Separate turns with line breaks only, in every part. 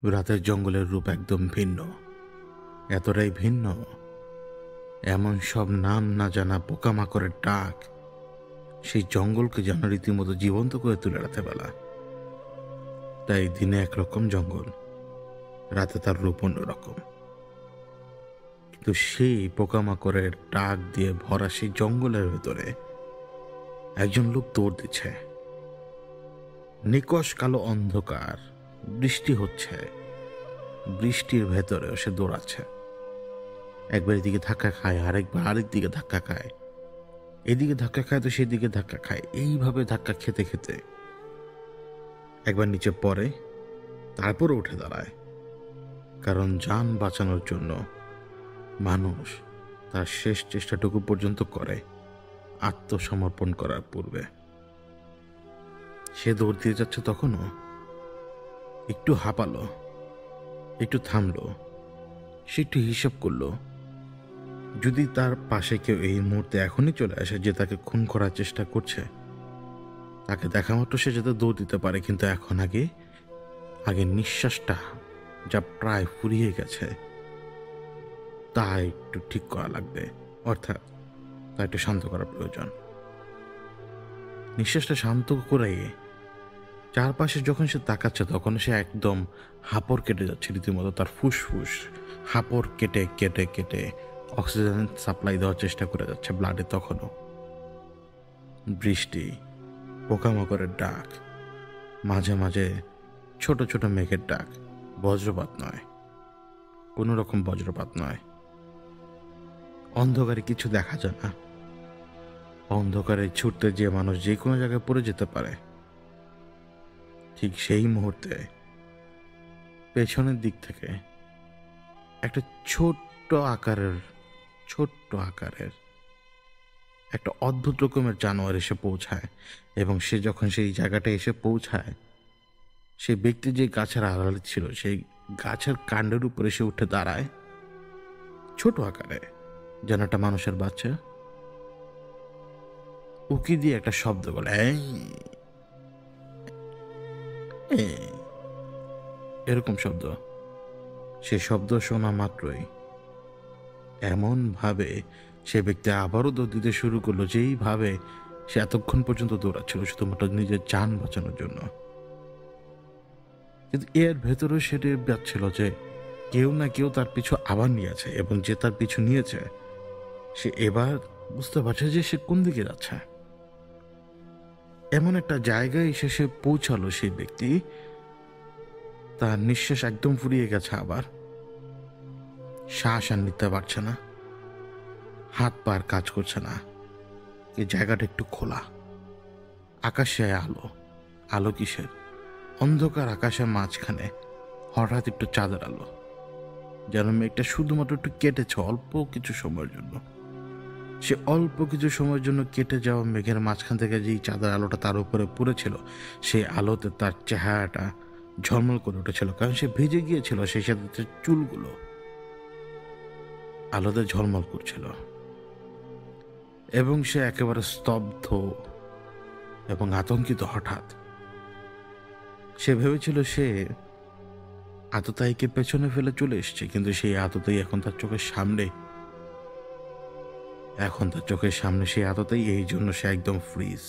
রাতের জঙ্গলের রূপ একদম ভিন্ন, এতটাই ভিন্ন, এমন সব নাম না জানা পোকামাকড়ের ডাক সেই জঙ্গলকে যেন রীতিমতো জীবন্ত করে তুলে রাতে বেলা। তাই দিনে একরকম জঙ্গল, রাতে তার রূপ অন্যরকম। কিন্তু সেই পোকামাকড়ের ডাক দিয়ে ভরা সেই জঙ্গলের ভেতরে একজন লোক দৌড় দিচ্ছে। নিকষ কালো অন্ধকার, বৃষ্টি হচ্ছে, বৃষ্টির ভেতরেও সে দৌড়াচ্ছে। একবার এদিকে ধাক্কা খায়, আরেকবার আরেক দিকে ধাক্কা খায়, এদিকে ধাক্কা খায় তো সেদিকে ধাক্কা খায়। এইভাবে ধাক্কা খেতে খেতে একবার নিচে পড়ে, তারপরে উঠে দাঁড়ায়। কারণ যান বাঁচানোর জন্য মানুষ তার শেষ চেষ্টাটুকু পর্যন্ত করে আত্মসমর্পণ করার পূর্বে। সে দৌড় দিয়ে যাচ্ছে, তখনও একটু হাঁপালো, একটু থামলো, সে একটু হিসাব করলো, যদি তার পাশে কেউ এই মুহূর্তে এখনই চলে আসে যে তাকে খুন করার চেষ্টা করছে, তাকে দেখা মাত্র সে যাতে দৌড় দিতে পারে। কিন্তু এখন আগে নিঃশ্বাসটা যা প্রায় ফুরিয়ে গেছে তা একটু ঠিক করা লাগবে, অর্থাৎ তা একটু শান্ত করা প্রয়োজন। নিঃশ্বাসটা শান্ত করে চারপাশে যখন সে তাকাচ্ছে, তখন সে একদম হাঁপড় কেটে যাচ্ছে রীতিমতো। তার ফুসফুস হাঁপড় কেটে কেটে কেটে অক্সিজেন সাপ্লাই দেওয়ার চেষ্টা করে যাচ্ছে ব্লাডে। তখনও বৃষ্টি, পোকামাকড়ের ডাক, মাঝে মাঝে ছোট ছোট মেঘের ডাক, বজ্রপাত নয়, কোনো রকম বজ্রপাত নয়। অন্ধকারে কিছু দেখা যায় না, অন্ধকারে ছুটতে যে মানুষ যে কোনো জায়গায় পড়ে যেতে পারে। ঠিক সেই মুহূর্তে পেছনের দিক থেকে একটা ছোট্ট আকারের একটা অদ্ভুত রকমের জানোয়ার এসে পৌঁছায়। এবং সে যখন সেই জায়গাটা এসে পৌঁছায়, সেই ব্যক্তি যে গাছের আড়ালে ছিল সেই গাছের কাণ্ডের উপরে সে উঠে দাঁড়ায়, ছোট আকারে, যেন একটা মানুষের বাচ্চা। উকি দিয়ে একটা শব্দ বলে, এরকম শব্দ। সে শব্দ শোনা মাত্রই এমন ভাবে সে ব্যক্তি আবারও দৌড় দিতে শুরু করলো, যেইভাবে সে এতক্ষণ পর্যন্ত দৌড়াচ্ছিল শুধুমাত্র নিজের যান বাঁচানোর জন্য। কিন্তু এর ভেতরেও সেটা যাচ্ছিল যে কেউ না কেউ তার পিছু আবার নিয়েছে, এবং যে তার পিছু নিয়েছে সে এবার বুঝতে পারছে যে সে কোন দিকে যাচ্ছে। এমন একটা জায়গায় এসে সে পৌঁছালো সেই ব্যক্তি, তার নিঃশ্বাস একদম ফুরিয়ে গেছে, আবার শ্বাস আর নিতে পারছে না, হাত পার কাজ করছে না। এই জায়গাটা একটু খোলা, আকাশে আলো। আলো কিসের? অন্ধকার আকাশের মাঝখানে হঠাৎ একটু চাঁদের আলো, যেন মেঘটা শুধুমাত্র একটু কেটেছে অল্প কিছু সময়ের জন্য। সে অল্প কিছু সময়ের জন্য কেটে যাওয়া মেঘের মাঝখান থেকে যেই চাঁদের আলোটা তার উপরে পড়েছিল, সেই আলোতে তার চেহারাটা ঝলমল করে উঠেছিল। কারণ সে ভিজে গিয়েছিল, সেই সাথে চুলগুলো আলোতে ঝলমল করছিল। এবং সে একেবারে স্তব্ধ এবং আতঙ্কিত। হঠাৎ সে ভেবেছিল সে আততায়ীকে পেছনে ফেলে চলে এসছে, কিন্তু সেই আততায়ী এখন তার চোখের সামনে। সেই আততায়ী, এই জন্য সে একদম ফ্রিজ,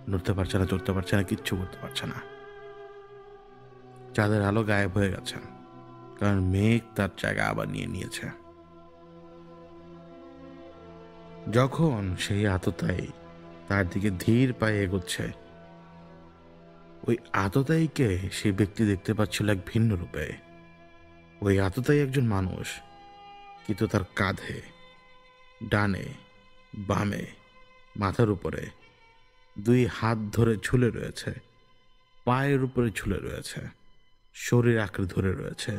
নড়তে পারছে না, চড়তে পারছে না, কিচ্ছু করতে পারছে না। চাঁদের আলো গায়েব হয়ে গেছে, কারণ মেঘ তার জায়গা আবার নিয়ে নিয়েছে। যখন সেই আততায়ী তার দিকে ধীর পায়ে এগোচ্ছে, ওই আততায়ীকে সেই ব্যক্তি দেখতে পাচ্ছিল এক ভিন্ন রূপে। ওই আততায়ী একজন মানুষ, কিন্তু তার কাঁধে, ডানে বামে, মাথার উপরে দুই হাত ধরে ঝুলে রয়েছে, পায়ের উপরে ঝুলে রয়েছে, শরীর আঁকড়ে ধরে রয়েছে।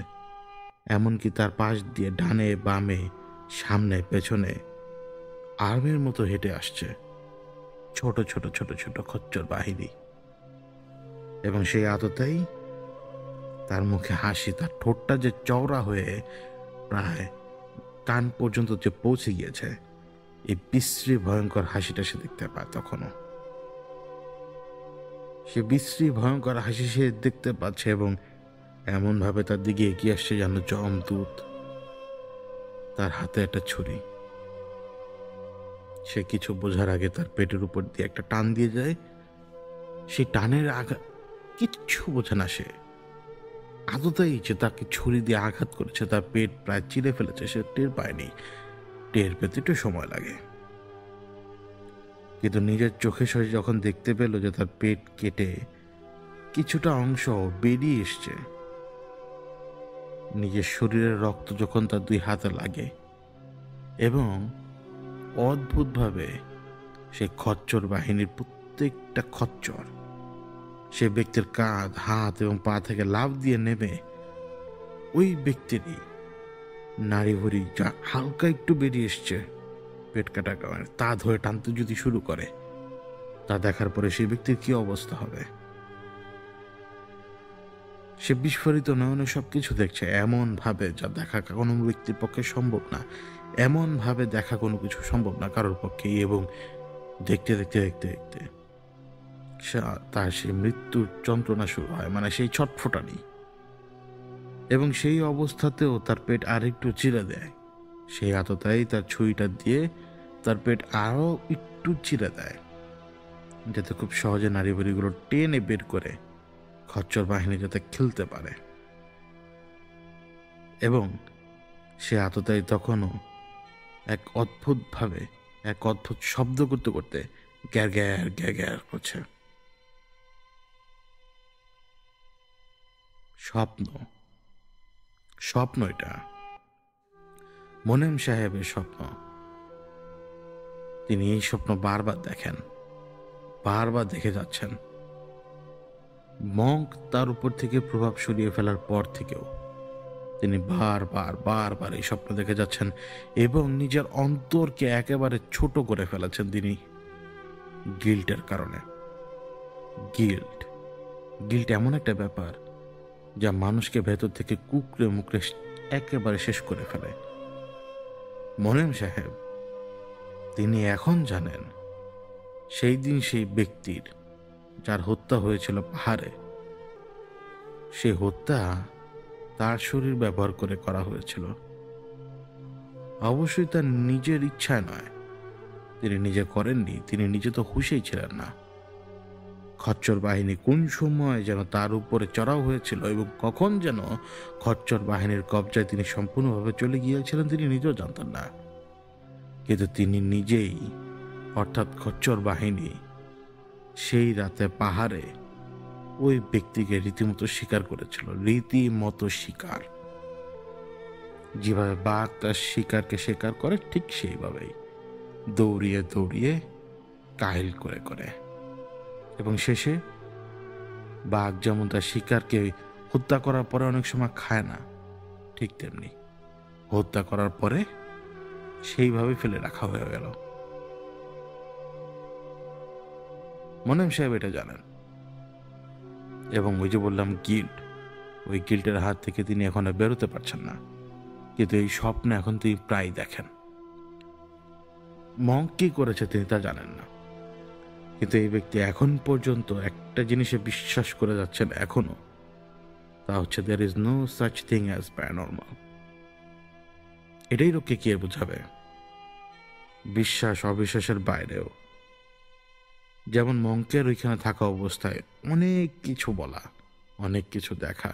এমনকি তার পাশ দিয়ে ডানে বামে, সামনে পেছনে আর্মির মতো হেঁটে আসছে ছোট ছোট ছোট ছোট খচ্চর বাহিনী। এবং সেই আততায়ী, তার মুখে হাসি, তার ঠোঁটটা যে চওড়া হয়ে প্রায় কান পর্যন্ত যে পৌঁছে গিয়েছে, এই বিশ্রী ভয়ঙ্কর হাসিটা সে দেখতে পায়। তখনও সে বিশ্রী ভয়ঙ্কর হাসি সে দেখতে পাচ্ছে, এবং এমনভাবে তার দিকে এগিয়ে আসছে যেন যমদূত। তার হাতে একটা ছুরি। সে কিছু বোঝার আগে তার পেটের উপর দিয়ে একটা টান দিয়ে যায়। সেই টানের আঘাত কিচ্ছু বোঝে না সে। আদতেই যে তাকে ছুরি দিয়ে আঘাত করেছে, তার পেট প্রায় চিরে ফেলেছে, সে টের পায়নি। টের পেতে একটু সময় লাগে, কিন্তু নিজের চোখে সে যখন দেখতে পেল যে তার পেট কেটে কিছুটা অংশ বেরিয়ে এসছে, নিজের শরীরের রক্ত যখন তার দুই হাতে লাগে এবং অদ্ভুতভাবে সে খচ্চর বাহিনীর প্রত্যেকটা খচ্চর সে ব্যক্তির কাঁধ, হাত এবং পা থেকে লাফ দিয়ে নেমে ওই ব্যক্তিরই নাড়ি ভুড়ি যা হালকা একটু বেরিয়ে এসছে পেট কাটা কারণে তা ধরে টানতে যদি শুরু করে, তা দেখার পরে সেই ব্যক্তির কি অবস্থা হবে। সে বিস্ফোরিত নয়নে সবকিছু দেখছে এমন ভাবে যা দেখা কোনো ব্যক্তির পক্ষে সম্ভব না। এমন ভাবে দেখা কোনো কিছু সম্ভব না কারোর পক্ষেই। এবং দেখতে দেখতে দেখতে দেখতে তার সেই মৃত্যুর যন্ত্রণা শুরু হয়, মানে সেই ছটফটানি। এবং সেই অবস্থাতেও তার পেট আরেকটু চিরে দেয়। সেই আততাই তার ছুরিটা দিয়ে তার পেট আরো একটু চিরে দেয়, যাতে খুব সহজে নাড়িভুড়িগুলো টেনে বের করে খচ্চর বাহিনী যাতে খেলতে পারে। এবং সে আততায়ী তখনও এক অদ্ভুত শব্দ করতে করতে গ্যার গ্যার গ্যার গ্যার করছে। স্বপ্ন এটা মোনেম সাহেবের স্বপ্ন। তিনি এই স্বপ্ন বারবার দেখেন, বারবার দেখে যাচ্ছেন। মঙ্ক তার উপর থেকে প্রভাব সরিয়ে ফেলার পর থেকেও তিনি বারবার এই স্বপ্ন দেখে যাচ্ছেন এবং নিজের অন্তরকে একেবারে ছোট করে ফেলেছেন তিনি গিল্টের কারণে। গিল্ট এমন একটা ব্যাপার যা মানুষকে ভেতর থেকে কুকড়ে মুকড়ে একেবারে শেষ করে ফেলে। মোনেম সাহেব তিনি এখন জানেন সেই দিন সেই ব্যক্তির যার হত্যা হয়েছিল পাহাড়ে, সে হত্যা তার শরীর ব্যবহার করে করা হয়েছিল। অবশ্যই তার নিজের ইচ্ছায় নয়, তিনি নিজে করেননি, তিনি নিজে তো হুঁশেই ছিলেন না। খচ্চর বাহিনী কোন সময় যেন তার উপরে চড়াও হয়েছিল এবং কখন যেন খচ্চর বাহিনীর কবজায় তিনি সম্পূর্ণভাবে চলে গিয়েছিলেন তিনি নিজেও জানতেন না। কিন্তু তিনি নিজেই, অর্থাৎ খচ্চর বাহিনী, সেই রাতে পাহাড়ে ওই ব্যক্তিকে রীতিমতো শিকার করেছিল। রীতিমতো শিকার, যেভাবে বাঘ তার শিকারকে শিকার করে ঠিক সেইভাবেই দৌড়িয়ে দৌড়িয়ে কাহিল করে করে। এবং শেষে বাঘ যেমন তার শিকারকে হত্যা করার পরে অনেক সময় খায় না, ঠিক তেমনি হত্যা করার পরে সেইভাবে ফেলে রাখা হয়ে গেল। মোনেম সাহেব এটা জানেন। এবং ওই যে বললাম গিল্ট, ওই গিল্টের হাত থেকে তিনি এখন আর বেরোতে পারছেন না। কিন্তু এই স্বপ্ন এখন তিনি প্রায় দেখেন। মঙ্ক কি করেছে তিনি তা জানেন না, কিন্তু এই ব্যক্তি এখন পর্যন্ত একটা জিনিসে বিশ্বাস করে যাচ্ছেন এখনো, তা হচ্ছে there is no such thing as paranormal। এটাই লোককে কে বোঝাবে? বিশ্বাস অবিশ্বাসের বাইরেও, যেমন মঙ্কের ওইখানে থাকা অবস্থায় অনেক কিছু বলা, অনেক কিছু দেখা,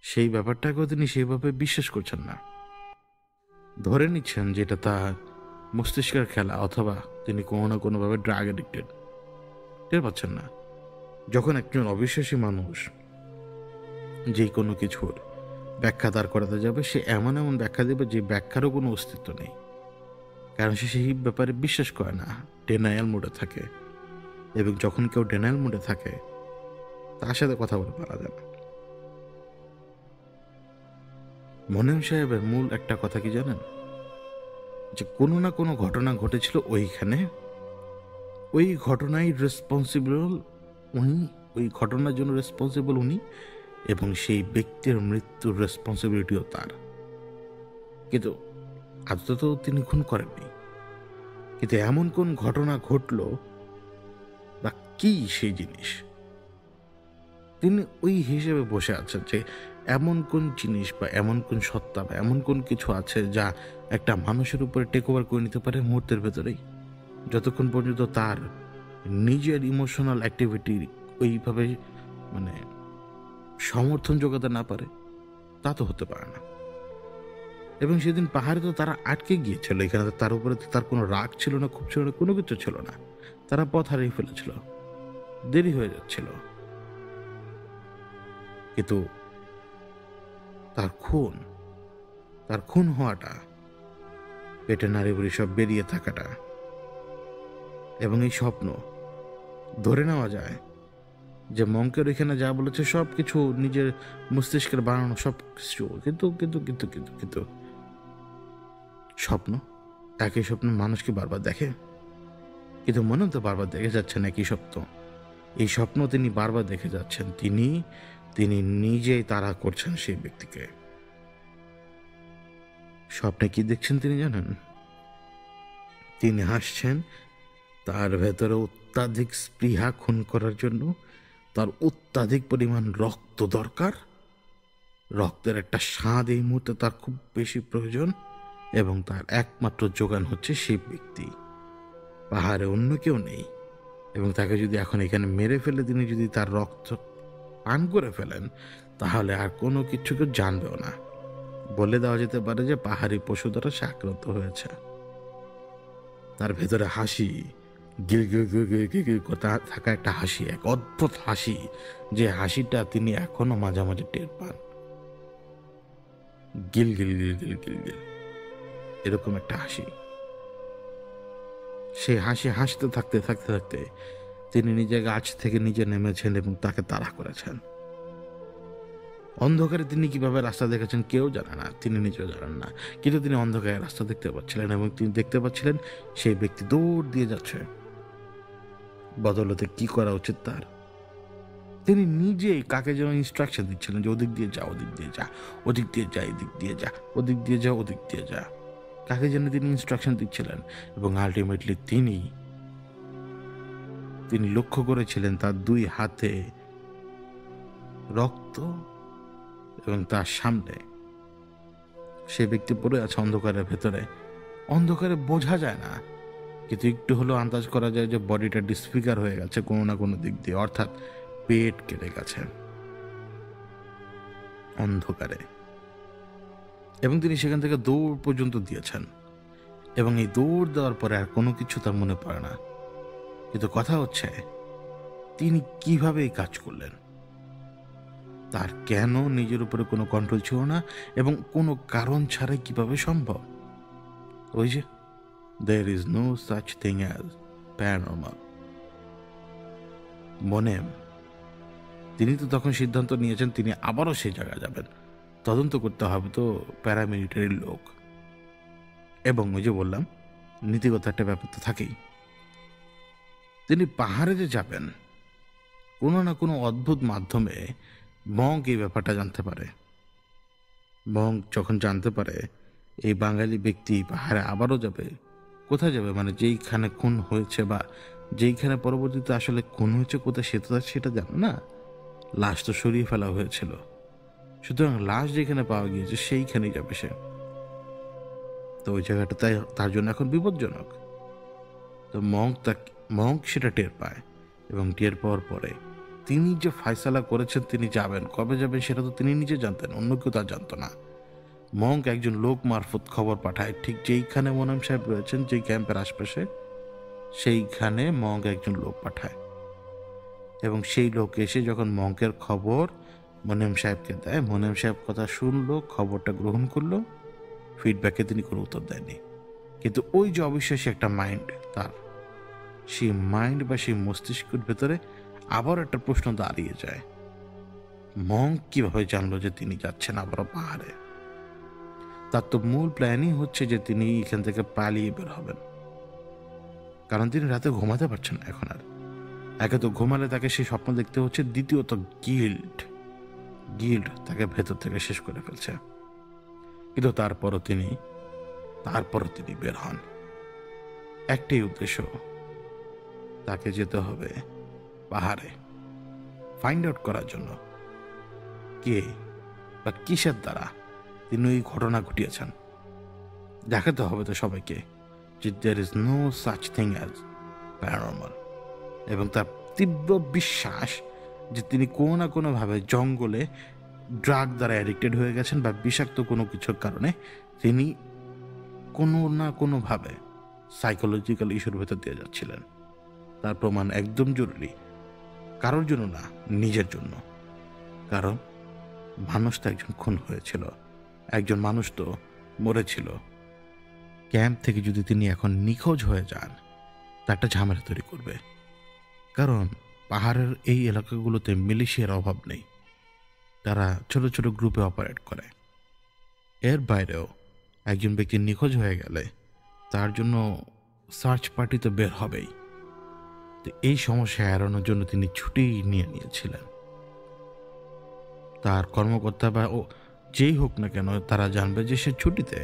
সেই ব্যাপারটাকেও তিনি সেইভাবে বিশ্বাস করছেন না। ধরে নিচ্ছেন যেটা তার মস্তিষ্কের খেলা, অথবা তিনি কোনো না কোনোভাবে ড্রাগ এডিক্টেড। টের পাচ্ছেন না? যখন একজন অবিশ্বাসী মানুষ যে কোনো কিছুর ব্যাখ্যা দাঁড় করাতে যাবে, সে এমন এমন ব্যাখ্যা দেবে যে ব্যাখ্যারও কোনো অস্তিত্ব নেই, কারণ সে সেই ব্যাপারে বিশ্বাস করে না, ডেনায়াল মোডে থাকে। এবং যখন কেউ ডেনায়াল মোডে থাকে তার সাথে কথা বলে পারা যায় না। মোনেম সাহেবের মূল একটা কথা কি জানেন? যে কোনো না কোনো ঘটনা ঘটেছিল ওইখানে, ওই ঘটনায় রেসপন্সিবল উনি, ওই ঘটনার জন্য রেসপন্সিবল উনি, এবং সেই ব্যক্তির মৃত্যুর রেসপন্সিবিলিটিও তার। কিন্তু আদতে তো তিনি খুন করেননি। কিন্তু এমন কোন ঘটনা ঘটলো বা কি সেই জিনিস, তিনি ওই হিসেবে বসে আছেন যে এমন কোন জিনিস বা এমন কোন সত্তা বা এমন কোন কিছু আছে যা একটা মানুষের উপরে টেক ওভার করে নিতে পারে মুহূর্তের ভেতরেই, যতক্ষণ পর্যন্ত তার নিজের ইমোশনাল অ্যাক্টিভিটি ওইভাবে মানে সমর্থন যোগাতে না পারে, তা তো হতে পারে না। এবং সেদিন পাহাড়ে তো তারা আটকে গিয়েছিল, এখানে তো তার উপরে তো তার কোনো রাগ ছিল না, খুব ছিল না, কোনো কিছু ছিল না। তারা পথ হারিয়ে ফেলেছিল, দেরি হয়ে যাচ্ছিল। কিন্তু তার খুন হওয়াটা, পেটে নাড়িভুড়ি সব বেরিয়ে থাকাটা এবং এই স্বপ্ন, ধরে নেওয়া যায় যে মঙ্কের এখানে যা বলেছে সব কিছু নিজের মস্তিষ্কের বানানো সব কিছু, কিন্তু কিন্তু কিন্তু কিন্তু কিন্তু স্বপ্ন, একই স্বপ্ন মানুষ কি বারবার দেখে? কিন্তু মনে তো বারবার দেখে যাচ্ছেন একই স্বপ্ন। এই স্বপ্ন তিনি বারবার দেখে যাচ্ছেন, তিনি নিজেই তাড়া করছেন সেই ব্যক্তিকে। স্বপ্নে কি দেখছেন তিনি জানেন? তিনি হাসছেন, তার ভেতরে অত্যাধিক স্পৃহা খুন করার জন্য তার অত্যাধিক পরিমাণ রক্ত দরকার, রক্তের একটা স্বাদ এই মুহূর্তে তার খুব বেশি প্রয়োজন, এবং তার একমাত্র যোগান হচ্ছে সেই ব্যক্তি। পাহাড়ে অন্য কেউ নেই, এবং তাকে যদি এখন এখানে মেরে ফেলে তিনি যদি তার রক্ত পান করে ফেলেন, তাহলে আর কোনো কিছু কেউ জানবেও না। বলে দেওয়া যেতে পারে যে পাহাড়ি পশু দ্বারা সে আক্রান্ত হয়েছে। তার ভেতরে হাসি, গিল গিল গিল গিল গিল গিল কথা থাকা একটা হাসি, এক অদ্ভুত হাসি, যে হাসিটা তিনি এখনো মাঝে মাঝে টের পান। গিল গিল গিল গিল গিল গিল, এরকম একটা হাসি। সেই হাসি হাসতে থাকতে থাকতে থাকতে তিনি নিজে গাছ থেকে নিচে নেমেছেন এবং তাকে তাড়া করেছেন। অন্ধকারে তিনি কিভাবে রাস্তা দেখেছেন কেউ জানে না, তিনি নিজেও জানেন না, কিন্তু তিনি অন্ধকারে রাস্তা দেখতে পাচ্ছিলেন এবং তিনি দেখতে পাচ্ছিলেন সেই ব্যক্তি দৌড় দিয়ে যাচ্ছে। বদলতে কি করা উচিত তার, তিনি নিজেই কাকে যেন ইনস্ট্রাকশন দিচ্ছিলেন যে ওদিক দিয়ে যা, ওদিক দিয়ে যা, ওদিক দিয়ে যা, এদিক দিয়ে যা, ওদিক দিয়ে যা, ওদিক দিয়ে যা, কাকে যেন তিনি ইনস্ট্রাকশন দিচ্ছিলেন। এবং আলটিমেটলি তিনি লক্ষ্য করেছিলেন তার দুই হাতে রক্ত, এবং তার সামনে সে ব্যক্তি পড়ে আছে অন্ধকারের ভেতরে। অন্ধকারে বোঝা যায় না, কিন্তু একটু হলেও আন্দাজ করা যায় যে বডিটা ডিসফিগার হয়ে গেছে কোনো না কোনো দিক দিয়ে, অর্থাৎ পেট কেটে গেছে অন্ধকারে। এবং তিনি সেখান থেকে দৌড় পর্যন্ত দিয়েছেন, এবং এই দৌড় দেওয়ার পরে আর কোনো কিছু তার মনে পড়ে না। কিন্তু কথা হচ্ছে তিনি কিভাবে এই কাজ করলেন, তার কেন নিজের উপরে কোনো কন্ট্রোল ছিল না, এবং কোনো কারণ ছাড়াই কিভাবে সম্ভব? ওই যে there is no such thing as paranormal. Monem তিনি তো তখন সিদ্ধান্ত নিয়েছেন তিনি আবারও সেই জায়গায় যাবেন, তদন্ত করতে হবে তো প্যারামিলিটারির লোক। এবং ওই যে বললাম নীতিগত একটা ব্যাপার তো থাকেই। তিনি পাহাড়ে যে যাবেন, কোনো না কোনো অদ্ভুত মাধ্যমে মঙ্ক এই ব্যাপারটা জানতে পারে। মঙ্ক যখন জানতে পারে এই বাঙালি ব্যক্তি পাহাড়ে আবারও যাবে, কোথায় যাবে মানে যেইখানে খুন হয়েছে বা যেইখানে পরবর্তীতে আসলে খুন হয়েছে কোথায় সেটা জানো না, লাশ তো সরিয়ে ফেলা হয়েছিল, সুতরাং লাশ যেখানে পাওয়া গিয়েছে সেইখানেই যাবে সে। তো ওই জায়গাটা তার জন্য এখন বিপজ্জনক। তো মঙ্ক সেটা টের পায়, এবং টের পাওয়ার পরে তিনি যে ফয়সালা করেছেন তিনি যাবেন, কবে যাবেন সেটা তো তিনি নিজে জানতেন, অন্য কেউ তা জানতো না। মঙ্ক একজন লোক মারফত খবর পাঠায়, ঠিক যেইখানে মোনাম সাহেব রয়েছেন, যেই ক্যাম্পের আশপাশে, সেইখানে মঙ্ক একজন লোক পাঠায়। এবং সেই লোক এসে যখন মঙ্কের খবর মোনাম সাহেবকে দেয়, মোনাম সাহেব কথা শুনলো, খবরটা গ্রহণ করলো, ফিডব্যাকে তিনি কোনো উত্তর দেয়নি। কিন্তু ওই যে অবিশ্বাসী একটা মাইন্ড তার, সেই মাইন্ড বা সেই মস্তিষ্কের ভেতরে আবার একটা প্রশ্ন দাঁড়িয়ে যায়, মঙ্ক কিভাবে জানলো যে তিনি যাচ্ছেন আবারও পাহাড়ে? তার তো মূল প্ল্যানই হচ্ছে যে তিনি এখান থেকে পালিয়ে বের হবেন, কারণ তিনি রাতে ঘুমাতে পারছেন না এখন আর। একে তো ঘুমালে তাকে সেই স্বপ্ন দেখতে হচ্ছে, দ্বিতীয়ত গিল্ড তাকে ভেতর থেকে শেষ করে ফেলছে। কিন্তু তারপরও তিনি বের হন, একটাই উদ্দেশ্য, তাকে যেতে হবে পাহাড়ে, ফাইন্ড আউট করার জন্য কে বা কিসের দ্বারা তিনি ওই ঘটনা ঘটিয়েছেন। দেখাতে হবে তো সবাইকে যে there is no such thing as paranormal, এবং তার তীব্র বিশ্বাস যে তিনি কোনো না কোনোভাবে জঙ্গলে ড্রাগ দ্বারা অ্যাডিক্টেড হয়ে গেছেন বা বিষাক্ত কোনো কিছুর কারণে তিনি কোনো না কোনোভাবে সাইকোলজিক্যাল ইস্যুর ভেতর দিয়ে যাচ্ছিলেন। তার প্রমাণ একদম জরুরি, কারোর জন্য না, নিজের জন্য। কারণ মানুষ তো একজন খুন হয়েছিল, একজন মানুষ তো মরেছিল। ক্যাম্প থেকে যদি তিনি এখন নিখোঁজ হয়ে যান, তা একটা ঝামেলা তৈরি করবে। কারণ পাহাড়ের এই এলাকাগুলোতে মিলিশিয়ার অভাব নেই, তারা ছোট ছোট গ্রুপে অপারেট করে। এর বাইরেও একজন ব্যক্তি নিখোঁজ হয়ে গেলে তার জন্য সার্চ পার্টি তো বের হবেই। তো এই সমস্যা এড়ানোর জন্য তিনি ছুটি নিয়েছিলেন। তার কর্মকর্তা বা ও যেই হোক না কেন তারা জানবে যে সে ছুটিতে,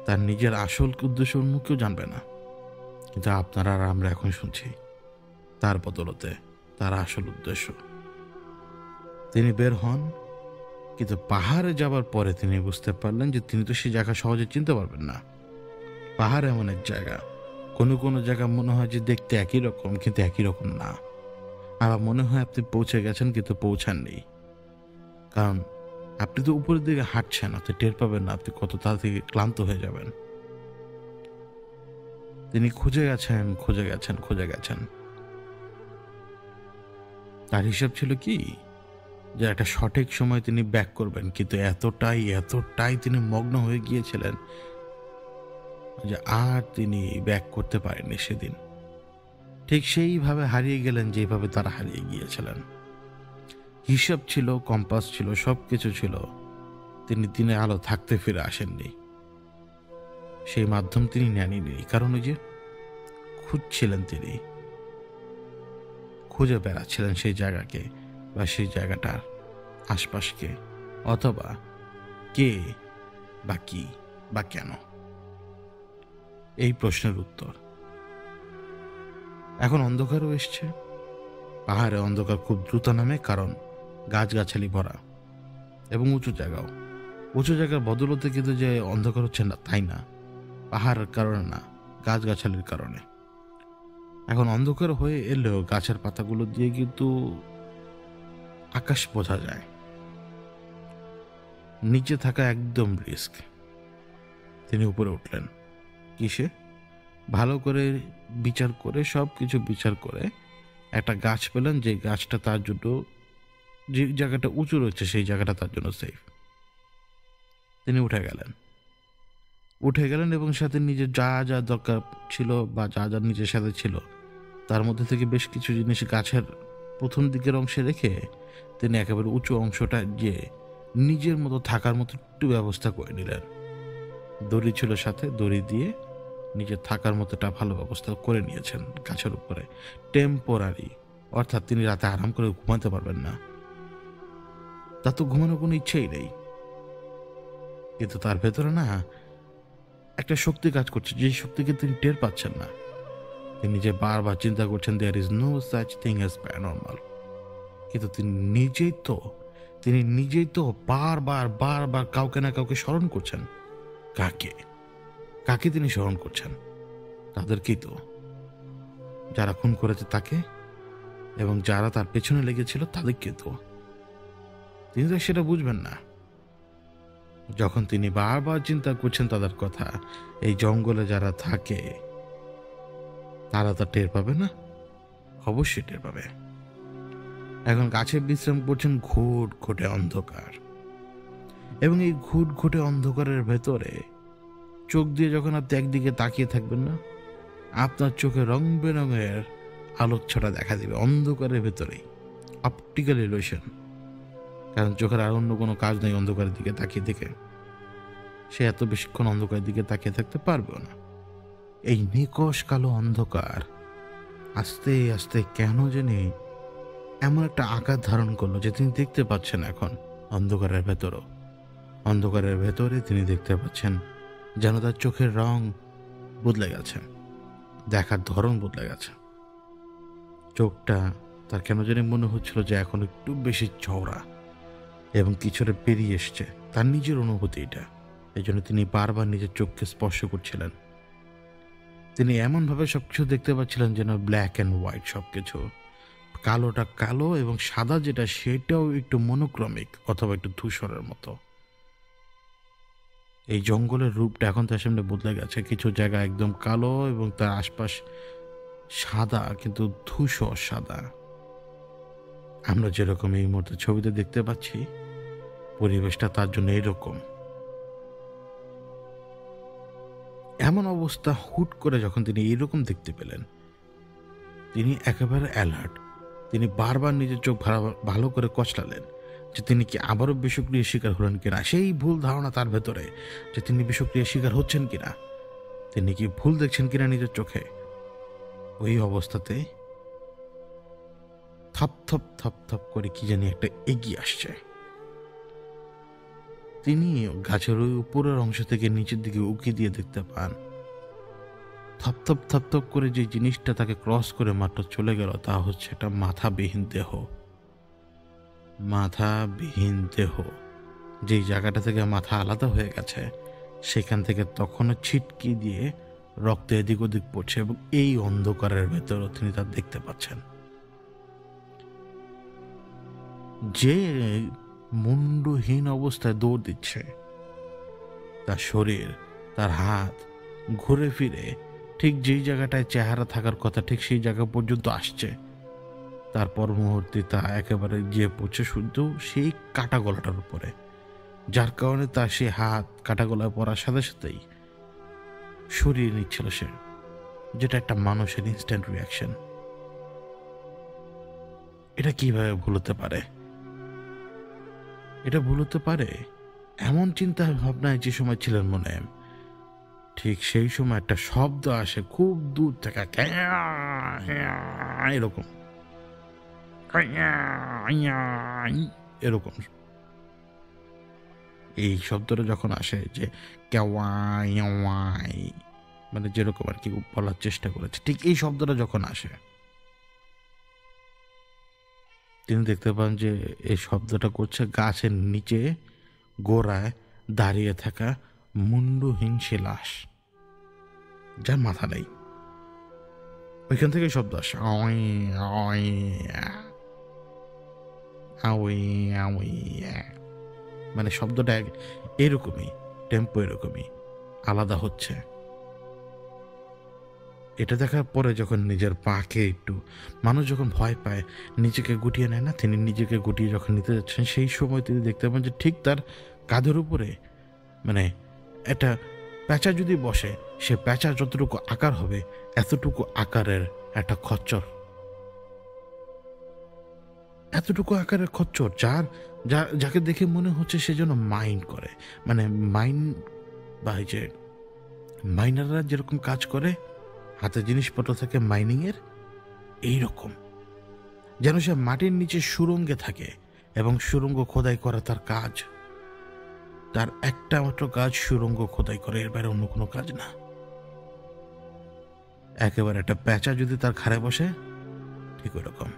তার নিজের আসল উদ্দেশ্য অন্য কেউ জানবে না। কিন্তু আপনারা আর আমরা এখন শুনছি তার বদলতে তার আসল উদ্দেশ্য। তিনি বের হন, কিন্তু পাহাড়ে যাবার পরে তিনি বুঝতে পারলেন যে তিনি তো সেই জায়গা সহজে চিনতে পারবেন না। পাহাড় এমন এক জায়গা, কোনো কোনো জায়গা মনে হয় যে দেখতে একই রকম কিন্তু একই রকম না। আবার মনে হয় আপনি পৌঁছে গেছেন কিন্তু পৌঁছাননি, কারণ আপনি তো উপরের দিকে হাঁটছেন, আপনি টের পাবেন না আপনি কত তাড়াতাড়ি ক্লান্ত হয়ে যাবেন। তিনি খুঁজে গেছেন খুঁজে গেছেন খুঁজে গেছেন। তার হিসাব ছিল কি যে একটা সঠিক সময় তিনি ব্যাক করবেন, কিন্তু এতটাই তিনি মগ্ন হয়ে গিয়েছিলেন যে আর তিনি ব্যাক করতে পারেননি। সেদিন ঠিক সেইভাবে হারিয়ে গেলেন যেভাবে তারা হারিয়ে গিয়েছিলেন। হিসাব ছিল, কম্পাস ছিল, সব কিছু ছিল, তিনি দিনে আলো থাকতে ফিরে আসেননি। সেই মাধ্যম তিনি নেননি, কারণ ওই যে খুঁজছিলেন, তিনি খুঁজে বেড়াচ্ছিলেন সেই জায়গাকে বা সেই জায়গাটার আশপাশকে, অথবা কে বা কি বা কেন। এই প্রশ্নের উত্তর এখন অন্ধকারও এসছে। পাহাড়ে অন্ধকার খুব দ্রুত নামে, কারণ গাছগাছালি ভরা এবং উঁচু জায়গার বদলতে কিন্তু যে অন্ধকার হচ্ছে না তাই না, পাহাড়ের কারণে না, গাছগাছালির কারণে। এখন অন্ধকার হয়ে এলেও গাছের পাতাগুলো দিয়ে কিন্তু আকাশ বোঝা যায়। নিচে থাকা একদম রিস্ক। তিনি উপরে উঠলেন। কিসে? ভালো করে বিচার করে, সব কিছু বিচার করে একটা গাছ পেলেন, যে গাছটা তার জন্য, যে জায়গাটা উঁচু রয়েছে সেই জায়গাটা তার জন্য সেফ। তিনি উঠে গেলেন এবং সাথে নিজের যা যা দরকার ছিল বা যা যা নিজের সাথে ছিল তার মধ্যে থেকে বেশ কিছু জিনিস গাছের প্রথম দিকের অংশে রেখে তিনি একেবারে উঁচু অংশটা যে নিজের মতো থাকার মতো একটু ব্যবস্থা করে নিলেন। দড়ি ছিল সাথে, দড়ি দিয়ে নিজের থাকার মতোটা ভালো ব্যবস্থা করে নিয়েছেন গাছের উপরে, টেম্পোরারি। অর্থাৎ তিনি রাতে আরাম করে ঘুমাতে পারবেন না, তার তো ঘুমানোর কোনো ইচ্ছেই নেই। কিন্তু তার ভেতরে না একটা শক্তি কাজ করছে, যে শক্তিকে তিনি টের পাচ্ছেন না। তিনি যে বারবার চিন্তা করছেন there is no such thing as paranormal, কিন্তু তিনি নিজেই তো বারবার কাউকে না কাউকে স্মরণ করছেন। কাকে তিনি স্মরণ করছেন? তাদেরকেই তো, যারা খুন করেছে তাকে, এবং যারা তার পেছনে লেগেছিল তাদেরকে তো। তিনি তো সেটা বুঝবেন না। যখন তিনি বারবার চিন্তা করছেন তাদের কথা, এই জঙ্গলে যারা থাকে তারা তা টের পাবে না? অবশ্যই টের পাবে। এখন গাছে বিশ্রাম করছেন ঘুটঘুটে অন্ধকার, এবং এই ঘুটঘুটে অন্ধকারের ভেতরে চোখ দিয়ে যখন আপনি একদিকে তাকিয়ে থাকবেন না, আপনার চোখে রং বেরঙের আলোকছটা দেখা দিবে অন্ধকারের ভেতরেই, অপটিক্যাল ইলিউশন। কারণ চোখের আর অন্য কোনো কাজ নেই অন্ধকারের দিকে তাকিয়ে দেখে, সে এত বেশিক্ষণ অন্ধকারের দিকে তাকিয়ে থাকতে পারবেও না। এই নিকষ কালো অন্ধকার আস্তে আস্তে কেন জানি এমন একটা আকার ধারণ করলো যে তিনি দেখতে পাচ্ছেন এখন অন্ধকারের ভেতরে তিনি দেখতে পাচ্ছেন যেন তার চোখের রং বদলে গেছে, দেখার ধরন বদলে গেছে। চোখটা তার কেন জানি মনে হচ্ছিল যে এখন একটু বেশি চওড়া এবং কিছুটা পেরিয়ে এসছে। তার নিজের অনুভূতি এটা। এই জন্য তিনি বারবার নিজের চোখকে স্পর্শ করছিলেন। তিনি এমনভাবে সবকিছু দেখতে পাচ্ছিলেন যেন ব্ল্যাক অ্যান্ড হোয়াইট সবকিছু। কালোটা কালো এবং সাদা যেটা সেটাও একটু মনোক্রমিক অথবা একটু ধূসরের মতো। এই জঙ্গলের রূপটা এখন তার সামনে বদলে গেছে। কিছু জায়গা একদম কালো এবং তার আশপাশ সাদা, কিন্তু ধূসর সাদা। আমরা যেরকম এই মুহূর্তে ছবিতে দেখতে পাচ্ছি, পরিবেশটা তার জন্য এরকম। এমন অবস্থা হুট করে যখন তিনি এইরকম দেখতে পেলেন, তিনি একেবারে অ্যালার্ট। তিনি বারবার নিজের চোখ ভালো করে কচলালেন যে তিনি কি আবারও বিষক্রিয়ার শিকার হলেন কিনা। সেই ভুল ধারণা তার ভেতরে যে তিনি বিষক্রিয়ার শিকার হচ্ছেন কিনা, তিনি কি ভুল দেখছেন কিনা নিজের চোখে। ওই অবস্থাতে থপ থপ থপ থপ করে কি জানি একটা এগিয়ে আসছে। তিনি গাছের ওই উপরের অংশ থেকে নিচের দিকে উকি দিয়ে দেখতে পান, থপথপ থপথপ করে যে জিনিসটা তাকে ক্রস করে মাত্র চলে গেল তা হচ্ছে একটা মাথাবিহীন দেহ। মাথাবিহীন দেহ। যেই জায়গাটা থেকে মাথা আলাদা হয়ে গেছে সেখান থেকে তখনও ছিটকি দিয়ে রক্ত এদিক ওদিক পড়ছে এবং এই অন্ধকারের ভেতরও তিনি তা দেখতে পাচ্ছেন। যে মুন্ডহীন অবস্থায় দৌড় দিচ্ছে, তার শরীর, তার হাত ঘুরে ফিরে ঠিক যেই জায়গাটায় চেহারা থাকার কথা ঠিক সেই জায়গা পর্যন্ত আসছে। তারপর মুহূর্তে তা একেবারে গিয়ে পড়ছে শুদ্ধ সেই কাটা গলাটার উপরে, যার কারণে তার সেই হাত কাটা গলায় পড়ার সাথে সাথেই সরিয়ে নিচ্ছিল সে, যেটা একটা মানুষের ইনস্ট্যান্ট রিয়াকশন। এটা কিভাবে ভুল হতে পারে? এটা ভুল হতে পারে এমন চিন্তা ভাবনায় যে সময় ছিলেন মনে, ঠিক সেই সময় একটা শব্দ আসে খুব দূর থেকে, এরকম এরকম। এই শব্দটা যখন আসে যে ক্যাওয়াই, মানে যেরকম আর কি বলার চেষ্টা করেছে, ঠিক এই শব্দটা যখন আসে তিনি দেখতে পান যে এই শব্দটা করছে গাছের নিচে গোড়ায় দাঁড়িয়ে থাকা মুন্ডহীন সে লাশ, যার মাথা নেই। ওইখান থেকে শব্দ আসে, মানে শব্দটা এরকমই, টেম্পো এরকমই আলাদা হচ্ছে। এটা দেখার পরে যখন নিজের পাকে একটু, মানুষ যখন ভয় পায় নিজেকে গুটিয়ে নেয় না, তিনি নিজেকে গুটিয়ে যখন নিতে যাচ্ছেন সেই সময় তিনি দেখতে পান যে ঠিক তার কাঁধের উপরে, মানে একটা প্যাঁচা যদি বসে, সে প্যাঁচা যতটুকু আকার হবে এতটুকু আকারের একটা খচ্চর, এতটুকু আকারের খচ্চর, যাকে দেখে মনে হচ্ছে সে যেন মাইন্ড করে, মানে মাইন্ড বা যে মাইনাররা যেরকম কাজ করে, হাতে জিনিসপত্র থাকে মাইনিং এর, এইরকম যেন সে মাটির নিচে সুরঙ্গে থাকে এবং সুরঙ্গ খোদাই করা তার কাজ। তার একটা মাত্র কাজ সুরঙ্গ খোদাই করে, এর বাইরে অন্য কোনো কাজ না। একেবারে একটা প্যাঁচা যদি তার ঘাড়ে বসে ঠিক ওইরকম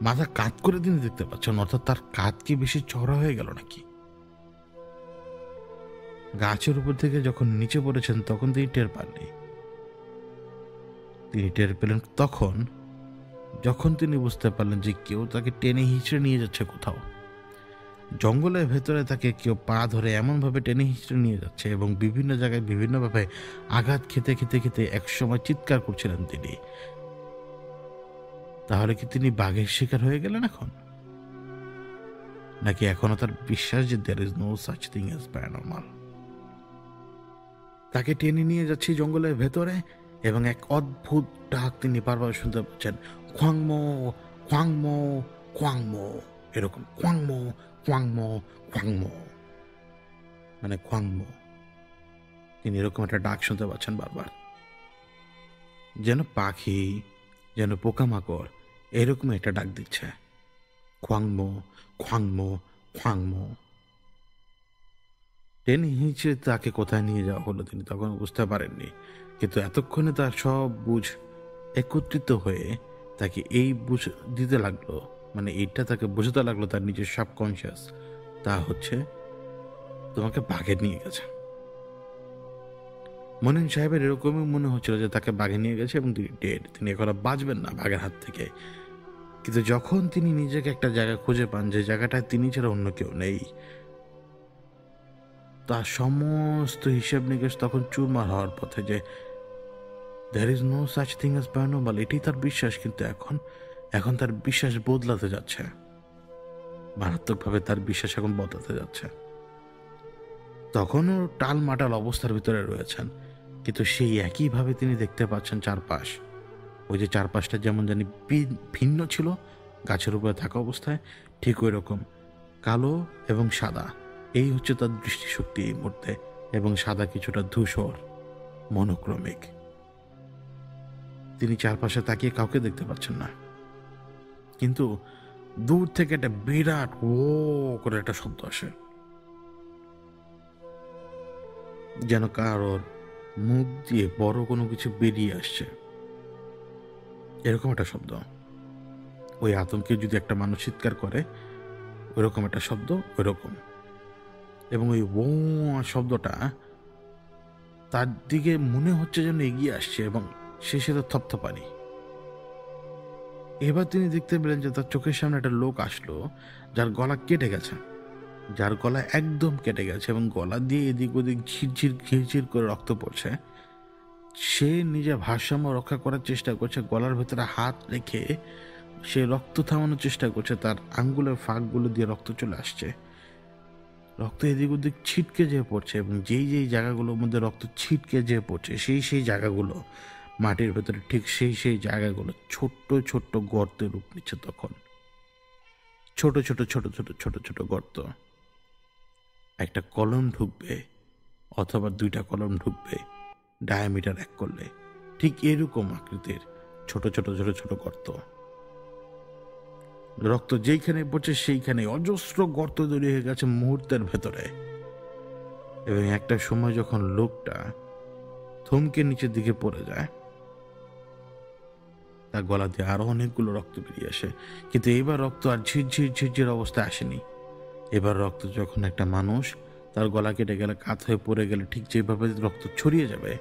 মাথা কাত করে তিনি দেখতে পাচ্ছেন, অর্থাৎ তার কাত কি বেশি চওড়া হয়ে গেল নাকি? গাছের উপর থেকে যখন নিচে পড়েছেন তখন তিনি টের পাননি। তিনি টের পেলেন তখন যখন তিনি বুঝতে পারলেন যে কেউ তাকে টেনে হিঁচড়ে নিয়ে যাচ্ছে কোথাও। জঙ্গলের ভেতরে তাকে কেউ পা ধরে এমনভাবে টেনে হিঁচড়ে নিয়ে যাচ্ছে এবং বিভিন্ন জায়গায় বিভিন্নভাবে আঘাত খেতে খেতে খেতে একসময় চিৎকার করছিলেন তিনি। তাহলে কি তিনি বাঘের শিকার হয়ে গেলেন এখন, নাকি এখনো তার বিশ্বাস যে there is no such thing as paranormal? তাকে টেনে নিয়ে যাচ্ছি জঙ্গলের ভেতরে এবং এক অদ্ভুত ডাক তিনি বারবার শুনতে পাচ্ছেন, খোয়াংমো খোয়াংমো খোয়াংমো, এরকম খোয়াংমো খোয়াংমো খোয়াংমো, মানে খোয়াংমো। তিনি এরকম একটা ডাক শুনতে পাচ্ছেন বারবার, যেন পাখি, যেন পোকামাকড় এরকম একটা ডাক দিচ্ছে, খোয়াংমো খোয়াংমো খোয়াংমো। টেনে হিঁচড়ে তাকে কোথায় নিয়ে যাওয়া হলো তিনি তখন বুঝতে পারেননি, কিন্তু এতক্ষণে তার সব বুঝ একত্রিত হয়ে তাকে এই দিতে লাগলো, মানে এইটা তাকে বোঝাতে লাগলো তার নিজের সাবকনশিয়াস, তা হচ্ছে তোমাকে বাঘে নিয়ে গেছে। মনিন সাহেবের এরকমই মনে হচ্ছিল যে তাকে বাঘে নিয়ে গেছে এবং তিনি ডেড, তিনি এখন আর বাঁচবেন না বাঘের হাত থেকে। কিন্তু যখন তিনি নিজেকে একটা জায়গা খুঁজে পান যে জায়গাটায় তিনি ছাড়া অন্য কেউ নেই, তার সমস্ত হিসেব নিকেশ তখন চুরমার হওয়ার পথে যে there is no such thing as paranormal, এটাই তার বিশ্বাস। কিন্তু এখন তার বিশ্বাস বদলাতে যাচ্ছে, মারাত্মকভাবে তার বিশ্বাস এখন বদলাতে যাচ্ছে। তখনও টালমাটাল অবস্থার ভিতরে রয়েছেন, কিন্তু সেই একইভাবে তিনি দেখতে পাচ্ছেন চারপাশ। ওই যে চারপাশটা যেমন জানি ভিন্ন ছিল গাছের উপরে থাকা অবস্থায়, ঠিক ওই রকম কালো এবং সাদা, এই হচ্ছে তার দৃষ্টিশক্তি এই মুহূর্তে। এবং সাদা কিছুটা ধূসর, মনোক্রমিক। তিনি চারপাশে তাকিয়ে কাউকে দেখতে পাচ্ছেন না, কিন্তু দূর থেকে একটা বিরাট ও করে একটা শব্দ আসে, যেন কারোর মুখ দিয়ে বড় কোনো কিছু বেরিয়ে আসছে, এরকম একটা শব্দ। ওই আতঙ্কে যদি একটা মানুষ চিৎকার করে ওইরকম একটা শব্দ, ওইরকম। এবং ওই ও শব্দটা তার দিকে মনে হচ্ছে যেন এগিয়ে আসছে এবং সে সেটা থপথপানি। এবার তিনি দেখতে পেলেন যে তার চোখের সামনে একটা লোক আসলো যার গলা কেটে গেছে, যার গলা একদম কেটে গেছে এবং গলা দিয়ে এদিক ওদিক ঝিরঝির ঝিরঝির করে রক্ত পড়ছে। সে নিজের ভারসাম্য রক্ষা করার চেষ্টা করছে, গলার ভেতরে হাত রেখে সে রক্ত থামানোর চেষ্টা করছে, তার আঙ্গুলের ফাঁকগুলো দিয়ে রক্ত চলে আসছে, রক্ত এদিক ওদিক ছিটকে যেয়ে পড়ছে এবং যেই যেই জায়গাগুলোর মধ্যে রক্ত ছিটকে যেয়ে পড়ছে সেই জায়গাগুলো মাটির ভেতরে, ঠিক সেই জায়গাগুলো ছোট্ট ছোট্ট গর্তের রূপ নিচ্ছে। তখন ছোট ছোট ছোট ছোট ছোট ছোট গর্ত, একটা কলম ঢুকবে অথবা দুইটা কলম ঢুকবে ডায়ামিটার এক করলে, ঠিক এরকম আকৃতির ছোট ছোট ছোট ছোট গর্ত। রক্ত যেইখানে পড়ছে সেইখানে অজস্র গর্ত তৈরি হয়ে গেছে মুহূর্তের ভেতরে। এবং একটা সময় যখন লোকটা থমকে নিচের দিকে পড়ে যায়, তার গলা দিয়ে আরো অনেকগুলো রক্ত বেরিয়ে আসে। কিন্তু এবার রক্ত আর ঝিরঝির ঝিরঝির অবস্থায় আসেনি। এবার রক্ত যখন একটা মানুষ তার গলা কেটে গেলে, কাত হয়ে পড়ে গেলে ঠিক যেভাবে রক্ত ছড়িয়ে যাবে,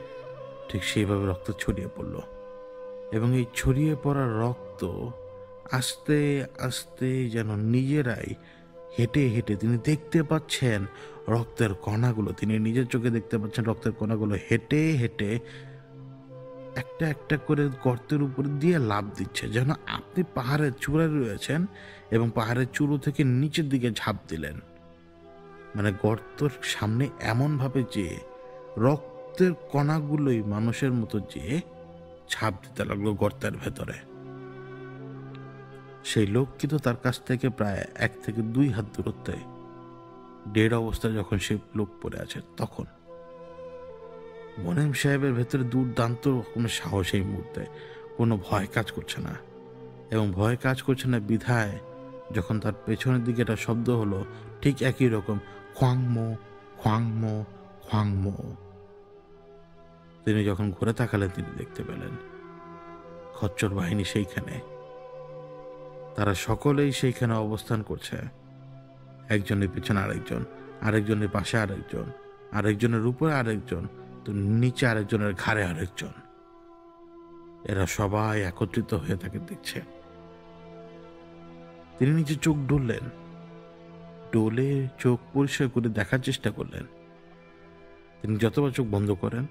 ঠিক সেইভাবে রক্ত ছড়িয়ে পড়ল। এবং এই ছড়িয়ে পড়া রক্ত আস্তে আস্তে যেন নিজেরাই হেঁটে হেঁটে, তিনি দেখতে পাচ্ছেন রক্তের কণাগুলো, তিনি নিজের চোখে দেখতে পাচ্ছেন রক্তের কণাগুলো হেঁটে হেঁটে একটা একটা করে গর্তের উপর দিয়ে লাফ দিচ্ছে, যেন আপনি পাহাড়ের চূড়ায় রয়েছেন এবং পাহাড়ের চূড়ো থেকে নিচের দিকে ঝাঁপ দিলেন। মানে গর্তর সামনে এমনভাবে যে রক্তের কণাগুলোই মানুষের মতো যে ঝাঁপ দিতে লাগলো গর্তের ভেতরে। সেই লোক কিন্তু তার কাছ থেকে প্রায় 1 থেকে 2 হাত দূরত্বে ডেড অবস্থায় যখন সেই লোক পড়ে আছে, তখন মোনেম সাহেবের ভেতরে দুর্দান্ত কোনো সাহস এই মুহূর্তে, কোনো ভয় কাজ করছে না। এবং ভয় কাজ করছে না বিধায় যখন তার পেছনের দিকে একটা শব্দ হলো, ঠিক একই রকম খোয়াংমো খোয়াংমো খোয়াংমো। তিনি যখন ঘুরে তাকালেন তিনি দেখতে পেলেন খচ্চর বাহিনী সেইখানে, তারা সকলেই সেইখানে অবস্থান করছে। একজনের পিছনে আরেকজন, আরেকজনের পাশে আরেকজন, আরেকজনের উপরে আরেকজন, তো নিচে আরেকজনের ঘাড়ে আরেকজন। এরা সবাই একত্রিত হয়ে তাকে দেখছে। তিনি নিজে চোখ ডললেন, ডলে চোখ পরিষ্কার করে দেখার চেষ্টা করলেন। তিনি যতবার চোখ বন্ধ করেন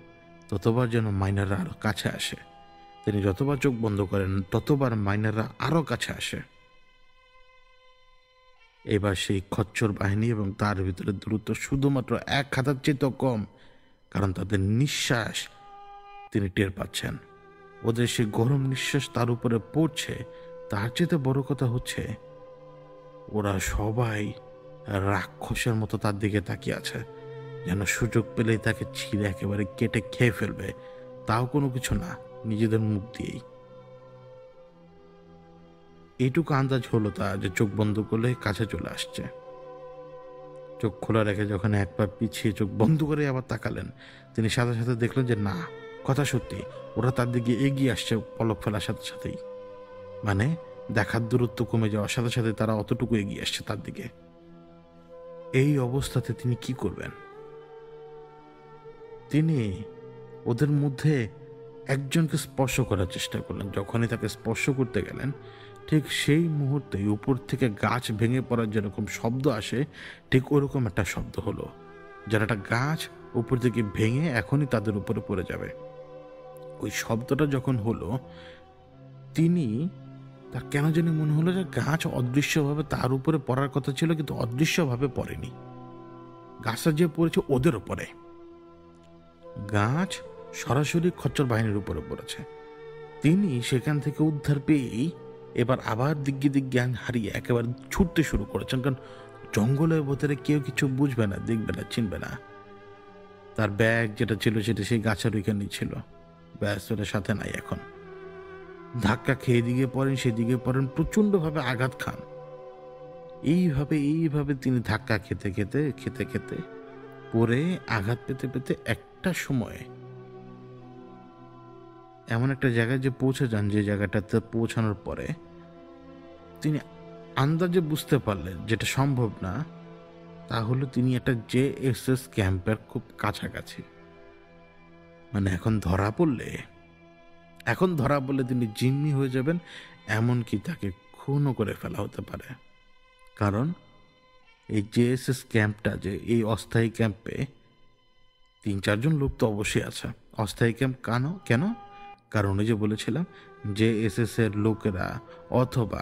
ততবার যেন মাইনাররা আরো কাছে আসে, তিনি যতবার চোখ বন্ধ করেন ততবার মাইনাররা আরো কাছে আসে। এবার সেই খচ্চর বাহিনী এবং তার ভিতরে দূরত্ব শুধুমাত্র 1 হাতের চেয়েও কম, কারণ তাদের নিঃশ্বাস তিনি টের পাচ্ছেন। ওদের সেই গরম নিঃশ্বাস তার উপরে পড়ছে। তার চেয়ে বড় কথা হচ্ছে ওরা সবাই রাক্ষসের মতো তার দিকে তাকিয়ে আছে, যেন সুযোগ পেলেই তাকে ছিঁড়ে একেবারে কেটে খেয়ে ফেলবে। তাও কোনো কিছু না, নিজেদের মুখ দিয়েই। এইটুকু আন্দাজ হলো তার যে চোখ বন্ধ করলে কাছে চলে আসছে। চোখ খোলা রেখে যখন একবার পিছিয়ে চোখ বন্ধ করে আবার তাকালেন, তিনি সাথে সাথে দেখলেন যে না, কথা সত্যি, ওরা তার দিকে এগিয়ে আসছে পলক ফেলার সাথে সাথেই। মানে দেখার দূরত্ব কমে যাওয়ার সাথে সাথে তারা অতটুকু এগিয়ে আসছে তার দিকে। এই অবস্থাতে তিনি কি করবেন? তিনি ওদের মধ্যে একজনকে স্পর্শ করার চেষ্টা করলেন। যখনই তাকে স্পর্শ করতে গেলেন, ঠিক সেই মুহূর্তেই উপর থেকে গাছ ভেঙে পড়ার যেরকম শব্দ আসে, ঠিক ওরকম একটা শব্দ হলো, যেন একটা গাছ উপর থেকে ভেঙে এখনই তাদের উপরে পড়ে যাবে। ওই শব্দটা যখন হলো, তিনি তার কেন জানি মনে হলো যে গাছ অদৃশ্যভাবে তার উপরে পড়ার কথা ছিল, কিন্তু অদৃশ্যভাবে পড়েনি। গাছটা যে পড়েছে ওদের উপরে, গাছ সরাসরি খচ্চর বাহিনীর উপরে পড়েছে। তিনি সেখান থেকে উদ্ধার পেয়েই এবার আবার দিগ্গে জ্ঞান হারিয়ে একেবারে ছুটতে শুরু করেছেন, কারণ জঙ্গলের ভেতরে কেউ কিছু বুঝবে না, দেখবে না, চিনবে না। তার ব্যাগ যেটা ছিল সেটা সেই গাছের ওইখানেই ছিল, ব্যাস ওটা সাথে নাই এখন। ধাক্কা খেয়ে এদিকে পড়েন, সেদিকে পড়েন, প্রচণ্ডভাবে আঘাত খান। এইভাবে তিনি ধাক্কা খেতে খেতে পরে আঘাত পেতে পেতে একটা সময় এমন একটা জায়গায় যে পৌঁছে যান, যে জায়গাটাতে পৌঁছানোর পরে তিনি আন্দাজে বুঝতে পারলেন যেটা সম্ভব না, তা হলো তিনি একটা জেএসএস ক্যাম্পের খুব কাছাকাছি। মানে এখন ধরা পড়লে তিনি জিম্মি হয়ে যাবেন, এমনকি তাকে খুনও করে ফেলা হতে পারে। কারণ এই জেএসএস ক্যাম্পটা, যে এই অস্থায়ী ক্যাম্পে 3-4 জন লোক তো অবশ্যই আছে। অস্থায়ী ক্যাম্প কেন? কারণ ওই যে বলেছিলাম, জেএসএস এর লোকেরা অথবা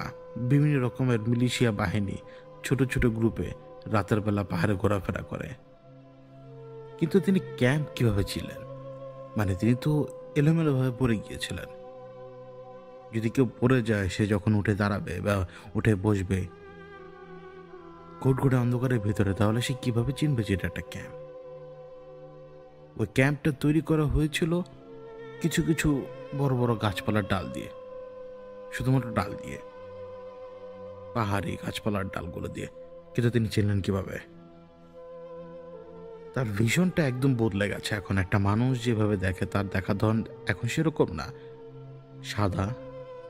বিভিন্ন রকমের মিলিশিয়া বাহিনী ছোট ছোট গ্রুপে রাতের বেলা পাহাড়ে ঘোরাফেরা করে। কিন্তু তিনি ক্যাম্প কিভাবে ছিলেন? মানে তিনি তো এলোমেলোভাবে পড়ে গিয়েছিলেন। যদি কেউ পড়ে যায়, সে যখন উঠে দাঁড়াবে বা উঠে বসবে ঘুটঘুটে অন্ধকারের ভিতরে, তাহলে সে কিভাবে চিনবে যে এটা একটা ক্যাম্প? ওই ক্যাম্পটা তৈরি করা হয়েছিল কিছু কিছু বড় বড় গাছপালার ডাল দিয়ে, শুধুমাত্র ডাল দিয়ে, পাহাড়ি গাছপালার ডালগুলো দিয়ে। কিন্তু তিনি চিনলেন কিভাবে? তার ভিশনটা একদম বদলে গেছে। এখন একটা মানুষ যেভাবে দেখে, তার দেখার ধরন এখন সেরকম না, সাদা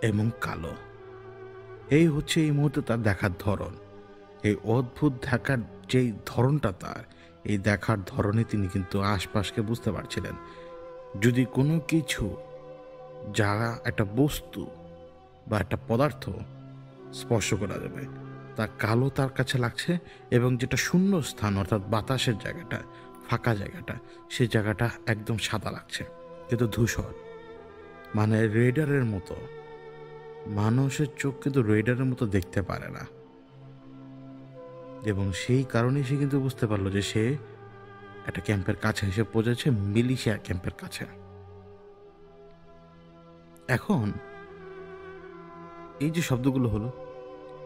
এবং কালো। এই হচ্ছে এই মুহূর্তে তার দেখার ধরন। এই অদ্ভুত দেখার যেই ধরনটা তার, এই দেখার ধরনে তিনি কিন্তু আশপাশকে বুঝতে পারছিলেন। যদি কোনো কিছু, যা একটা বস্তু বা একটা পদার্থ স্পর্শ করা যাবে, তা কালো তার কাছে লাগছে, এবং যেটা শূন্য স্থান অর্থাৎ বাতাসের জায়গাটা, ফাঁকা জায়গাটা, সেই জায়গাটা একদম সাদা লাগছে, কিন্তু ধূসর। মানে রেডারের মতো। মানুষের চোখ কিন্তু রেডারের মতো দেখতে পারে না, এবং সেই কারণেই সে কিন্তু বুঝতে পারলো যে সে একটা ক্যাম্পের কাছে এসে পৌঁছেছে, মিলিশিয়া ক্যাম্পের কাছে। এখন এই যে শব্দগুলো হলো,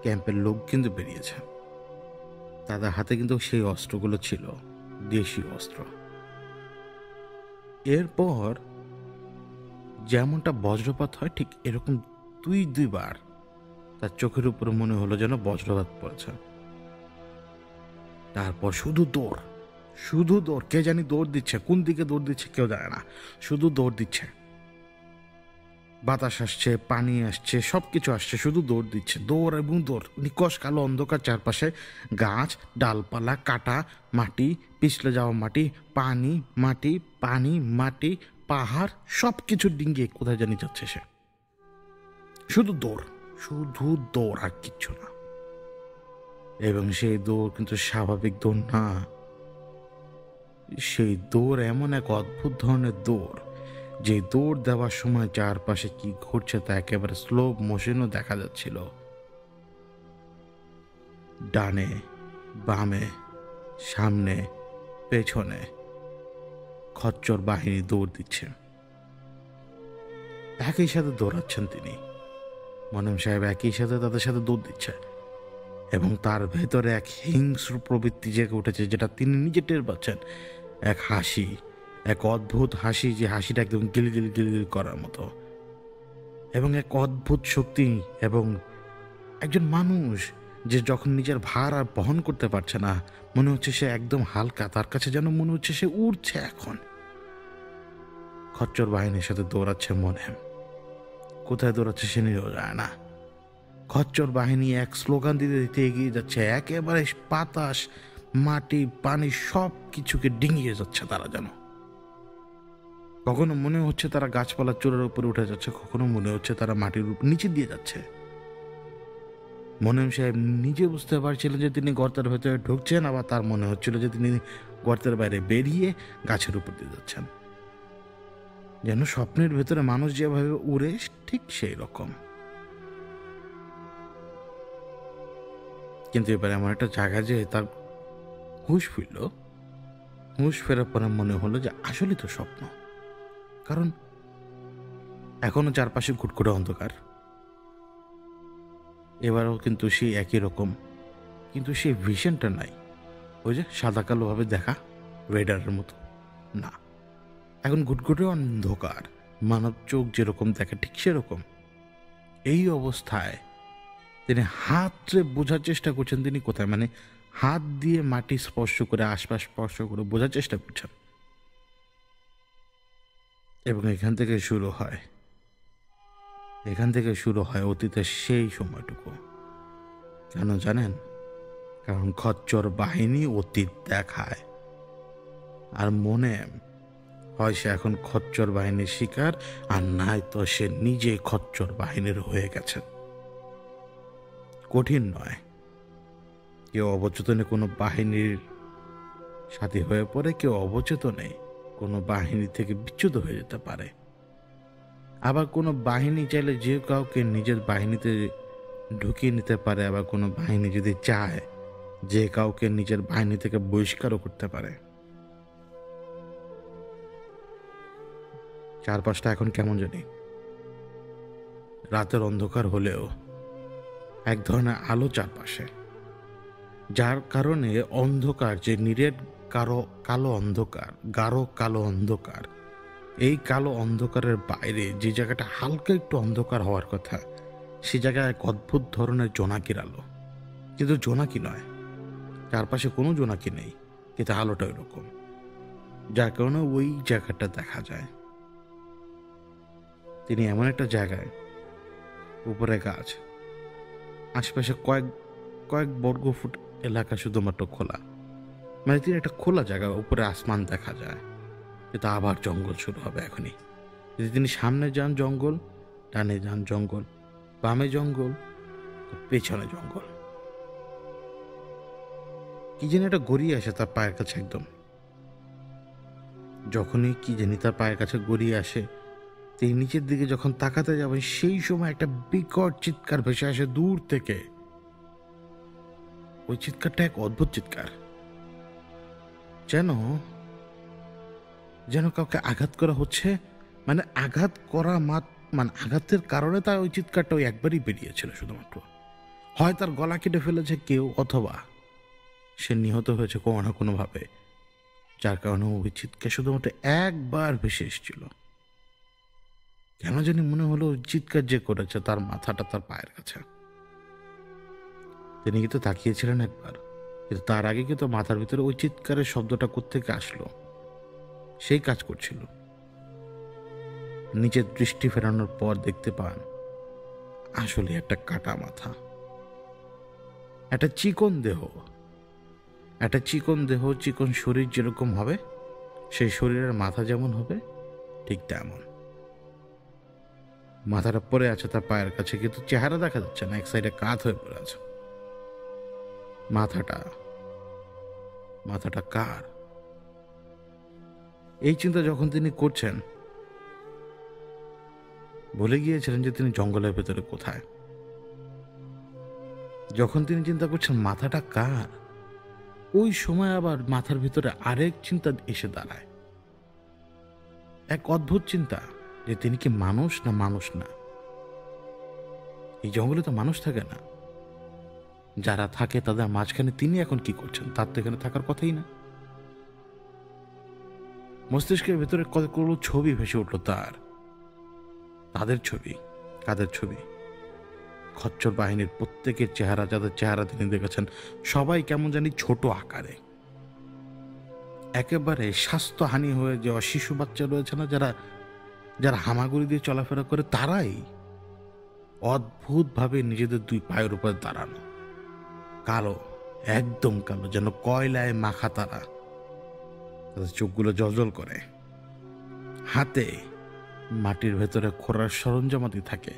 ক্যাম্পের লোক কিন্তু বেরিয়েছে, তাদের হাতে কিন্তু সেই অস্ত্রগুলো ছিল, দেশীয় অস্ত্র। এরপর যেমনটা বজ্রপাত হয়, ঠিক এরকম 2-2বার তার চোখের উপরে মনে হলো যেন বজ্রপাত পড়েছে। তারপর শুধু দৌড়, কে জানি দৌড় দিচ্ছে, কোন দিকে দৌড় দিচ্ছে কেউ জানে না, শুধু দৌড় দিচ্ছে। বাতাস আসছে, পানি আসছে, সবকিছু আসছে, শুধু দৌড় দিচ্ছে, দৌড় এবং দৌড়। নিকশ কালো অন্ধকার, চারপাশে গাছ, ডালপালা, কাটা, মাটি, পিছলে যাওয়া মাটি, পানি, পাহাড়, সবকিছু ডিঙ্গিয়ে কোথায় জানি যাচ্ছে সে। শুধু দৌড় আর কিচ্ছু না। এবং সেই দৌড় কিন্তু স্বাভাবিক দৌড় না, সেই দৌড় এমন এক অদ্ভুত ধরনের দৌড়, যে দৌড় দেওয়ার সময় চারপাশে কি ঘটছে তা একেবারে স্লো মোশনও দেখা যাচ্ছিল। ডানে, বামে, সামনে, পেছনে খচ্চর বাহিনী দৌড় দিচ্ছে। একই সাথে দৌড়াচ্ছেন তিনি, মনিম সাহেব একই সাথে তাদের সাথে দৌড় দিচ্ছে, এবং তার ভেতরে এক হিংস্র প্রবৃত্তি জেগে উঠেছে, যেটা তিনি নিজে টের পাচ্ছেন। এক হাসি, এক অদ্ভুত হাসি, যে হাসিটা একদম গিলগিল করার মতো, এবং এক অদ্ভুত শক্তি, এবং একজন মানুষ যে যখন নিজের ভার আর বহন করতে পারছে না, মনে হচ্ছে সে একদম হালকা, তার কাছে যেন মনে হচ্ছে সে উড়ছে। এখন খচ্চর বাহিনীর সাথে দৌড়াচ্ছে মনে, কোথায় দৌড়াচ্ছে সে নিজেও জানে না। খচ্চর বাহিনী এক স্লোগান দিতে দিতে এগিয়ে যাচ্ছে, একেবারে বাতাস, মাটি, পানি সব কিছুকে ডিঙিয়ে যাচ্ছে তারা যেন। কখনো মনে হচ্ছে তারা গাছপালার চূড়ার উপরে উঠে যাচ্ছে, কখনো মনে হচ্ছে তারা মাটির নিচে দিয়ে যাচ্ছে। মোনেম সাহেব নিজে বুঝতে পারছিলেন যে তিনি গর্তের ভেতরে ঢুকছেন, আবার তার মনে হচ্ছিল যে তিনি গর্তের বাইরে বেরিয়ে গাছের উপর দিয়ে যাচ্ছেন। যেন স্বপ্নের ভেতরে মানুষ যেভাবে উড়ে ঠিক সেই রকম। কিন্তু এবার এমন একটা জায়গা যে তার হুঁশ ফিরল। হুঁশ ফেরার পরে মনে হলো যে আসলে তো স্বপ্ন, কারণ এখনো চারপাশে ঘুটঘুটে অন্ধকার। এবারও কিন্তু সেই একই রকম, কিন্তু সেই ভিশনটা নাই। ওই যে সাদা কালো ভাবে দেখা রেডারের মতো না, এখন ঘুটঘুটে অন্ধকার, মানব চোখ যেরকম দেখে ঠিক সেরকম। এই অবস্থায় তিনি হাতরে বোঝার চেষ্টা করছেন তিনি কোথায়, মানে হাত দিয়ে মাটি স্পর্শ করে, আশপাশ স্পর্শ করে বোঝার চেষ্টা করছেন। এবং এখান থেকে শুরু হয় অতীতের সেই সময়টুকু। কেন জানেন? কারণ খচ্চর বাহিনী অতীত দেখায়, আর মনে হয় সে এখন খচ্চর বাহিনীর শিকার, আর নাই তো সে নিজে খচ্চর বাহিনীর হয়ে গেছে। কঠিন নয়, কেউ অবচেতনে কোনো বাহিনীর সাথী হয়ে পড়ে, কেউ অবচেতনে কোনো বাহিনী থেকে বিচ্যুত হয়ে যেতে পারে। আবার কোনো বাহিনী চাইলে যে কাউকে নিজের বাহিনীতে ঢুকিয়ে নিতে পারে, আবার কোনো বাহিনী যদি চায় যে কাউকে নিজের বাহিনী থেকে বহিষ্কারও করতে পারে। চারপাশটা এখন কেমন জানি, রাতের অন্ধকার হলেও এক ধরনের আলো চারপাশে, যার কারণে অন্ধকার যে নিরেট কালো অন্ধকার, গাঢ় কালো অন্ধকার, এই কালো অন্ধকারের বাইরে যে জায়গাটা হালকা একটু অন্ধকার হওয়ার কথা, সে জায়গায় এক অদ্ভুত ধরনের জোনাকির আলো। কিন্তু জোনাকি নয়, চারপাশে কোনো জোনাকি নেই, কিন্তু আলোটা এরকম, যার কারণে ওই জায়গাটা দেখা যায়। তিনি এমন একটা জায়গায়, উপরে গাছ, আশেপাশে কয়েক বর্গ ফুট এলাকা শুধুমাত্র খোলা, মানে তিনি একটা খোলা জায়গা, উপরে আসমান দেখা যায়, কিন্তু আবার জঙ্গল শুরু হবে এখনই। যদি তিনি সামনে যান জঙ্গল, ডানে যান জঙ্গল, বামে জঙ্গল, পেছনে জঙ্গল। কি জানি একটা গড়িয়ে আসে তার পায়ের কাছে, একদম যখনই কি জানি তার পায়ের কাছে গড়িয়ে আসে, তিনি নিচের দিকে যখন তাকাতে যাবেন, সেই সময় একটা বিকট চিৎকার ভেসে আসে দূর থেকে। ওই চিৎকারটা এক অদ্ভুত চিৎকার, যেন কাউকে আঘাত করা হচ্ছে, মানে আঘাত করা মানে আঘাতের কারণে তার ওই চিৎকারটা ওই একবারই বেরিয়েছিল শুধুমাত্র। হয় তার গলা কেটে ফেলেছে কেউ, অথবা সে নিহত হয়েছে কোনো না কোনোভাবে, যার কারণে ওই চিৎকার শুধুমাত্র একবার ভেসে এসেছিল। কেন জানি মনে হলো ওই চিৎকার যে করেছে তার মাথাটা তার পায়ের কাছে। তিনি কিন্তু তাকিয়েছিলেন একবার, কিন্তু তার আগে কিন্তু মাথার ভিতরে ওই চিৎকারের শব্দটা কোত্থেকে আসলো সেই কাজ করছিল। নিচের দৃষ্টি ফেরানোর পর দেখতে পান আসলে একটা কাটা মাথা, একটা চিকন দেহ, চিকন শরীর যেরকম হবে, সেই শরীরের মাথা যেমন হবে ঠিক তেমন। মাথাটা পড়ে আছে তার পায়ের কাছে, কিন্তু চেহারা দেখা যাচ্ছে না, এক সাইডে কাত হয়ে পড়ে আছে। মাথাটা কার? এই চিন্তা যখন তিনি করছেন, ভুলে গিয়েছিলেন যে তিনি জঙ্গলের ভেতরে কোথায়। যখন তিনি চিন্তা করছেন মাথাটা কার, ওই সময় আবার মাথার ভিতরে আরেক চিন্তা এসে দাঁড়ায়, এক অদ্ভুত চিন্তা, যে তিনি কি মানুষ না মানুষ না। এই জঙ্গলে তো মানুষ থাকে না, যারা থাকে তাদের মাঝখানে তিনি এখন কি করছেন, তার তো এখানে থাকার কথাই না। মস্তিষ্কের ভেতরে কতগুলো ছবি ভেসে উঠল তাদের ছবি। কাদের ছবি? খচ্চর বাহিনীর প্রত্যেকের চেহারা, যাদের চেহারা তিনি দেখেছেন সবাই কেমন জানি ছোট আকারে, একেবারে স্বাস্থ্যহানি হয়ে যাওয়া শিশু বাচ্চা রয়েছে না, যারা হামাগুড়ি দিয়ে চলাফেরা করে, তারাই অদ্ভুতভাবে নিজেদের দুই পায়ের উপর দাঁড়ানো, কালো, একদম কালো, যেন কয়লায় মাখা তারা। তাদের চোখগুলো জ্বলজ্বল করে। হাতে মাটির ভেতরে খোঁড়ার সরঞ্জামাতি থাকে,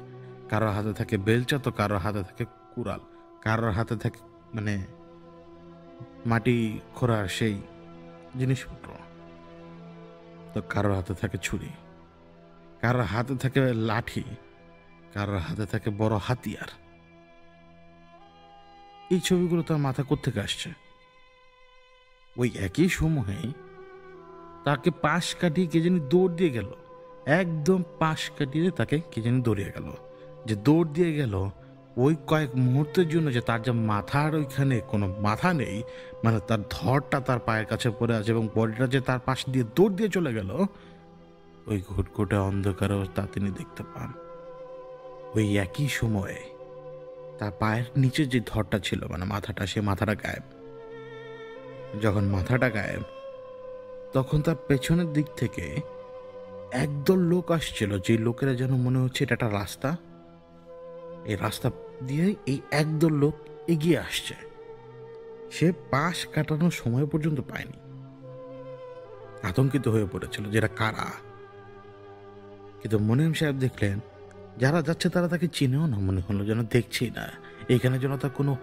কারোর হাতে থাকে বেলচা, তো কারোর হাতে থাকে কুড়াল, কারোর হাতে থাকে মানে মাটি খোঁড়ার সেই জিনিসপত্র, তো কারোর হাতে থাকে ছুরি, কারোর হাতে থাকে লাঠি, কারোর হাতে থাকে বড় হাতিয়ার। এই ছবিগুলো তার মাথা কোত্থেকে আসছে? ওই একই সময়ে তাকে পাশ কাটিয়ে কে জানি দৌড় দিয়ে গেল, একদম পাশ কাটিয়ে তাকে কে জানি দৌড়িয়ে গেল। যে দৌড় দিয়ে গেল ওই কয়েক মুহূর্তের জন্য, যে তার যে মাথার ওইখানে কোনো মাথা নেই, মানে তার ধরটা তার পায়ের কাছে পড়ে আছে এবং বডিটা যে তার পাশ দিয়ে দৌড় দিয়ে চলে গেল, ওই ঘুটঘুটে অন্ধকারেও তা তিনি দেখতে পান। ওই একই সময়ে তার পায়ের নিচে যে ধরটা ছিল, মানে মাথাটা, সে মাথাটা গায়েব। যখন মাথাটা গায়েব, তখন তার পেছনের দিক থেকে একদল লোক আসছিল, যে লোকেরা যেন মনে হচ্ছে এটা একটা রাস্তা, এই রাস্তা দিয়ে এই একদল লোক এগিয়ে আসছে। সে পাশ কাটানোর সময় পর্যন্ত পায়নি, আতঙ্কিত হয়ে পড়েছিল যেটা কারা। কিন্তু মনিম সাহেব দেখলেন যারা যাচ্ছে তারা তাকে চিনেও না, মনে হলো যেন দেখছেই না, এখানে যেন তার কোনো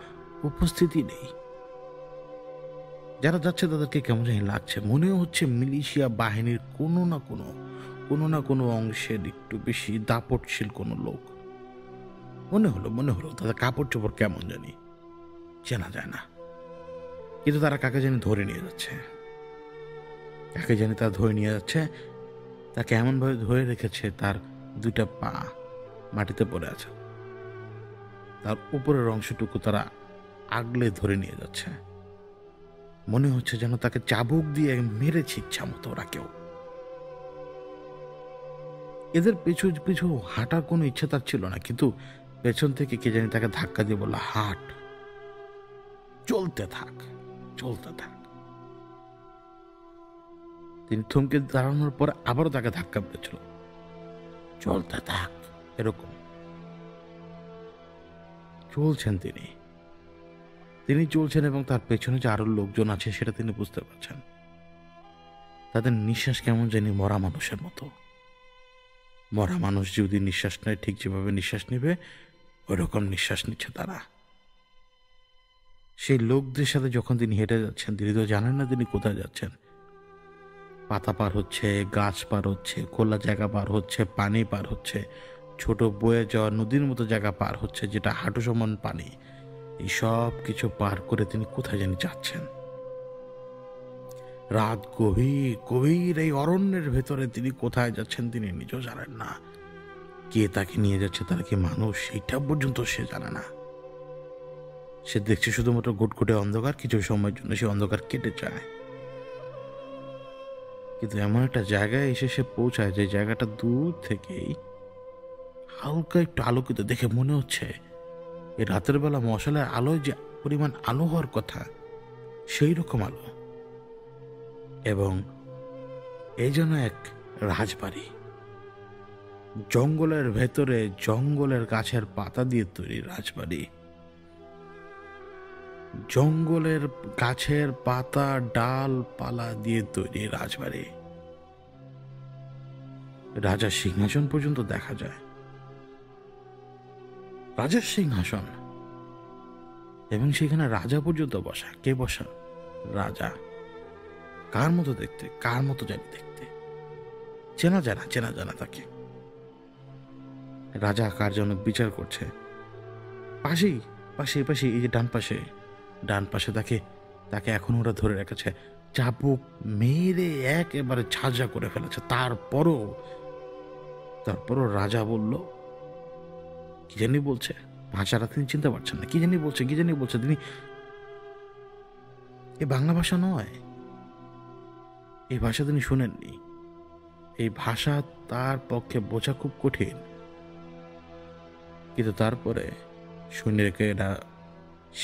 উপস্থিতি নেই। যারা যাচ্ছে তাদেরকে কেমন জানি লাগছে, মনে হচ্ছে মিলিশিয়া বাহিনীর কোনো না কোনো অংশের একটু বেশি দাপটশীল কোনো লোক। মনে হলো তাদের কাপড় চোপড় কেমন জানি চেনা যায় না, কিন্তু তারা কাকে জানি ধরে নিয়ে যাচ্ছে, কাকে জানি তারা ধরে নিয়ে যাচ্ছে। তাকে এমনভাবে ধরে রেখেছে তার দুইটা পা মাটিতে পড়ে আছে, তার উপরের অংশটুকু তারা আগলে ধরে নিয়ে যাচ্ছে। মনে হচ্ছে যেন তাকে চাবুক দিয়ে মেরেছে ইচ্ছা মতো ওরা কেউ। এদের পিছু পিছু হাঁটার কোনো ইচ্ছা তার ছিল না, কিন্তু পেছন থেকে কে জানি তাকে ধাক্কা দিয়ে বলল, হাঁট, চলতে থাক। তিনি থমকে দাঁড়ানোর পর আবারও তাকে ধাক্কা মেরেছিল, চলতে থাক, এরকম চলছেন তিনি চলছেন এবং তার পেছনে যে আরো লোকজন আছে সেটা তিনি বুঝতে পারছেন। তাদের নিঃশ্বাস কেমন জানি মরা মানুষের মতো। মরা মানুষ যদি নিঃশ্বাস নেয় ঠিক যেভাবে নিঃশ্বাস নেবে, ওই রকম নিঃশ্বাস নিচ্ছে তারা। সেই লোকদের সাথে যখন তিনি হেঁটে যাচ্ছেন, তিনি তো জানেন না তিনি কোথায় যাচ্ছেন। পাতা পার হচ্ছে, গাছ পার হচ্ছে, খোলা জায়গা পার হচ্ছে, পানি পার হচ্ছে, ছোট বয়ে যাওয়া নদীর মতো জায়গা পার হচ্ছে যেটা হাঁটু সমান পানি। এই সব কিছু পার করে তিনি কোথায় জানি যাচ্ছেন। রাত গভীর এই অরণ্যের ভেতরে তিনি কোথায় যাচ্ছেন তিনি নিজেও জানেন না। কে তাকে নিয়ে যাচ্ছে, তারা কি মানুষ, সেইটা পর্যন্ত সে জানে না। সে দেখছে শুধুমাত্র ঘুটঘুটে অন্ধকার, কিছু সময়ের জন্য সে অন্ধকার কেটে যায়। কিন্তু এমন একটা জায়গায় এসে সে পৌঁছায় যে জায়গাটা দূর থেকেই হালকা একটু আলোকিত দেখে মনে হচ্ছে এই রাতের বেলা মশালের আলোয় যে পরিমাণ আলো হওয়ার কথা, সেই রকম আলো। এবং এই যেন এক রাজবাড়ি, জঙ্গলের ভেতরে, জঙ্গলের গাছের পাতা দিয়ে তৈরি রাজবাড়ি, জঙ্গলের গাছের পাতা ডাল পালা দিয়ে তৈরি রাজবাড়ি। রাজার সিংহাসন পর্যন্ত দেখা যায়, রাজার সিংহাসন, এবং সেখানে রাজা পর্যন্ত বসা। কে বসা? রাজা। কার মতো দেখতে, কার মতো জানি দেখতে, চেনা জানা তাকে। রাজা কার জন্য বিচার করছে। পাশে এই যে ডান পাশে তাকে এখন ওরা ধরে রেখেছে, চাবুক মেরে একেবারে ঝাঁঝা করে ফেলেছে। তারপরও রাজা বলল, কি জানি বলছে, ভাষাটা তিনি চিনতে পারছেন না। কি জানি বলছে তিনি। এ বাংলা ভাষা নয়, এই ভাষা তিনি শুনেননি। এই ভাষা তার পক্ষে বোঝা খুব কঠিন। কিন্তু তারপরে শুনে রেখে এরা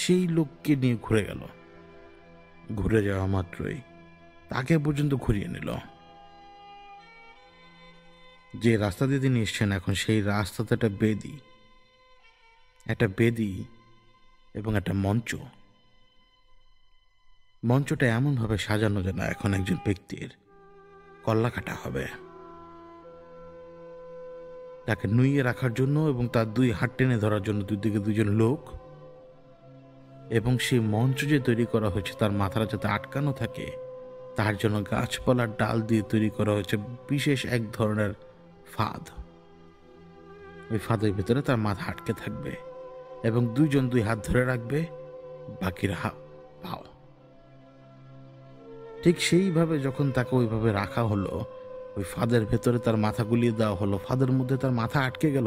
সেই লোককে নিয়ে ঘুরে যাওয়া মাত্রই তাকে পর্যন্ত ঘুরিয়ে নিল। যে রাস্তা দিয়ে তিনি এসছেন এখন, সেই রাস্তাতে একটা বেদি, একটা বেদি এবং একটা মঞ্চটা এমনভাবে সাজানো যেন এখন একজন ব্যক্তির কল্লা কাটা হবে, তাকে নুইয়ে রাখার জন্য এবং তার দুই হাত টেনে ধরার জন্য দুই দিকে দুজন লোক, এবং সেই মঞ্চ যে তৈরি করা হয়েছে তার মাথাটা যাতে আটকানো থাকে তার জন্য গাছপালার ডাল দিয়ে তৈরি করা হয়েছে বিশেষ এক ধরনের ফাঁদ। ওই ফাঁদের ভিতরে তার মাথা আটকে থাকবে এবং দুইজন দুই হাত ধরে রাখবে, বাকিরা পাও। ঠিক সেইভাবে যখন তাকে ওইভাবে রাখা হলো, ওই ফাঁদের ভেতরে তার মাথা গুলিয়ে দেওয়া হলো, ফাঁদের মধ্যে তার মাথা আটকে গেল,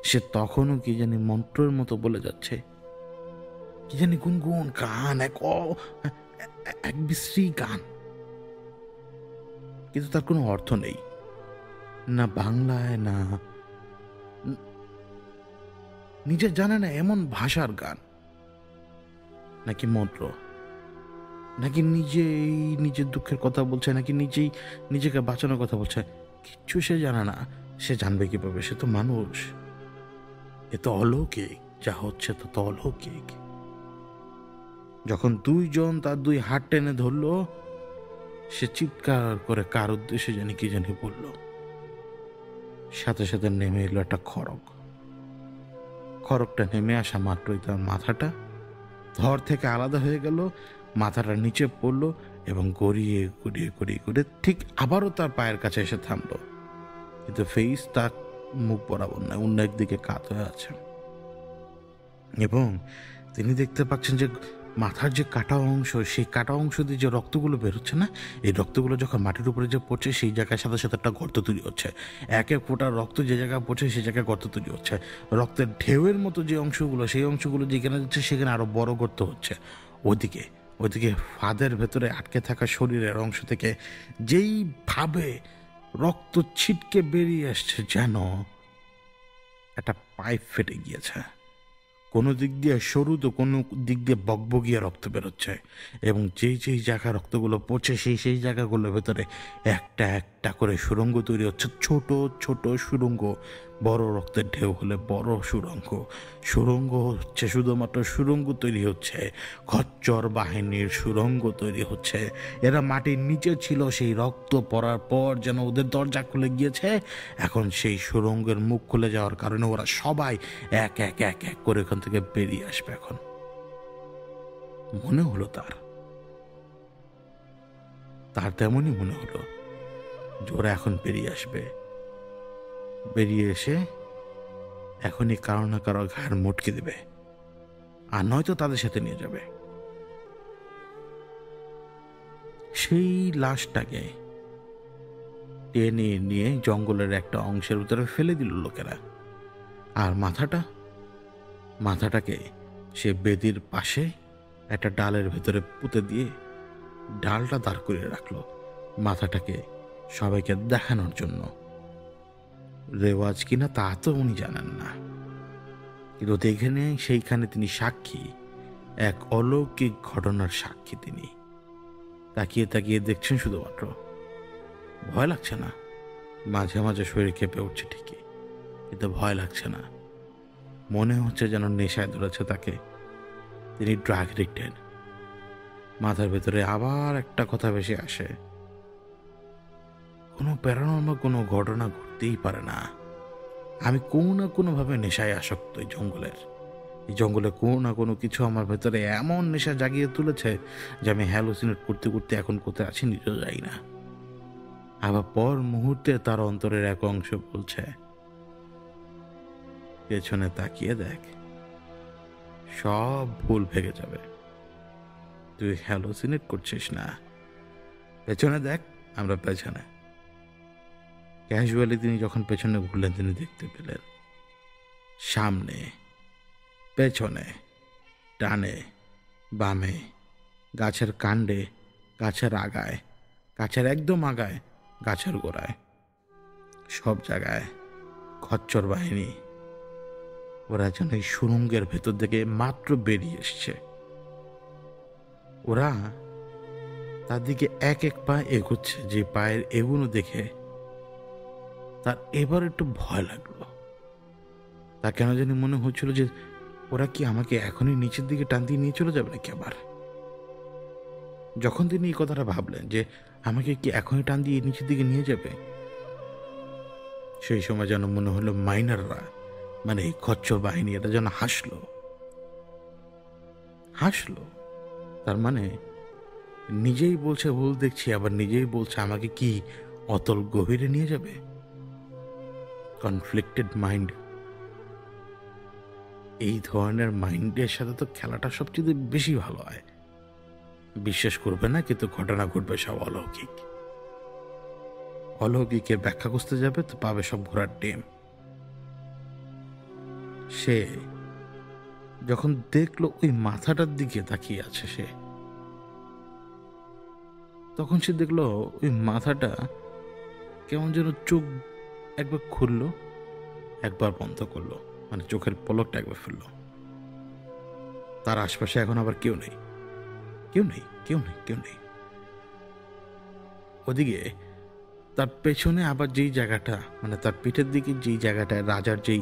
সে তখনও কি জানি মন্ত্রের মতো বলে যাচ্ছে, কি জানি গুনগুন গান, এক বিশ্রী গান, কিন্তু তার কোনো অর্থ নেই, না বাংলায় না নিজের জানে না এমন ভাষার গান, নাকি মন্ত্র, নাকি নিজের দুঃখের কথা বলছে, নাকি নিজেকে বাঁচানোর কথা বলছে, কিচ্ছু সে জানে না। সে জানবে কিভাবে? সে তো মানুষ, এ তো অলৌকিক, যা হচ্ছে তো অলৌকিক। যখন দুইজন তার দুই হাত টেনে ধরলো, সে চিৎকার করে কার উদ্দেশ্যে জানি কি জানি বলল, সাথে সাথে নেমে এলো একটা খড়গটা নেমে আসা মাত্রই তার মাথাটা ধর থেকে আলাদা হয়ে গেল, মাথাটা নিচে পড়লো এবং গড়িয়ে গড়িয়ে গড়িয়ে গড়িয়ে ঠিক আবারও তার পায়ের কাছে এসে থামলো, কিন্তু ফেস তার মুখ বরাবর নয়, অন্য একদিকে কাত হয়ে আছে। এবং তিনি দেখতে পাচ্ছেন যে মাথার যে কাটা অংশ, সেই কাটা অংশ দিয়ে যে রক্তগুলো বেরোচ্ছে না, এই রক্তগুলো যখন মাটির উপরে যে পড়ছে সেই জায়গায় সাথে সাথে একটা গর্ত তৈরি হচ্ছে। এক এক ফোঁটা রক্ত যে জায়গায় পড়ছে সেই জায়গায় গর্ত তৈরি হচ্ছে। রক্তের ঢেউয়ের মতো যে অংশগুলো, সেই অংশগুলো যেখানে যাচ্ছে সেখানে আরো বড় গর্ত হচ্ছে। ওইদিকে ফাঁদের ভেতরে আটকে থাকা শরীরের অংশ থেকে যেইভাবে রক্ত ছিটকে বেরিয়ে আসছে, যেন একটা পাইপ ফেটে গিয়েছে। কোনো দিক দিয়ে সরু তো কোনো দিক দিয়ে বকবগিয়ে রক্ত বেরোচ্ছে, এবং যেই জায়গা রক্তগুলো পড়ছে সেই জায়গাগুলোর ভেতরে একটা একটা করে সুড়ঙ্গ তৈরি হচ্ছে, ছোট ছোট সুড়ঙ্গ। বড় রক্তের ঢেউ হলে বড় সুড়ঙ্গ হচ্ছে, শুধুমাত্র সুড়ঙ্গ তৈরি হচ্ছে, খচ্চর বাহিনীর সুড়ঙ্গ তৈরি হচ্ছে। এরা মাটির নিচে ছিল, সেই রক্ত পড়ার পর যেন ওদের দরজা খুলে গিয়েছে। এখন সেই সুড়ঙ্গের মুখ খুলে যাওয়ার কারণে ওরা সবাই এক এক এক এক করে এখান থেকে বেরিয়ে আসবে। এখন মনে হলো তার তেমনই মনে হলো যে ওরা এখন বেরিয়ে আসবে, বেরিয়ে এসে এখনই কারো না কারো ঘাড় মুটকে দেবে, আর নয়তো তাদের সাথে নিয়ে যাবে। সেই লাশটাকে টেনে নিয়ে জঙ্গলের একটা অংশের ভিতরে ফেলে দিল লোকেরা, আর মাথাটাকে সে বেদির পাশে একটা ডালের ভেতরে পুঁতে দিয়ে ডালটা দাঁড় করিয়ে রাখলো, মাথাটাকে সবাইকে দেখানোর জন্য। রেওয়াজ কিনা তা তো উনি জানেন না, কিন্তু সেইখানে তিনি সাক্ষী, এক অলৌকিক ঘটনার সাক্ষী। তিনি তাকিয়ে তাকিয়ে দেখছেন শুধুমাত্র। ভয় লাগছে না, মাঝে মাঝে শরীর কেঁপে উঠছে ঠিকই, কিন্তু ভয় লাগছে না। মনে হচ্ছে যেন নেশায় ধরেছে তাকে, তিনি ড্রাগ এডিক্টেড। মাথার ভেতরে আবার একটা কথা ভেসে আসে, কোনো প্যারানর্মাল কোনো ঘটনা ঘটতেই পারে না। আমি কোনো না কোনোভাবে নেশায় আসক্ত। এই জঙ্গলে কোনো না কোনো কিছু আমার ভেতরে এমন নেশা জাগিয়ে তুলেছে যে আমি হ্যালোসিনেট করতে করতে এখন কোথায় আছি নিজেও যাই না। আবার পর মুহূর্তে তার অন্তরের এক অংশ বলছে, পেছনে তাকিয়ে দেখ, সব ভুল ভেঙে যাবে, তুই হ্যালোসিনেট করছিস না, পেছনে দেখ, আমরা পেছনে। ক্যাজুয়ালি তিনি যখন পেছনে ঘুরলেন, তিনি দেখতে পেলেন সামনে, পেছনে, ডানে, বামে, গাছের কাণ্ডে, গাছের আগায়, গাছের একদম আগায়, গাছের গোড়ায়, সব জায়গায় খচ্চর বাহিনী। ওরা যেন এই সুড়ঙ্গের ভেতর থেকে মাত্র বেরিয়ে এসছে। ওরা তার দিকে এক এক পা এগোচ্ছে, যে পায়ের এগুলো দেখে তার এবার একটু ভয় লাগলো। তা কেন জানি মনে হচ্ছিল যে ওরা কি আমাকে এখনই নিচের দিকে টান দিয়ে নিয়ে চলে যাবে নাকি আবার? যখন তিনি এই কথাটা ভাবলেন যে আমাকে কি এখনই টান দিয়ে নিচের দিকে নিয়ে যাবে, সেই সময় যেন মনে হলো মাইনাররা, মানে এই খচ্চর বাহিনী, এটা যেন হাসলো। তার মানে নিজেই বলছে ভুল দেখছি, আবার নিজেই বলছে আমাকে কি অতল গভীরে নিয়ে যাবে। কনফ্লিক্টেড মাইন্ড, এই ধরনের মাইন্ডের সাথে তো খেলাটা সবচেয়ে বেশি ভালো হয়। বিশ্বাস করবে না, কিন্তু ঘটনা ঘটবে সব অলৌকিকের ব্যাখ্যা খুঁজতে যাবে তো পাবে সব ঘোড়ার ডিম। সে যখন দেখলো ওই মাথাটার দিকে তাকিয়ে আছে সে, তখন সে দেখলো ওই মাথাটা কেমন যেন চোখ একবার খুললো, একবার বন্ধ করলো, মানে চোখের পলকটা একবার ফেললো। তার আশপাশে এখন আবার কেউ নেই। ওদিকে তার পেছনে আবার যেই জায়গাটা, মানে তার পিঠের দিকে যেই জায়গাটায় রাজার যেই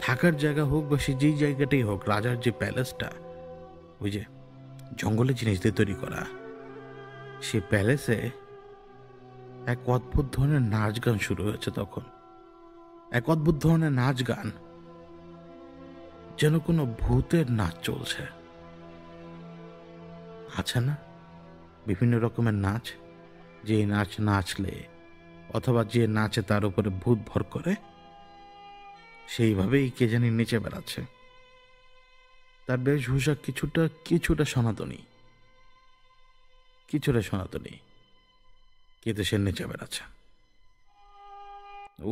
থাকার জায়গা হোক বা সে যেই জায়গাটাই হোক, রাজার যে প্যালেসটা, ওই যে জঙ্গলের জিনিস দিয়ে তৈরি করা, সে প্যালেসে এক অদ্ভুত ধরনের নাচ গান শুরু হয়েছে। তখন এক অদ্ভুত ধরনের নাচ গান, যেন কোনো ভূতের নাচ চলছে। আছে না বিভিন্ন রকমের নাচ, যে নাচ নাচলে অথবা যে নাচে তার উপরে ভূত ভর করে, সেইভাবেই কে জানি নেচে বেড়াচ্ছে। তার বেশভূষা কিছুটা সনাতনী, কিন্তু সে নেচে বেড়াচ্ছে।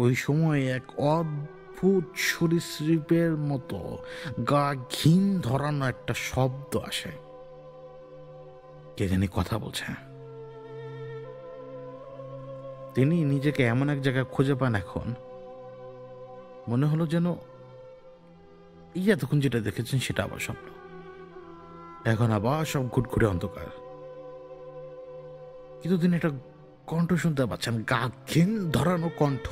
ওই সময় এক অদ্ভুত সরীসৃপের মতো গা ঘিন ধরানো একটা শব্দ আসে, কে জানি কথা বলছে। তিনি নিজেকে এমন এক জায়গায় খুঁজে পান, এখন মনে হলো যেন এতক্ষণ যেটা দেখেছেন সেটা আবার স্বপ্ন। এখন আবার সব ঘুটঘুরে অন্ধকার, কিন্তু তিনি একটা কণ্ঠ শুনতে পাচ্ছেন, গা ঘিন ধরানো কণ্ঠ,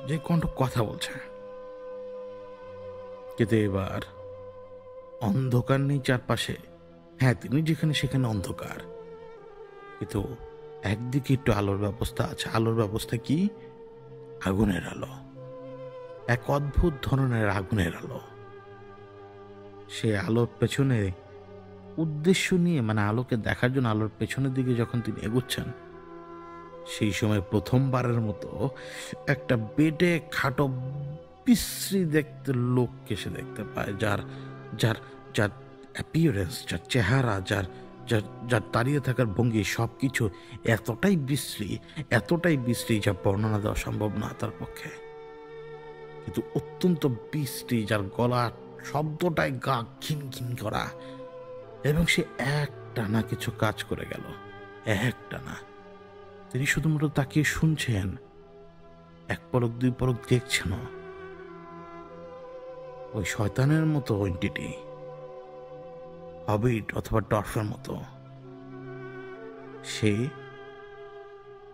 যে কণ্ঠ কথা বলছে। কিন্তু এবার অন্ধকার নেই চারপাশে, হ্যাঁ তিনি যেখানে সেখানে অন্ধকার, কিন্তু একদিকে একটু আলোর ব্যবস্থা আছে। আলোর ব্যবস্থা কি? আগুনের আলো, এক অদ্ভুত ধরনের আগুনের আলো। সে আলোর পেছনে উদ্দেশ্য নিয়ে, মানে আলোকে দেখার জন্য আলোর পেছনের দিকে যখন তিনি এগুচ্ছেন, সেই সময় প্রথমবারের মতো একটা বেডে খাটো বিশ্রী দেখতে লোককে সে দেখতে পায়, যার যার যার অ্যাপিয়ারেন্স, যার চেহারা, যার যার যার দাঁড়িয়ে থাকার ভঙ্গি, সব কিছু এতটাই বিশ্রী যা বর্ণনা দেওয়া সম্ভব না তার পক্ষে, কিন্তু অত্যন্ত বিশ্রী, যার গলা শব্দটাই গা ঘিন ঘিন করা। এবং সে একটানা কিছু কাজ করে গেল, একটানা তিনি শুধুমাত্র তাকিয়ে শুনছেন, এক পলক দুই পলক দেখছেন। ওই শয়তানের মতো এন্টিটি, হবিট অথবা ডরফের মতো, সে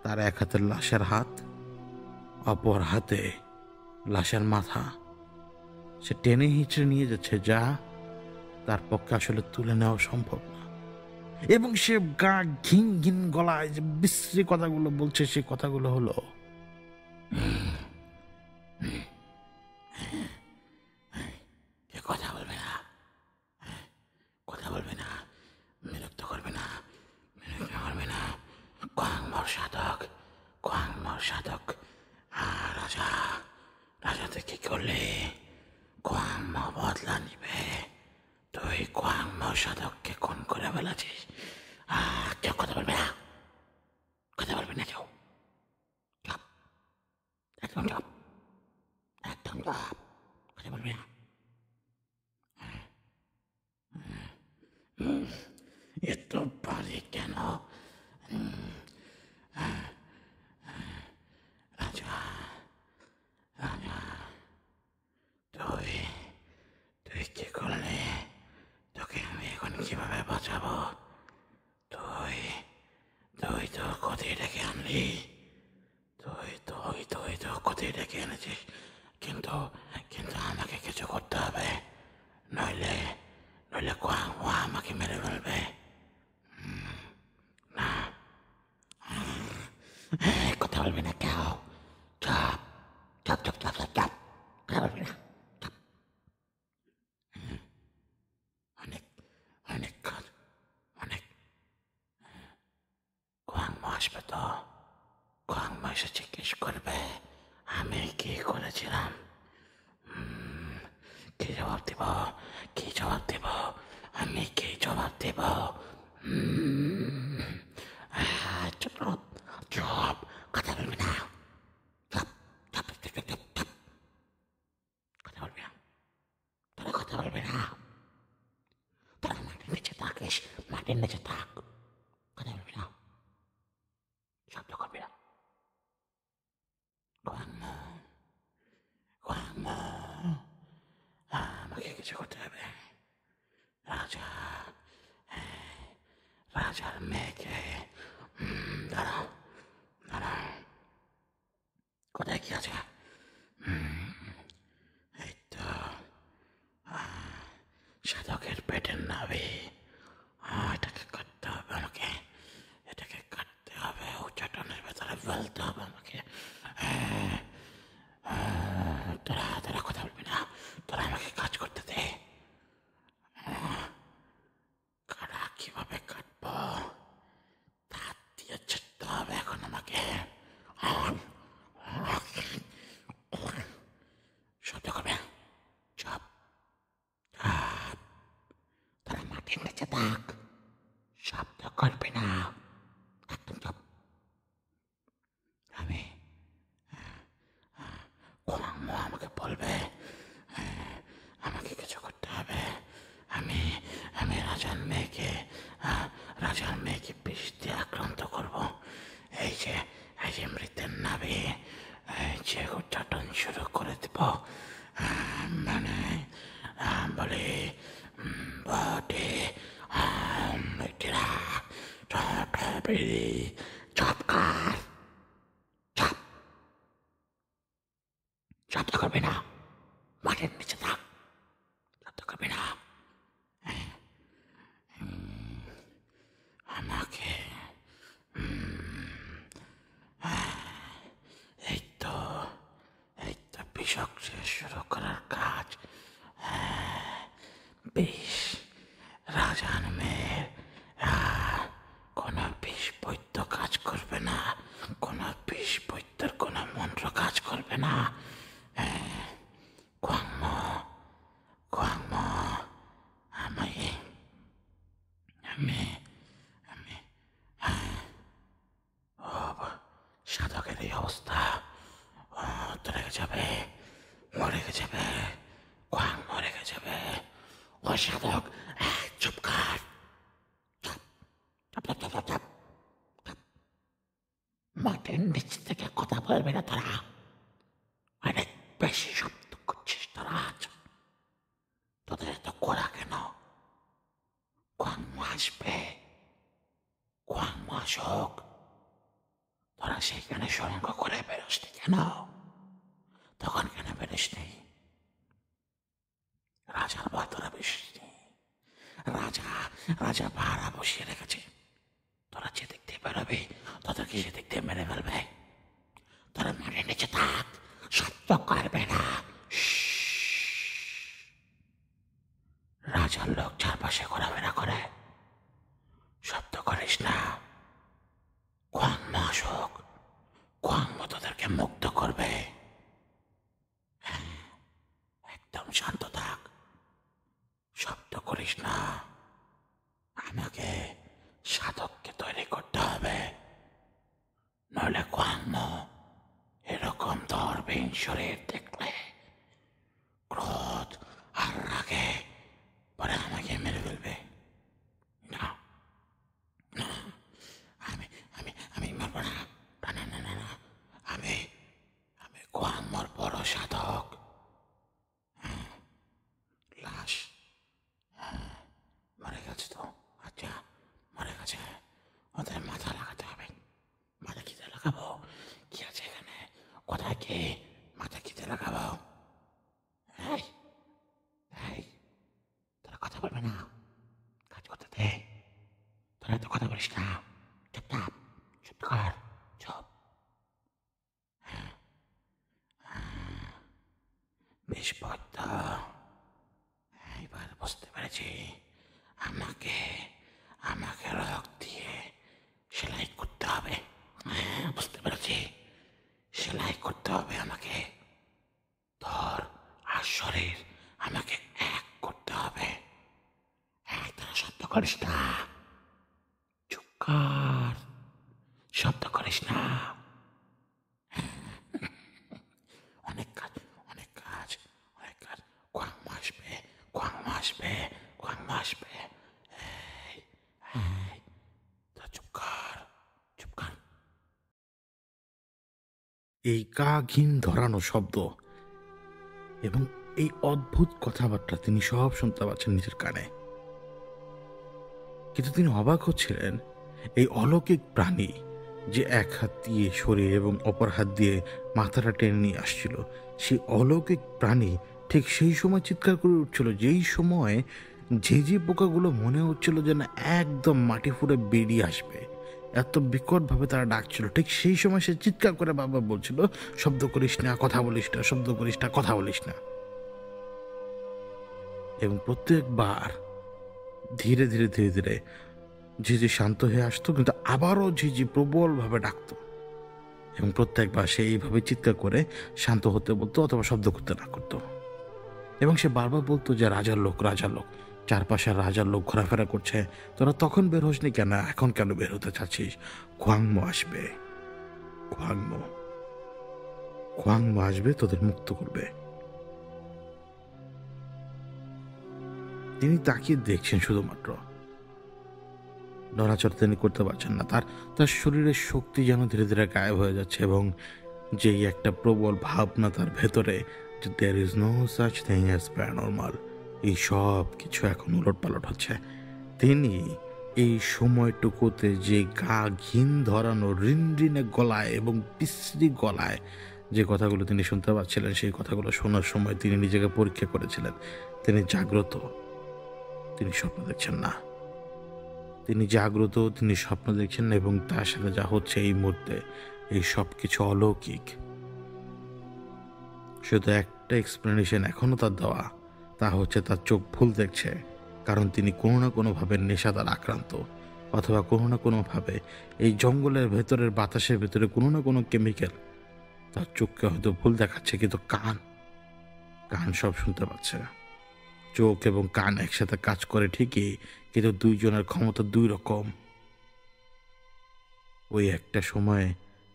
তার এক হাতে লাশের হাত, অপর হাতে লাশের মাথা, সে টেনে হিঁচড়ে নিয়ে যাচ্ছে, যা তার পক্ষে আসলে তুলে নেওয়া সম্ভব না। এবং সে গা ঘিন ঘিন গলায় যে বিশ্রী কথাগুলো বলছে, সে কথাগুলো হলো, কথা বলবে না, বিরক্ত করবে না, কোয়াংমর সাধক, রাজাতে কি করলে কোয়াংম বদলা নিবে। তুই কোয়াংম সাধককে খুন করে ফেলেছিস। কেউ কথা বলবে না, কেউ চুপ, একদম চুপ, কথা বলবে না। এত পারে কেন? রাজা, তুই কি করলে? তোকে আমি এখন কিভাবে বাঁচাবো? তুই তো ক্ষতি ডেকে আনলি, তুই তো ক্ষতি ডেকে এনেছিস, কিন্তু আমাকে কিছু করতে হবে, তো কোয়াংমা এসে জিজ্ঞেস করবে আমি কি করেছিলাম, কি জবাব দেব, কি জবাব দেব, আমি কি জবাব দেব? চুপ চুপ, কথা বলবি না, চুপ চুপ চুপ চুপ চুপ চুপ, কথা বলবি না, তোরা কথা বলবি না, তোরা মাটির নিচে থাকিস, মাটির নিচে থাক, কথা বলবি না, শব্দ করবি না। কোয়াংমা কোয়াংমা, আমাকে কিছু করতে হবে। রাজা, রাজার মেয়েকে, দাঁড়াও দাঁড়াও, কোথায় কি আছে? এই তো সাধকের পেটের নাভি, এটাকে কাটতে হবে আমাকে, এটাকে কাটতে হবে, উচ্চাটনের ভেতরে ফেলতে হবে আমাকে। তোরা তোরা কথা বলবি না, তোরা আমাকে কাজ করতে দে। কাটা কিভাবে কাটবো, দাঁত দিয়ে চিটতে হবে এখন আমাকে। শব্দ করবে না, চুপ, তোরা মাটির নিচে থাক, শব্দ করবে না, একদম চুপ। আমি কোয়াংমা আমাকে বলবে আমাকে কিছু করতে হবে। আমি আমি রাজার মেয়েকে বিষ দিয়ে আক্রান্ত করবো। এই যে মৃতের নাভি, এই যে উচ্চাটন শুরু করে দেব, মানে বলে বটে চপকার, চপ, শব্দ করবে না, মাটির নিচে থাক, শব্দ করবে না। আমাকে এই তো বিষক শুরু করার কাজ। বিষ, রাজার মেয়ের কোনো বিষ বৈদ্য কাজ করবে না, কোনো বিষ বৈদ্যর কোনো মন্ত্র কাজ করবে না। কোয়াংমা কোয়াংমা, আমি আমি আমি সাধকের এই অবস্থা, তো রেখে যাবে, মরে যাবে, কোয়াং মরে যাবে। ও সাধক, চুপ কর, চুপ চুপ চুপ চুপ চুপ, মাটির নিচ থেকে কথা বলবে না তোরা, অনেক বেশি শব্দ করছিস তোরা। তোদের এত করা কেন? কোয়াংমা আসবে, কোয়াংমা আসুক, তোরা সেখানে সুরঙ্গ করে বেরোসনি কেন? তখন কেন বেরোসনি? রাজার ভয় তোরা বেরোসনি, রাজা পাহারা বসিয়ে রেখেছে, তোরা যে দিক দিয়ে বেরোবে তোদেরকে সে দিক দিয়ে মেরে ফেলবে। তোরা মাটির নিচে থাক, শব্দ করবে না। রাজার লোক চারপাশে ঘোরাফেরা করে, শব্দ করিস না। কোয়াংমা আসুক, কোয়াংমা তোদেরকে মুক্ত করবে। একদম শান্ত থাক, শব্দ করিস না। আমাকে সাধককে তৈরি করতে হবে, নইলে কোয়াংমা এরকম দরবিন শরীর দেখলে ক্রোধ আর রাগে পরে আমাকে মেরে ফেলবে। না না, আমি আমি আমি মারব না, না না না না, আমি আমি কোয়াংমার বড় সাধক। লাশ মরে গেছে তো, আচ্ছা মরে গেছে, ওদের মাথা লাগাতে হবে। মাথা কিতে লাগাবো? কি আছে এখানে? কোথায় কি? মাথা কিতে লাগাবো? এই এই, তোরা কথা বলবে না, কাজ করতে দে, তোরা তো কথা বলিস না, চুপচাপ, চুপ কর, চুপ। বেশ বদ্ধ, এইবার বুঝতে পেরেছি, আমাকে আমাকে রক দিয়ে সেলাই করতে হবে। আমাকে এক করতে হবে। একদম শব্দ করিস না, চুপ কর, শব্দ করিস না। অনেক কাজ, অনেক কাজ, অনেক কাজ। কোয়াং আসবে, কোয়াং আসবে, কোয়াং আসবে। এই, এই, তোরা চুপ কর, চুপ কর। এই গা ঘিন ধরানো শব্দ এবং এই অদ্ভুত কথাবার্তা তিনি সব শুনতে পাচ্ছেন নিজের কানে। কিন্তু তিনি অবাক হচ্ছিলেন, এই অলৌকিক প্রাণী যে এক হাত দিয়ে শরীর এবং অপর হাত দিয়ে মাথাটা টেনে নিয়ে আসছিল, সেই অলৌকিক প্রাণী ঠিক সেই সময় চিৎকার করে উঠছিল যেই সময় ঝিঁঝি পোকাগুলো মনে হচ্ছিল যেন একদম মাটি ফুঁড়ে বেরিয়ে আসবে। এত বিকটভাবে তারা ডাকছিল। ঠিক সেই সময় সে চিৎকার করে বারবার বলছিল, শব্দ করিস না, কথা বলিস না, শব্দ করিস না, কথা বলিস না। এবং প্রত্যেকবার ধীরে ধীরে ধীরে ধীরে ঝিঝি শান্ত হয়ে আসতো, কিন্তু আবারও ঝিঝি প্রবলভাবে ডাকতো এবং প্রত্যেকবার সে এইভাবে চিৎকার করে শান্ত হতে বলতো অথবা শব্দ করতে না করতো। এবং সে বারবার বলতো যে রাজার লোক, রাজার লোক, চারপাশে রাজার লোক ঘোরাফেরা করছে, তোরা তখন বের হোসনি কেন, এখন কেন বের হতে চাচ্ছিস? খোয়াংমো আসবে, খোয়াংমো, খোয়াংমো আসবে, তোদের মুক্ত করবে। তিনি তাকিয়ে দেখছেন শুধুমাত্র, নড়াচড়া তিনি করতে পারছেন না। তার তার শরীরের শক্তি যেন ধীরে ধীরে গায়েব হয়ে যাচ্ছে এবং যেই একটা প্রবল ভাবনা তার ভেতরে যে there is no such thing as paranormal, এই সব কিছু এখন উলটপালট হচ্ছে। তিনি এই সময়টুকুতে যে গা ঘিন ধরানো রিনরিনে গলায় এবং বিশ্রী গলায় যে কথাগুলো তিনি শুনতে পাচ্ছিলেন, সেই কথাগুলো শোনার সময় তিনি নিজেকে পরীক্ষা করেছিলেন। তিনি জাগ্রত, তিনি স্বপ্ন দেখছেন না। তিনি জাগ্রত, তিনি স্বপ্ন দেখছেন না, এবং তার সাথে যা হচ্ছে এই মুহূর্তে, এই সব কিছু অলৌকিক। শুধু একটা এক্সপ্লেনেশন এখনো তার দেওয়া, তা হচ্ছে তার চোখ ভুল দেখছে, কারণ তিনি কোনো না কোনোভাবে নেশাদার আক্রান্ত, অথবা কোনো না কোনোভাবে এই জঙ্গলের ভেতরের বাতাসের ভেতরে কোনো না কোনো কেমিক্যাল তার চোখকে হয়তো ভুল দেখাচ্ছে। কিন্তু কান, কান সব শুনতে পাচ্ছে। চোখ এবং কান একসাথে কাজ করে ঠিকই, কিন্তু দুইজনের ক্ষমতা দুই রকম। ওই একটা সময়ে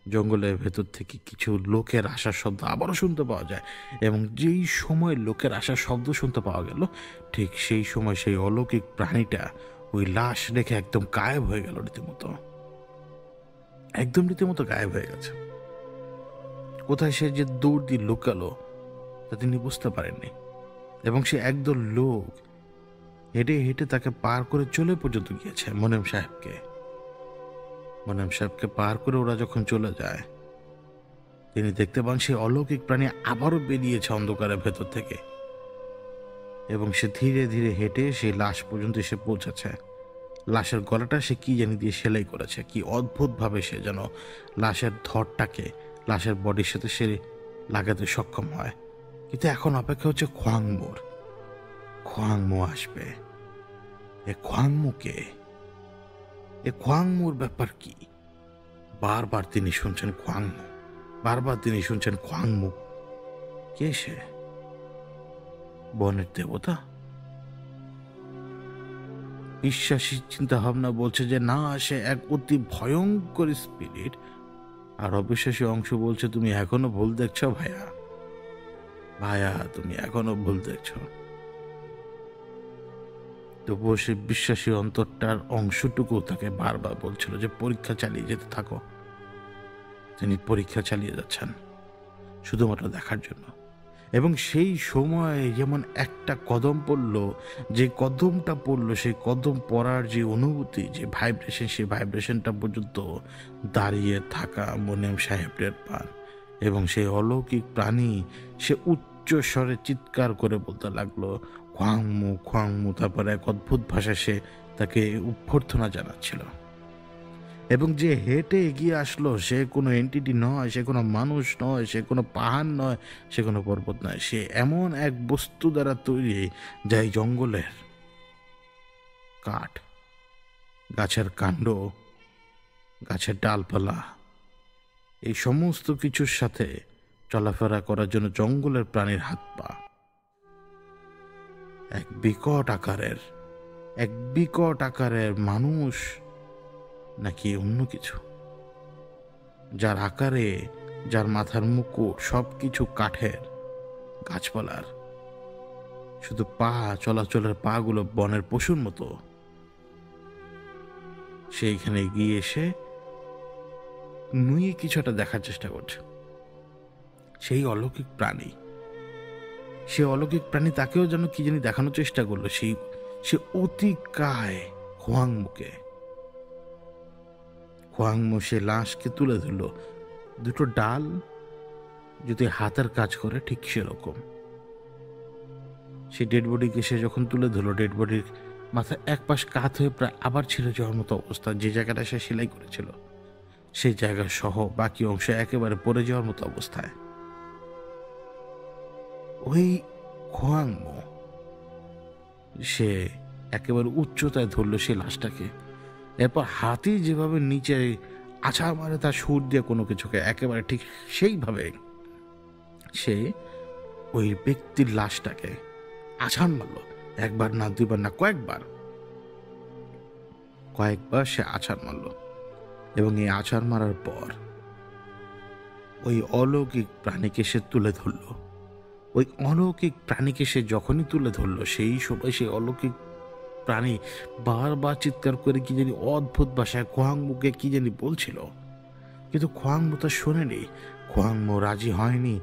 জঙ্গলের ভেতর থেকে কিছু লোকের আসার শব্দ আবারও শুনতে পাওয়া যায়, এবং যেই সময় লোকের আসার শব্দ শুনতে পাওয়া গেল, ঠিক সেই সময় সেই অলৌকিক প্রাণীটা ওই লাশ রেখে একদম গায়েব হয়ে গেল, রীতিমতো একদম রীতিমতো গায়েব হয়ে গেছে। কোথায় সে যে দৌড় দিয়ে লুকালো তা তিনি বুঝতে পারেননি, এবং সে একদল লোক হেঁটে হেঁটে তাকে পার করে চলে পর্যন্ত গিয়েছে মোনেম সাহেবকে। মোনেম সাহেবকে পার করে ওরা যখন চলে যায়, তিনি দেখতে পান সেই অলৌকিক প্রাণী আবারও বেরিয়েছে অন্ধকারের ভেতর থেকে, এবং সে ধীরে ধীরে হেঁটে সেই লাশ পর্যন্ত এসে পৌঁছেছে। লাশের গলাটা সে কি জানি দিয়ে সেলাই করেছে, কি অদ্ভুতভাবে সে যেন লাশের ধরটাকে লাশের বডির সাথে সে লাগাতে সক্ষম হয়। কিন্তু এখন অপেক্ষা হচ্ছে খোয়াংমোর। খোয়াংমো আসবে। এ খোয়াংমোকে, এ খোয়াংমোর ব্যাপার কি? বারবার তিনি শুনছেন খোয়াংমো, বারবার তিনি শুনছেন খোয়াংমো। কে সে? বনের দেবতা? বিশ্বাসী চিন্তা ভাবনা বলছে যে না, সে এক অতি ভয়ঙ্কর স্পিরিট। আর অবিশ্বাসী অংশ বলছে তুমি এখনো ভুল দেখছ ভাইয়া, ভাইয়া তুমি এখনো ভুল দেখছ। তবুও সে বিশ্বাসী অন্তরটার অংশটুকু তাকে বারবার বলছিল যে পরীক্ষা চালিয়ে যেতে থাকো। তিনি পরীক্ষা চালিয়ে যাচ্ছেন শুধুমাত্র দেখার জন্য। এবং সেই সময় যেমন একটা কদম পড়ল, যে কদমটা পড়লো, সেই কদম পড়ার যে অনুভূতি, যে ভাইব্রেশন, সেই ভাইব্রেশনটা পর্যন্ত দাঁড়িয়ে থাকা মোনেম সাহেবের পান। এবং সেই অলৌকিক প্রাণী সে উচ্চ স্বরে চিৎকার করে বলতে লাগলো খোয়াংমু, খোয়াংমু। তারপরে এক অদ্ভুত ভাষায় সে তাকে অভ্যর্থনা জানাচ্ছিল। এবং যে হেঁটে এগিয়ে আসলো, সে কোনো এন্টিটি নয়, সে কোনো মানুষ নয়, সে কোনো পাহাড় নয়, সে কোনো পর্বত নয়, সে এমন এক বস্তু দ্বারা তৈরি যা এই জঙ্গলের কাঠ, গাছের কাণ্ড, গাছের ডালপালা, এই সমস্ত কিছুর সাথে চলাফেরা করার জন্য জঙ্গলের প্রাণীর হাত পা। এক বিকট আকারের মানুষ নাকি অন্য কিছু, যার আকারে, যার মাথার মুকুট সবকিছু কাঠের, গাছপালার, শুধু পা, চলাচলের পা গুলো বনের পশুর মতো। সেইখানে গিয়ে এসে নুয়ে কিছু একটা দেখার চেষ্টা করছে। সেই অলৌকিক প্রাণী তাকেও যেন কি জানি দেখানোর চেষ্টা করলো। সে অতিকায় খোয়াংমু সে লাশকে তুলে ধরল। দুটো ডাল যদি হাতের কাজ করে ঠিক সেরকম। সে ডেড বডিকে সে যখন তুলে ধরলো, ডেড বডির মাথা এক পাশ কাত হয়ে প্রায় আবার ছিঁড়ে যাওয়ার মতো অবস্থা। যে জায়গাটা সে সেলাই করেছিল সেই জায়গা সহ বাকি অংশ একেবারে পড়ে যাওয়ার মতো অবস্থায়। ওই খোয়াংমু সে একেবারে উচ্চতায় ধরলো সেই লাশটাকে। এরপর হাতি যেভাবে নিচে আছাড় মারে তার সুর দিয়ে কোনো কিছুকে, একেবারে ঠিক সেইভাবে সে ওই ব্যক্তির লাশটাকে আছাড় মারলো। একবার না, দুইবার না, কয়েকবার সে আছাড় মারলো। এবং এই আছাড় মারার পর ওই অলৌকিক প্রাণীকে সে তুলে ধরলো। ওই অলৌকিক প্রাণীকে সে যখনই তুলে ধরলো, সেই সময় সেই অলৌকিক প্রাণী বারবার চিৎকার করে কি জানি অদ্ভুত ভাষায় খোয়াংমুকে কি জানি বলছিল, কিন্তু খোয়াংমু তা শোনেনি। খোয়াংমু রাজি হয়নি,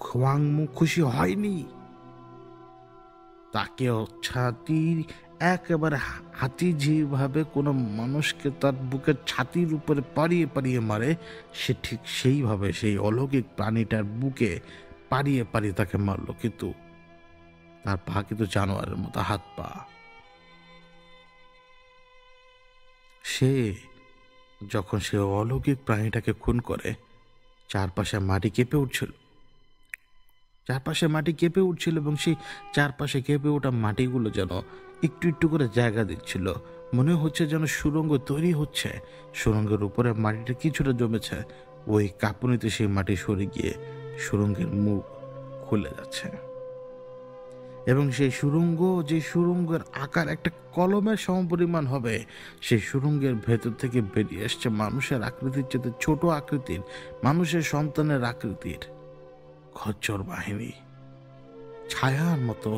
খোয়াংমু খুশি হয়নি। তাকে ছাতির একেবারে হাতি যেভাবে কোনো মানুষকে তার বুকের ছাতির উপরে পাড়িয়ে পাড়িয়ে মারে, সে ঠিক সেইভাবে সেই অলৌকিক প্রাণীটার বুকে পাড়িয়ে পাড়িয়ে তাকে মারল। কিন্তু তার পা কিন্তু জানোয়ারের মতো হাত পা। সে যখন সে অলৌকিক প্রাণীটাকে খুন করে, চারপাশে মাটি কেঁপে উঠছিল এবং সেই চারপাশে কেঁপে ওঠা মাটিগুলো যেন একটু একটু করে জায়গা দিচ্ছিল। মনে হচ্ছে যেন সুড়ঙ্গ তৈরি হচ্ছে, সুড়ঙ্গের উপরে মাটিটা কিছুটা জমেছে। ওই কাঁপুনিতে সেই মাটি সরে গিয়ে সুড়ঙ্গের মুখ খুলে যাচ্ছে এবং সেই সুড়ঙ্গ, যে সুড়ঙ্গের আকার একটা কলমের সমপরিমাণ হবে, সেই সুড়ঙ্গের ভেতর থেকে বেরিয়ে আসছে মানুষের আকৃতির চেয়ে ছোট আকৃতির, মানুষের সন্তানের আকৃতির খচ্চর বাহিনী। ছায়ার মতো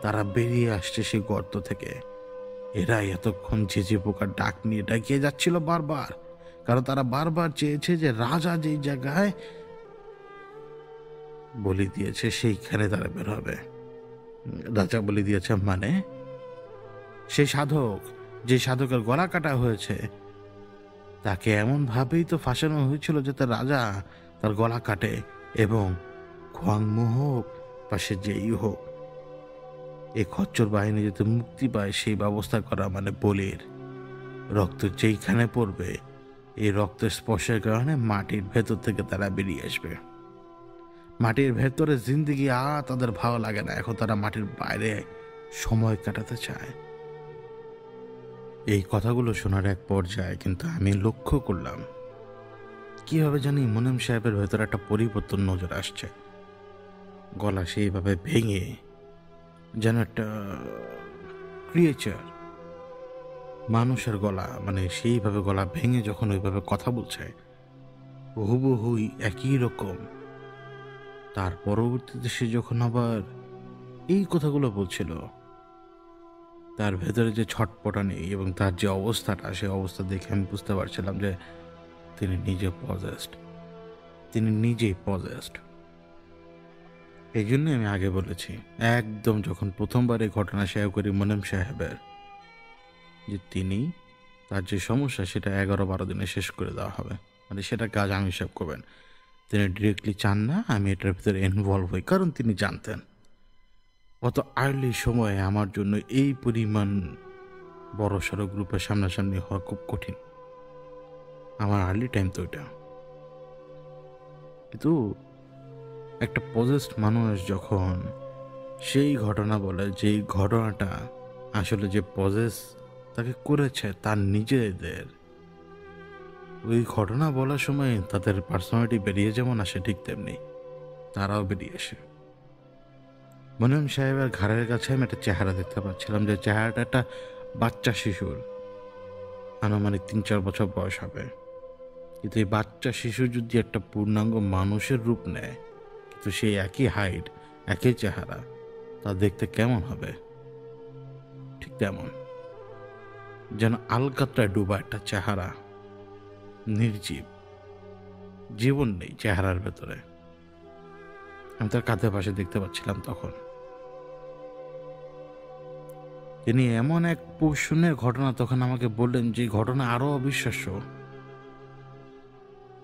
তারা বেরিয়ে আসছে সেই গর্ত থেকে। এরা এতক্ষণ ঝিঝি পোকার ডাক নিয়ে ডাকিয়ে যাচ্ছিল বারবার, কারণ তারা বারবার চেয়েছে যে রাজা যেই জায়গায় বলি দিয়েছে সেইখানে তারা বের হবে। রাজা বলি দিয়েছে মানে সেই সাধক, যে সাধকের গলা কাটা হয়েছে, তাকে এমন ভাবেই তো ফাঁসানো হয়েছিল যাতে রাজা তার গলা কাটে এবং খোয়াংমু হোক বা সে যেই হোক, এই খচ্চর বাহিনী যাতে মুক্তি পায় সেই ব্যবস্থা করা। মানে বলির রক্ত যেইখানে পড়বে, এই রক্তের স্পর্শের কারণে মাটির ভেতর থেকে তারা বেরিয়ে আসবে। মাটির ভেতরে জিন্দিগি তাদের ভালো লাগে না, এখন তারা মাটির বাইরে সময় কাটাতে চায়। এই কথাগুলো শোনার এক পর্যায়ে কিন্তু আমি লক্ষ্য করলাম কিভাবে জানি মোনেম সাহেবের ভেতরে একটা পরিবর্তন নজর আসছে। গলা সেইভাবে ভেঙে যেন একটা ক্রিয়েচার, মানুষের গলা, মানে সেইভাবে গলা ভেঙে যখন ওইভাবে কথা বলছে, হুবহুই একই রকম। তার পরবর্তীতে সে যখন আবার এই কথাগুলো বলছিল, তার ভেতরে যে ছটপটানি এবং তার যে অবস্থাটা, সেই অবস্থা দেখে আমি বুঝতে পারছিলাম যে তিনি নিজেই পজেসড। এই জন্যই আমি আগে বলেছি, একদম যখন প্রথমবার এই ঘটনা শেয়ার করি মোনেম সাহেবের, যে তিনি তার যে সমস্যা সেটা 11-12 দিনে শেষ করে দেওয়া হবে, মানে সেটা কাজ আমি হিসাব করবেন। তিনি ডিরেক্টলি চান না আমি এটার ভিতরে ইনভলভ হই, কারণ তিনি জানতেন অত আর্লি সময়ে আমার জন্য এই পরিমাণ বড় সড়ো গ্রুপের সামনাসামনি হওয়া খুব কঠিন। আমার আর্লি টাইম তো ওইটা। কিন্তু একটা পজেসড মানুষ যখন সেই ঘটনা বলে, যেই ঘটনাটা আসলে যে পজেস তাকে করেছে তার নিজেদের, ওই ঘটনা বলার সময় তাদের পার্সোনালিটি বেরিয়ে যেমন আসে, ঠিক তেমনি তারাও বেরিয়ে আসে। মোনেম সাহেবের ঘাড়ের কাছে আমি একটা চেহারা দেখতে পাচ্ছিলাম, যে চেহারাটা একটা বাচ্চা শিশুর, আনুমানিক 3-4 বছর বয়স হবে। কিন্তু এই বাচ্চা শিশু যদি একটা পূর্ণাঙ্গ মানুষের রূপ নেয়, কিন্তু সেই একই হাইট, একই চেহারা, তা দেখতে কেমন হবে? ঠিক তেমন, যেন আলকাতরায় ডুবা একটা চেহারা, নির্জীব, জীবন নেই চেহারার ভেতরে। আমি তার কাঁধের পাশে দেখতে পাচ্ছিলাম তখন। তিনি এমন এক পশুনের ঘটনা তখন আমাকে বললেন, যে ঘটনা আরো অবিশ্বাস্য।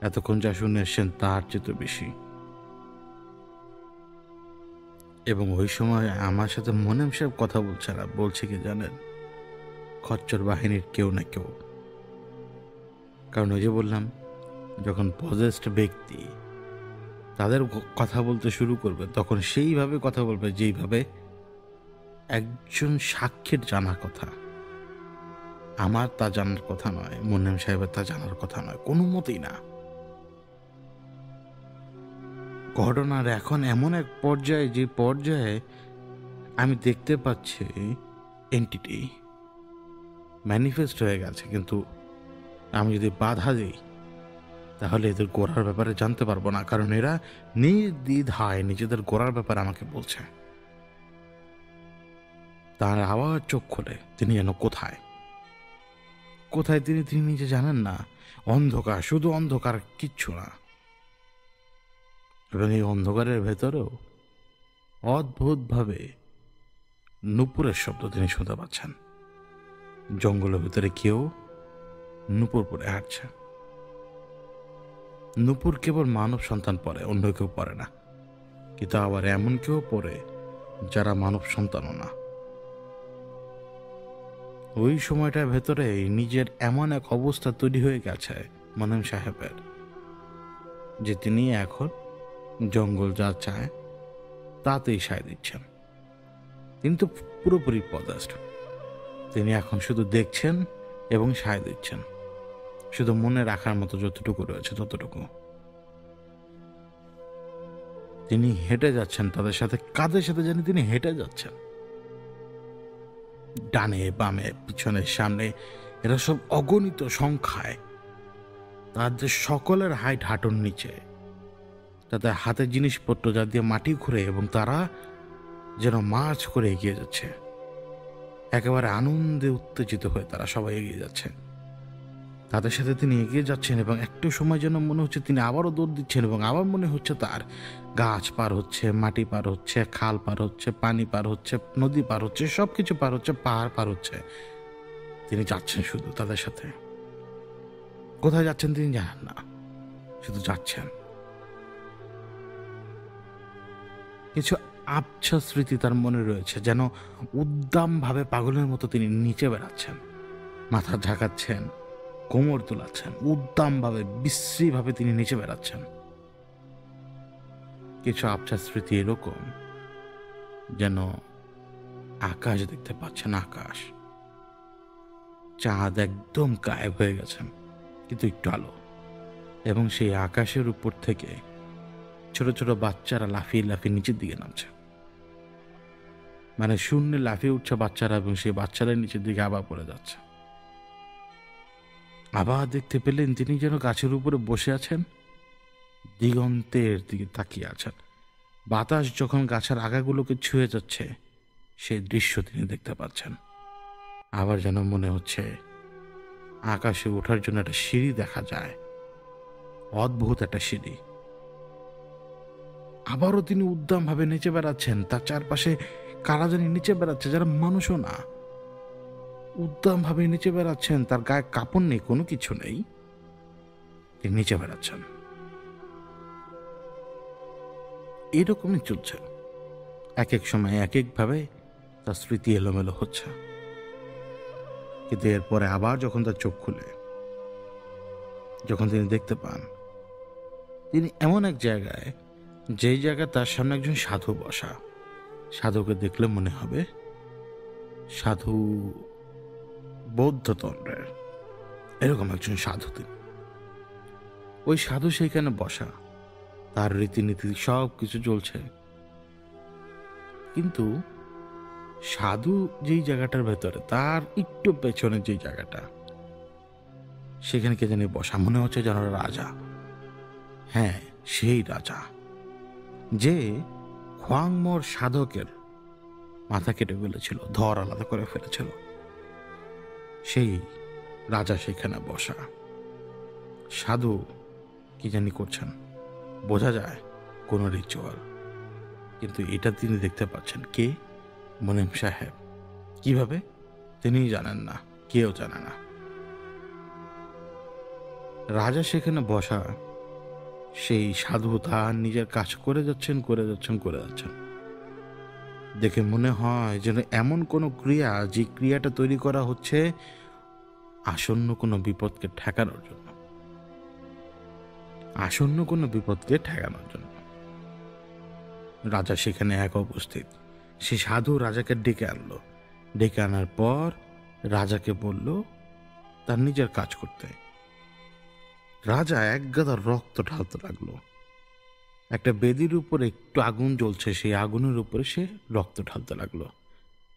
এতক্ষণ যা শুনে এসছেন তার চেয়ে বেশি। এবং ওই সময় আমার সাথে মোনেম সাহেব কথা বলছে না, বলছে কি জানেন? খচ্চর বাহিনীর কেউ না কেউ। কারণ ওই যে বললাম, যখন পজেসড ব্যক্তি তাদের কথা বলতে শুরু করবে, তখন সেইভাবে কথা বলবে যেইভাবে একজন সাক্ষীর জানার কথা। আমার তা জানার কথা নয়, মোনেম সাহেবের তা জানার কথা নয়, কোনো মতেই না। ঘটনার এখন এমন এক পর্যায়ে, যে পর্যায়ে আমি দেখতে পাচ্ছি এন্টিটি ম্যানিফেস্ট হয়ে গেছে, কিন্তু আমি যদি বাধা দিই তাহলে এদের গোড়ার ব্যাপারে জানতে পারবো না, কারণ এরা নির্দ্বিধায় নিজেদের গোড়ার ব্যাপারে আমাকে বলছে। তার আবার চোখ খোলে, তিনি যেন কোথায় কোথায় তিনি তিনি নিজে জানেন না। অন্ধকার, শুধু অন্ধকার, কিচ্ছু না। এবং এই অন্ধকারের ভেতরেও অদ্ভুতভাবে নূপুরের শব্দ তিনি শুনতে পাচ্ছেন। জঙ্গলের ভিতরে কেউ নূপুর পরে হাঁটছে। নূপুর কেবল মানব সন্তান পরে, অন্য কেউ পরে না। কিন্তু আবার এমন কেউ পরে যারা মানব সন্তানও না। ওই সময়টার ভেতরে নিজের এমন এক অবস্থা তৈরি হয়ে গেছে মোনেম সাহেবের, যে তিনি এখন জঙ্গল যা চায় তাতেই সায় দিচ্ছেন। তিনি তো পুরোপুরি পদার্থ। তিনি এখন শুধু দেখছেন এবং সায় দিচ্ছেন, শুধু মনে রাখার মতো যতটুকু রয়েছে ততটুকু। তিনি হেঁটে যাচ্ছেন তাদের সাথে, কাদের সাথে জানি তিনি হেঁটে যাচ্ছেন। ডানে বামে পিছনে সামনে, এরা সব অগণিত সংখ্যায়। তাদের সকলের হাইট হাঁটুর নিচে। তাদের হাতের জিনিসপত্র যা দিয়ে মাটি ঘুরে, এবং তারা যেন মার্চ করে এগিয়ে যাচ্ছে। একেবারে আনন্দে উত্তেজিত হয়ে তারা সবাই এগিয়ে যাচ্ছে। তাদের সাথে তিনি এগিয়ে যাচ্ছেন, এবং একটু সময় যেন মনে হচ্ছে তিনি আবারও দৌড় দিচ্ছেন, এবং আবার মনে হচ্ছে তার গাছ পার হচ্ছে, মাটি পার হচ্ছে, খাল পার হচ্ছে, পানি পার হচ্ছে, নদী পার হচ্ছে, সবকিছু পার হচ্ছে, পাহাড় পার হচ্ছে। তিনি যাচ্ছেন শুধু তাদের সাথে। কোথায় যাচ্ছেন তিনি জানেন না, শুধু যাচ্ছেন। কিছু আবছা স্মৃতি তার মনে রয়েছে, যেন উদ্দাম ভাবে পাগলের মতো তিনি নিচে বেড়াচ্ছেন, মাথা ঝাঁকাচ্ছেন, কোমর তোলাচ্ছেন, উদ্দাম ভাবে বিশ্রী ভাবে তিনি নিচে বেড়াচ্ছেন। কিছু আবছা স্মৃতি এরকম, যেন আকাশ দেখতে পাচ্ছেন, আকাশ, চাঁদ একদম গায়েব হয়ে গেছেন, কিন্তু একটু আলো, এবং সেই আকাশের উপর থেকে ছোট ছোট বাচ্চারা লাফিয়ে লাফিয়ে নিচের দিকে নামছে। মানে শূন্যে লাফিয়ে উঠছে বাচ্চারা, এবং সেই বাচ্চারা নিচের দিকে আবার পড়ে যাচ্ছে। আবার দেখতে পেলেন তিনি যেন গাছের উপরে বসে আছেন, দিগন্তের দিকে তাকিয়ে আছেন। বাতাস যখন গাছের আগাগুলোকে ছুঁয়ে যাচ্ছে, সেই দৃশ্য তিনি দেখতে পাচ্ছেন। আবার যেন মনে হচ্ছে আকাশে ওঠার জন্য একটা সিঁড়ি দেখা যায়, অদ্ভুত একটা সিঁড়ি। আবারও তিনি উদ্দাম ভাবে নিচে বেড়াচ্ছেন, তার চারপাশে কারা জানি নিচে বেড়াচ্ছে, যারা মানুষও না। উদ্দাম ভাবে নিচে বেড়াচ্ছেন, তার গায়ে কাপড় নেই, কোনো কিছু নেই, তিনি নিচে বেড়াচ্ছেন। এরকমই চলছে। এক এক সময় এক এক ভাবে তার স্মৃতি এলোমেলো হচ্ছে। কিন্তু এরপরে আবার যখন তার চোখ খুলে, যখন তিনি দেখতে পান তিনি এমন এক জায়গায়, যেই জায়গায় তার সামনে একজন সাধু বসা। সাধুকে দেখলে মনে হবে সাধু বৌদ্ধতন্ত্রের, এরকম একজন সাধু তিনি। ওই সাধু সেইখানে বসা, তার রীতিনীতি সব কিছু চলছে, কিন্তু সাধু যেই জায়গাটার ভেতরে, তার একটু পেছনে যেই জায়গাটা, সেখানে কে জানি বসা, মনে হচ্ছে যেন রাজা। হ্যাঁ, সেই রাজা যে খোয়াংমোর সাধকের মাথা কেটে ফেলেছিল, ধর আলাদা করে ফেলেছিল। সেই রাজা সেখানে বসা। সাধু কি জানি করছেন, বোঝা যায় কোন রিচুয়াল, কিন্তু এটা তিনি দেখতে পাচ্ছেন। কে? মুনিম সাহেব। কিভাবে তিনিই জানেন না, কেউ জানে না। রাজা সেখানে বসা, সেই সাধু তার নিজের কাজ করে যাচ্ছেন। দেখে মনে হয় যেন এমন কোনো ক্রিয়া, যে ক্রিয়াটা তৈরি করা হচ্ছে আসন্ন কোনো বিপদকে ঠেকানোর জন্য। রাজা সেখানে এক উপস্থিত। সে সাধু রাজাকে ডেকে আনলো। ডেকে আনার পর রাজাকে বলল তার নিজের কাজ করতে। রাজা এক গাদা রক্ত ঢালতে লাগলো। একটা বেদির উপরে একটু আগুন জ্বলছে, সেই আগুনের উপরে সে রক্ত ঢালতে লাগলো।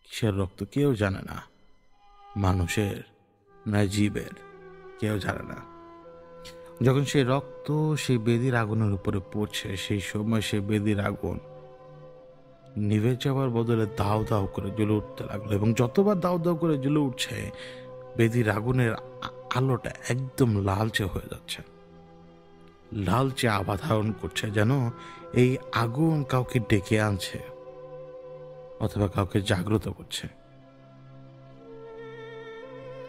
কিসের রক্ত কেউ জানে না, মানুষের না জীবের, কেউ জানে না। যখন সেই রক্ত সেই বেদির আগুনের উপরে পড়ছে, সেই সময় সেই বেদির আগুন নিভে যাওয়ার বদলে দাও দাও করে জ্বলে উঠতে লাগলো। এবং যতবার দাও দাও করে জ্বলে উঠছে, বেদির আগুনের আলোটা একদম লালচে হয়ে যাচ্ছে, লালচে আভা ধারণ করছে, যেন এই আগুন কাউকে ডেকে আনছে অথবা কাউকে জাগ্রত করছে।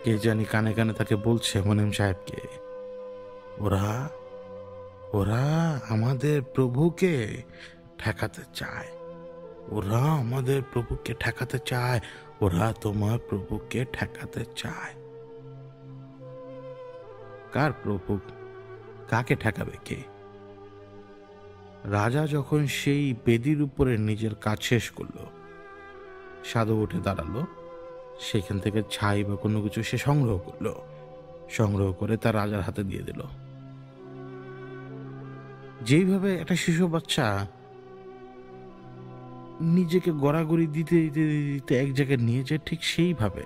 কে জানি কানে কানে তাকে বলছে, মুনিম সাহেবকে, ওরা ওরা আমাদের প্রভুকে ঠেকাতে চায়, ওরা আমাদের প্রভুকে ঠেকাতে চায়, ওরা তোমার প্রভুকে ঠেকাতে চায়। কার প্রভু? কাকে ঠেকাবে কে? রাজা যখন সেই বেদির উপরে নিজের কাজ শেষ করলো, সাধু উঠে দাঁড়ালো। সেখান থেকে ছাই বা কোনো কিছু সে সংগ্রহ করলো। সংগ্রহ করে তার রাজার হাতে দিয়ে দিল। যেইভাবে একটা শিশু বাচ্চা নিজেকে গড়াগড়ি দিতে দিতে দিতে এক জায়গায় নিয়ে যায়, ঠিক সেইভাবে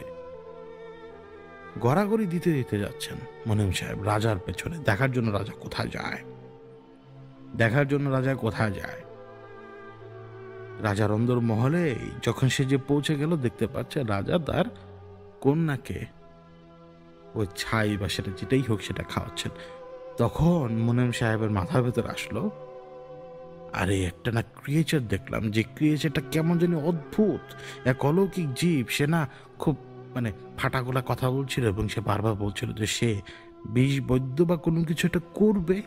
গড়াগড়ি দিতে দিতে যাচ্ছেন মুনিম সাহেব রাজার পেছনে, দেখার জন্য রাজা কোথায় যায়। রাজার অন্দর মহলে যখন সে যে পৌঁছে গেল, দেখতে পাচ্ছে রাজা তার কন্যাকে ওই ছাই বা সেটা যেটাই হোক সেটা খাওয়াচ্ছেন। তখন মুনিম সাহেবের মাথার ভেতর আসলো, আরে একটা না ক্রিয়েচার দেখলাম, যে ক্রিয়েচারটা কেমন জানি অদ্ভুত, এক অলৌকিক জীব। সে না খুব ফাটাগোলা কথা বলছিল, এবং সে বারবার বলছিল যে সে বিষ বৈদ্য বা কোনো কিছু একটা করবে,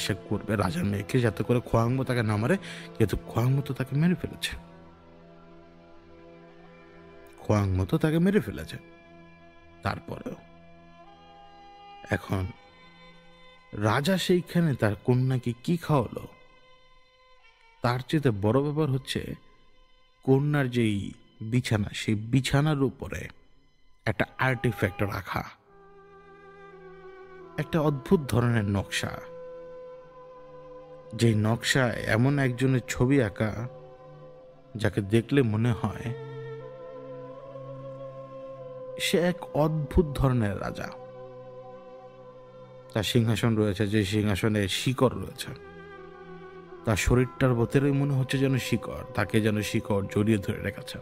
সে করবে রাজার মেয়েকে, যাতে করে খোয়াংমো তাকে না মারে। কিন্তু খোয়াংমো তো তাকে মেরে ফেলেছে। তারপরেও এখন রাজা সেইখানে তার কন্যাকে কি খাওয়ালো, তার চেয়ে বড় ব্যাপার হচ্ছে কন্যার যেই বিছানা, সেই বিছানার উপরে একটা আর্টিফ্যাক্ট রাখা, একটা অদ্ভুত ধরনের নকশা। যেই নকশায় এমন একজনের ছবি আঁকা, যাকে দেখলে মনে হয় সে এক অদ্ভুত ধরনের রাজা। তার সিংহাসন রয়েছে, যে সিংহাসনে শিকড় রয়েছে, তার শরীরটার ভেতরেই মনে হচ্ছে যেন শিকড়, তাকে যেন শিকড় জড়িয়ে ধরে রেখেছে।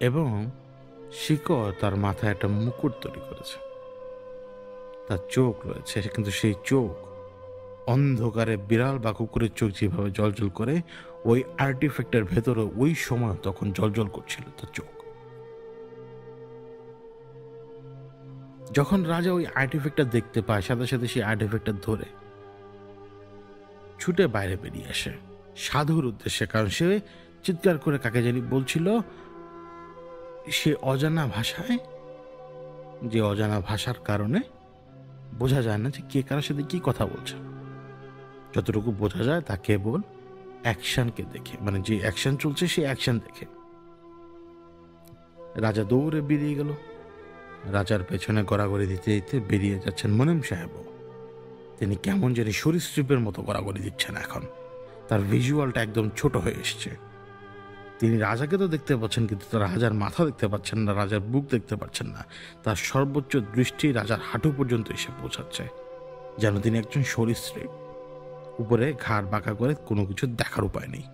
এবং শিকড় তার মাথায় একটা মুকুট তৈরি করেছে। তার চোখ রয়েছে, কিন্তু সেই চোখ অন্ধকারে বিড়াল বা কুকুরের চোখ যেভাবে জলজল করে, ওই আর্টিফ্যাক্টের ভেতরে ওই সময় তখন জলজল করছিল তার চোখ। যখন রাজা ওই আর্টিফ্যাক্টটা দেখতে পায়, সাথে সাথে সেই আর্টিফ্যাক্টটা ধরে ছুটে বাইরে বেরিয়ে আসে সাধুর উদ্দেশ্যে। কারণ সে চিৎকার করে কাকে জানি বলছিল, সে অজানা ভাষায়, যে অজানা ভাষার কারণে বোঝা যায় না যে কে কারোর সাথে কি কথা বলছে। যতটুকু বোঝা যায় তা কেবল অ্যাকশনকে দেখে, যে অ্যাকশন চলছে সেই অ্যাকশন দেখে। রাজা দৌড়ে বেরিয়ে গেল। রাজার পেছনে গড়াগড়ি দিতে দিতে বেরিয়ে যাচ্ছেন মুনিম সাহেবও। তিনি কেমন জানি সরীসৃপের মতো গড়াগড়ি দিচ্ছেন এখন। তার ভিজুয়ালটা একদম ছোট হয়ে এসছে। তিনি রাজাকে তো দেখতে পাচ্ছেন, কিন্তু তার রাজার মাথা দেখতে পাচ্ছেন না, রাজার বুক দেখতে পাচ্ছেন না। তার সর্বোচ্চ দৃষ্টি রাজার হাঁটু পর্যন্ত এসে পৌঁছাচ্ছে, যেন তিনি একজন সরীসৃপ। উপরে ঘাড় বাঁকা করে কোনো কিছু দেখার উপায় নেই।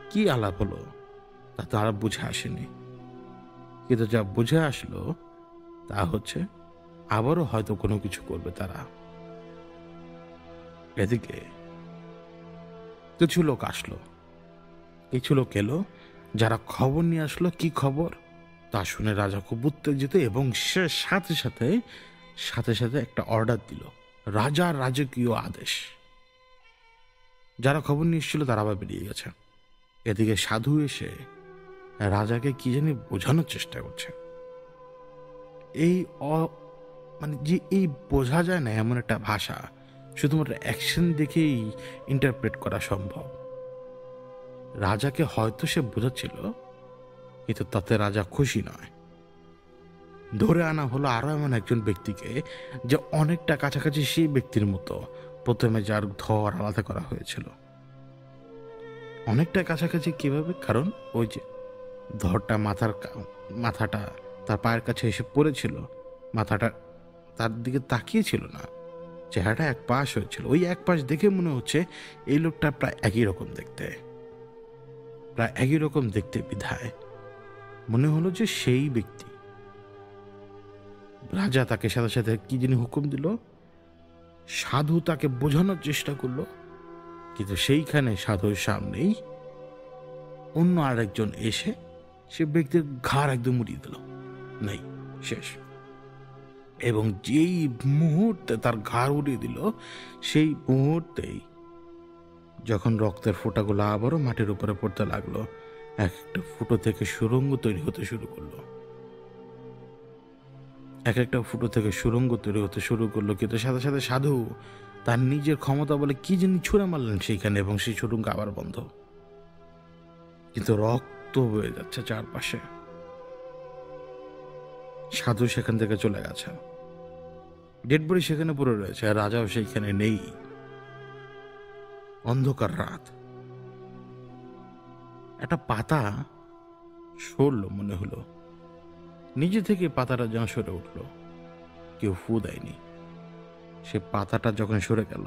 কি আলাপ হলো তা তারা বুঝে আসেনি, কিন্তু যা বুঝে আসলো তা হচ্ছে আবারও হয়তো কোনো কিছু করবে তারা। এদিকে কিছু লোক আসলো, কিছু লোক এলো, যারা খবর নিয়ে আসলো। কি খবর তা শুনে রাজা খুব উত্তেজিত, এবং সে সাথে সাথে সাথে সাথে একটা অর্ডার দিল, রাজার রাজকীয় আদেশ। যারা খবর নিয়ে এসেছিল তারা আবার বেরিয়ে গেছে। এদিকে সাধু এসে রাজাকে কি জানি বোঝানোর চেষ্টা করছে। এই মানে যে এই বোঝা যায় না এমন একটা ভাষা শুধুমাত্র অ্যাকশন দেখেই ইন্টারপ্রেট করা সম্ভব। রাজাকে হয়তো সে বোঝাচ্ছিল, কিন্তু তাতে রাজা খুশি নয়। ধরে আনা হলো আরো এমন একজন ব্যক্তিকে, যে অনেকটা কাছাকাছি সেই ব্যক্তির মতো প্রথমে যার ধর আলাদা করা হয়েছিল। অনেকটা কাছাকাছি কিভাবে? কারণ ওই যে ধরটা মাথাটা তার পায়ের কাছে এসে পড়েছিল, মাথাটা তার দিকে তাকিয়েছিল না, চেহারাটা এক পাশ হয়েছিল। ওই এক পাশ দেখে মনে হচ্ছে এই লোকটা প্রায় একই রকম দেখতে বিধায় মনে হলো যে সেই ব্যক্তি। রাজা তাকে সাথে সাথে কি যিনি হুকুম দিল, সাধু তাকে বোঝানোর চেষ্টা করলো, কিন্তু সেইখানে সাধুর সামনেই অন্য আরেকজন এসে সে ব্যক্তির ঘাড় একদম মুড়িয়ে দিল, নেই, শেষ। এবং যেই মুহূর্তে তার ঘাড় উড়িয়ে দিল, সেই মুহূর্তেই যখন রক্তের ফোঁটাগুলো আবারও মাটির উপরে পড়তে লাগলো, একটা ফুটো থেকে সুড়ঙ্গ তৈরি হতে শুরু করলো, কিন্তু সাথে সাথে সাধু তার নিজের ক্ষমতা বলে কি যিনি ছুঁড়ে মারলেন সেইখানে, এবং সেই সুড়ঙ্গ আবার বন্ধ। কিন্তু রক্ত বয়ে যাচ্ছে চারপাশে। সাধু সেখান থেকে চলে গেছে, ডেড বডি সেখানে পড়ে রয়েছে, আর রাজাও সেইখানে নেই। অন্ধকার রাত। একটা পাতা সরল, মনে হলো নিজে থেকে পাতাটা যেন সরে উঠল, কেউ ফু দেয়নি। সে পাতাটা যখন সরে গেল,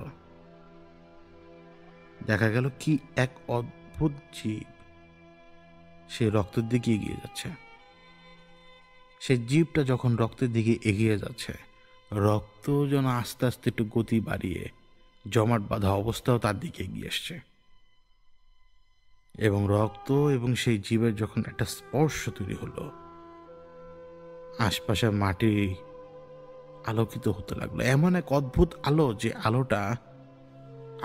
দেখা গেল কি এক অদ্ভুত জীব সে রক্তের দিকে এগিয়ে যাচ্ছে। সে জীবটা যখন রক্তের দিকে এগিয়ে যাচ্ছে, রক্ত যেন আস্তে আস্তে একটু গতি বাড়িয়ে জমাট বাঁধা অবস্থাও তার দিকে এগিয়ে আসছে। এবং রক্ত এবং সেই জীবের যখন একটা স্পর্শ তৈরি হলো, আশপাশের মাটি আলোকিত হতে লাগলো। এমন এক অদ্ভুত আলো, যে আলোটা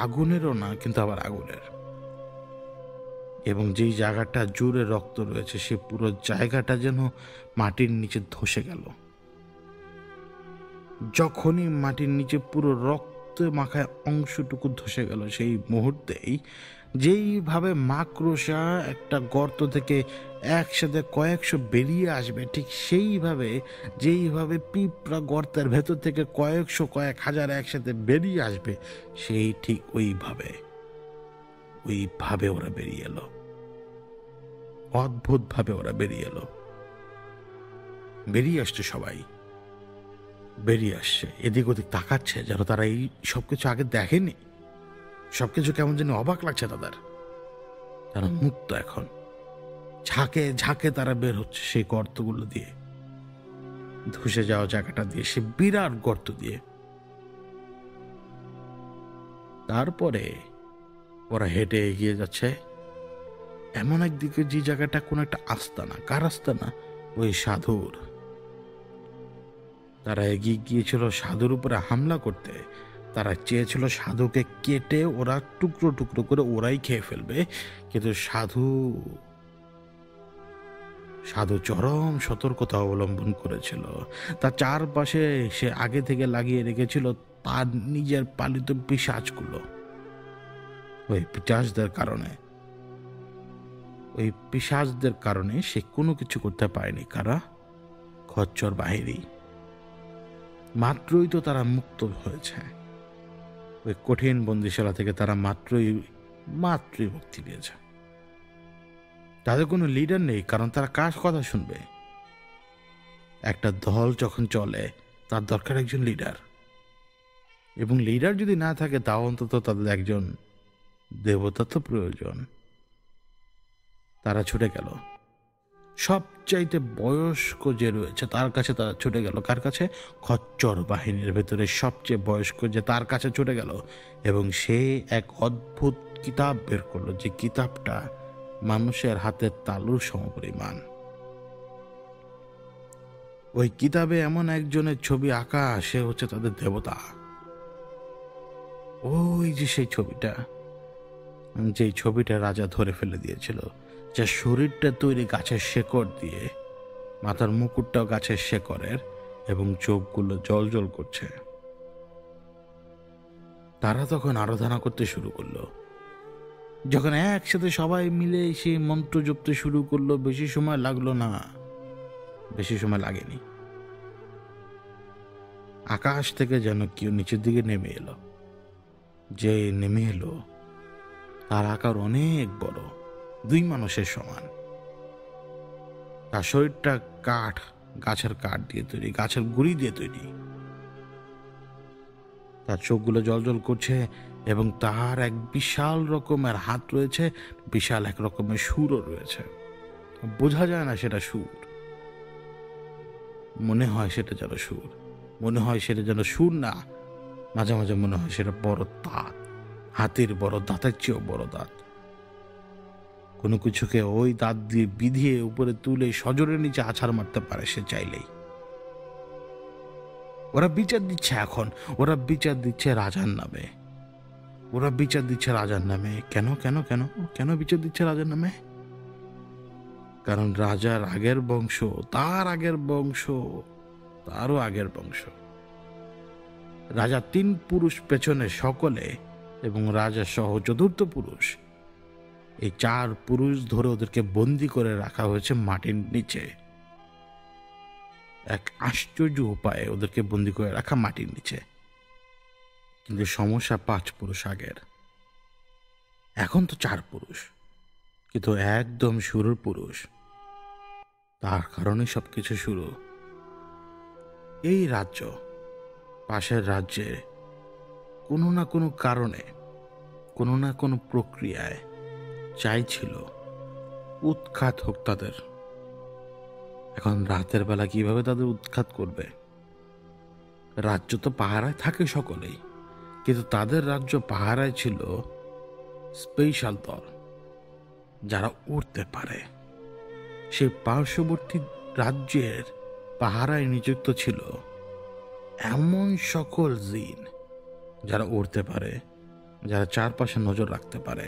আগুনেরও না, কিন্তু আবার আগুনের। এবং যেই জায়গাটা জুড়ে রক্ত রয়েছে, সে পুরো জায়গাটা যেন মাটির নিচে ধসে গেল। যখনই মাটির নিচে পুরো রক্ত মাখায় অংশটুকু ধসে গেল, সেই মুহূর্তেই যেইভাবে মাকড়সা একটা গর্ত থেকে একসাথে কয়েকশো বেরিয়ে আসবে, ঠিক সেইভাবে যেইভাবে পিঁপড়া গর্তের ভেতর থেকে কয়েক হাজার একসাথে বেরিয়ে আসবে, সেই ঠিক ওইভাবে ওরা বেরিয়ে এলো। অদ্ভুতভাবে ওরা বেরিয়ে এলো। বেরিয়ে আসছে, সবাই বেরিয়ে আসছে, এদিক ওদিক তাকাচ্ছে, যেন তারা এই সবকিছু আগে দেখেনি। সবকিছু কেমন যেন অবাক লাগছে তাদের। তারা মুক্ত এখন, ঝাঁকে ঝাঁকে তারা বের হচ্ছে সেই গর্তগুলো দিয়ে, ধসে যাওয়া জায়গাটা দিয়ে, সে বিরাট গর্ত দিয়ে। তারপরে ওরা হেঁটে এগিয়ে যাচ্ছে এমন একদিকে যে জায়গাটা কোনো একটা আস্তানা। কার আস্তানা? ওই সাধুর। তারা এগিয়ে গিয়েছিল সাধুর উপরে হামলা করতে। তারা চেয়েছিল সাধুকে কেটে ওরা টুকরো টুকরো করে ওরাই খেয়ে ফেলবে, কিন্তু সাধু চরম সতর্কতা অবলম্বন করেছিল। তার চারপাশে সে আগে থেকে লাগিয়ে রেখেছিল তার নিজের পালিত পিশাচগুলো। ওই পিশাচদের কারণে সে কোনো কিছু করতে পারেনি। কারা? খচ্চর বাহিনী। মাত্রই তো তারা মুক্ত হয়েছে, ওই কঠিন বন্দিশালা থেকে তারা মাত্রই মুক্তি পেয়েছে। তাদের কোনো লিডার নেই, কারণ তারা কার কথা শুনবে? একটা দল যখন চলে তার দরকার একজন লিডার, এবং লিডার যদি না থাকে তাও অন্তত তাদের একজন দেবতা তো প্রয়োজন। তারা ছুটে গেল সবচাইতে বয়স্ক যে রয়েছে তার কাছে। তারা ছুটে গেল কার কাছে? খচ্চর বাহিনীর ভেতরে সবচেয়ে বয়স্ক যে তার কাছে ছুটে গেল, এবং সে এক অদ্ভুত কিতাব বের করলো, যে কিতাবটা মানুষের হাতের তালুর সমপরিমাণ। ওই কিতাবে এমন একজনের ছবি আঁকা, সে হচ্ছে তাদের দেবতা। ওই যে সেই ছবিটা, যেই ছবিটা রাজা ধরে ফেলে দিয়েছিল, যার শরীরটা তৈরি গাছের শেকড় দিয়ে, মাথার মুকুটটাও গাছের শেকড়ের, এবং চোখগুলো জল জল করছে। তারা তখন আরাধনা করতে শুরু করলো। যখন একসাথে সবাই মিলে সেই মন্ত্র জপতে শুরু করলো, বেশি সময় লাগলো না, বেশি সময় লাগেনি। আকাশ থেকে যেন কেউ নিচের দিকে নেমে এলো। যে নেমে এলো তার আকার অনেক বড়, 2 মানুষের সমান। তার শরীরটা গাছের কাঠ দিয়ে তৈরি, গাছের গুঁড়ি দিয়ে তৈরি। তার চোখগুলো জল জল করছে, এবং তার এক বিশাল রকমের হাত রয়েছে, বিশাল এক রকমের সুরও রয়েছে। বোঝা যায় না সেটা সুর, মনে হয় সেটা যেন সুর, মনে হয় সেটা যেন সুর না, মাঝে মাঝে মনে হয় সেটা বড় দাঁত, হাতির বড় দাঁতের চেয়েও বড় দাঁত। কোনো কিছুকে ওই দাঁত দিয়ে বিধিয়ে উপরে তুলে সজোরের নিচে আছাড় মারতে পারে সে চাইলেই। ওরা বিচার দিচ্ছে এখন, ওরা বিচার দিচ্ছে রাজার নামে, ওরা বিচার দিচ্ছে রাজার নামে। কেন কেন কেন কেন বিচার দিচ্ছে রাজার নামে? কারণ রাজার আগের বংশ, তার আগের বংশ, তারও আগের বংশ, রাজা 3 পুরুষ পেছনে সকলে, এবং রাজা সহ 4র্থ পুরুষ, এই 4 পুরুষ ধরে ওদেরকে বন্দি করে রাখা হয়েছে মাটির নিচে। এক আশ্চর্য উপায়ে ওদেরকে বন্দি করে রাখা মাটির নিচে। কিন্তু সমস্যা 5 পুরুষ আগের, এখন তো 4 পুরুষ, কিন্তু একদম শুরুর পুরুষ। তার কারণে সবকিছু শুরু। এই রাজ্য পাশের রাজ্যে কোনো না কোনো কারণে, কোনো না কোনো প্রক্রিয়ায় চাইছিল উৎখাত হোক তাদের। এখন রাতের বেলা কিভাবে তাদের উৎখাত করবে? রাজ্য তো পাহারায় থাকে সকলেই, কিন্তু তাদের রাজ্য পাহারায় ছিল স্পেশাল দল, যারা উড়তে পারে। সেই পার্শ্ববর্তী রাজ্যের পাহারায় নিযুক্ত ছিল এমন সকল জিন যারা উড়তে পারে, যারা চারপাশে নজর রাখতে পারে।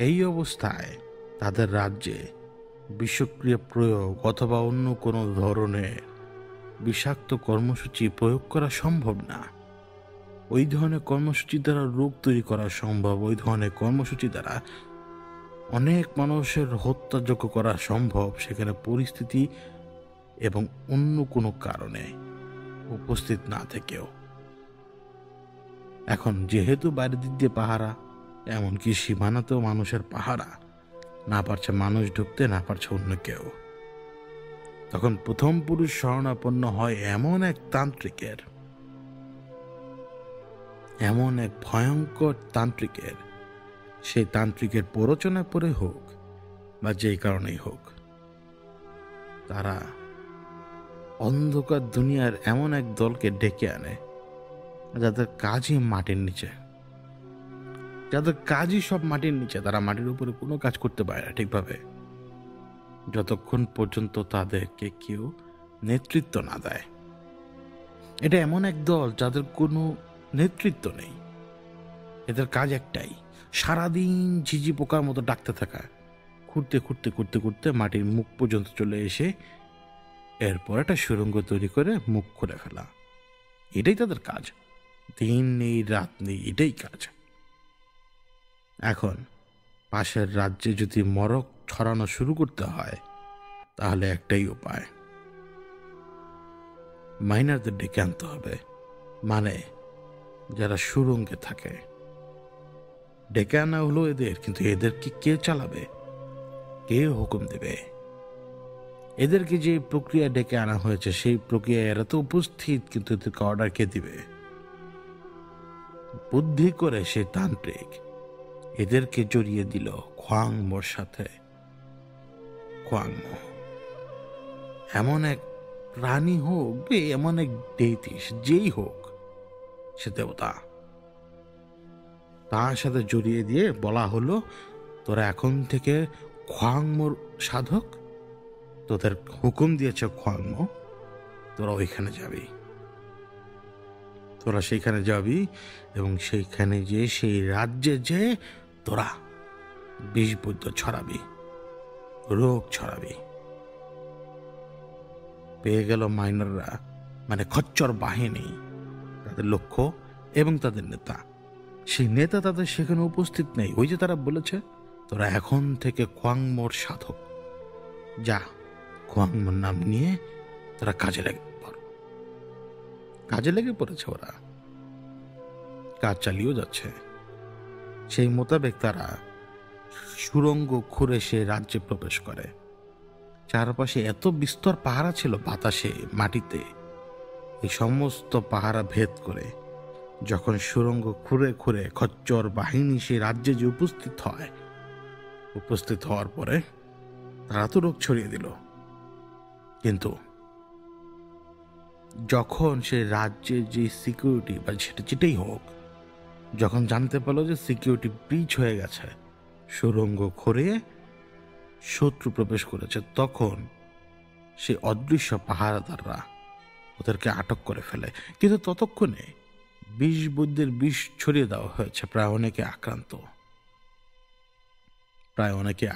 এই অবস্থায় তাদের রাজ্যে বিষক্রিয়া প্রয়োগ অথবা অন্য কোনো ধরনের বিষাক্ত কর্মসূচি প্রয়োগ করা সম্ভব না। ওই ধরনের কর্মসূচি দ্বারা রোগ তৈরি করা সম্ভব, ওই ধরনের কর্মসূচি দ্বারা অনেক মানুষের হত্যাযোগ্য করা সম্ভব, সেখানে পরিস্থিতি এবং অন্য কোনো কারণে উপস্থিত না থেকেও। এখন যেহেতু বাইরের দিক দিয়ে পাহারা, এমনকি সীমানাতেও মানুষের পাহারা, না পারছে মানুষ ঢুকতে, না পারছে অন্য কেউ, তখন প্রথম পুরুষ শরণাপন্ন হয় এমন এক তান্ত্রিকের, এমন এক ভয়ঙ্কর তান্ত্রিকের। সেই তান্ত্রিকের প্ররোচনা পড়ে হোক বা যেই কারণেই হোক, তারা অন্ধকার দুনিয়ার এমন এক দলকে ডেকে আনে যাদের কাজই মাটির নিচে, যাদের কাজই সব মাটির নিচে। তারা মাটির উপরে কোনো কাজ করতে পারে না ঠিকভাবে, যতক্ষণ পর্যন্ত তাদেরকে কেউ নেতৃত্ব না দেয়। এটা এমন এক দল যাদের কোনো নেতৃত্ব নেই। এদের কাজ একটাই, সারাদিন ঝিঝি পোকার মতো ডাকতে থাকা, ঘুরতে ঘুরতে ঘুরতে ঘুরতে মাটির মুখ পর্যন্ত চলে এসে এরপর একটা সুড়ঙ্গ তৈরি করে মুখ খুলে ফেলা। এটাই তাদের কাজ, দিন নেই রাত নেই, এটাই কাজ। এখন পাশের রাজ্যে যদি মরক ছড়ানো শুরু করতে হয়, তাহলে একটাই উপায়, মাইনারদের ডেকে আনতে হবে। মানে যারা সুরঙ্গে থাকে। ডেকে আনা হলো এদের, কিন্তু এদেরকে কে চালাবে, কে হুকুম দেবে? এদেরকে যে প্রক্রিয়া ডেকে আনা হয়েছে সেই প্রক্রিয়া এরা তো উপস্থিত, কিন্তু এদেরকে অর্ডার কে দিবে? বুদ্ধি করে সে তান্ত্রিক এদেরকে জড়িয়ে দিল খোয়াংমোর সাথে। খোয়াংমো এমন এক প্রাণী হোক বে, এমন এক দেইতিস যেই হোক, সে দেবতা, তার সাথে জড়িয়ে দিয়ে বলা হলো, তোরা এখন থেকে খোয়াংমোর সাধক, তোদের হুকুম দিয়েছে খোয়াংমো, তোরা ওইখানে যাবি, তোরা সেইখানে যাবি এবং সেইখানে যে সেই রাজ্যে যে তোরা বিষ বুদ্ধ ছড়াবি, রোগ ছড়াবি। পেয়ে গেল মাইনররা, মানে খচ্চর বাহিনী, তাদের লক্ষ্য এবং তাদের নেতা। সেই নেতা তাদের সেখানে উপস্থিত নেই। ওই যে তারা বলেছে, তোরা এখন থেকে খোয়াংমোর সাধক, যা খোয়াংমোর নাম নিয়ে তোরা কাজে লেগে পড়। কাজে লেগে পড়েছে, ওরা কাজ চালিয়েও যাচ্ছে। সেই মোতাবেক তারা সুড়ঙ্গ খুঁড়ে সে রাজ্যে প্রবেশ করে। চারপাশে এত বিস্তর পাহারা ছিল, বাতাসে, মাটিতে, এই সমস্ত পাহারা ভেদ করে যখন সুড়ঙ্গ খুঁড়ে খুঁড়ে খচ্চর বাহিনী সে রাজ্যে যে উপস্থিত হওয়ার পরে তারা তো রোগ ছড়িয়ে দিল। কিন্তু যখন সে রাজ্যের যে সিকিউরিটি বা সেটা যেটাই হোক, যখন জানতে পারলো যে সিকিউরিটি ব্রিচ হয়ে গেছে, সুড়ঙ্গ খুঁড়ে শত্রু প্রবেশ করেছে, তখন সে অদৃশ্য পাহারাদাররা ওদেরকে আটক করে ফেলে। কিন্তু ততক্ষণে বিষ বুদ্ধের বিষ ছড়িয়ে দেওয়া হয়েছে, প্রায় অনেকে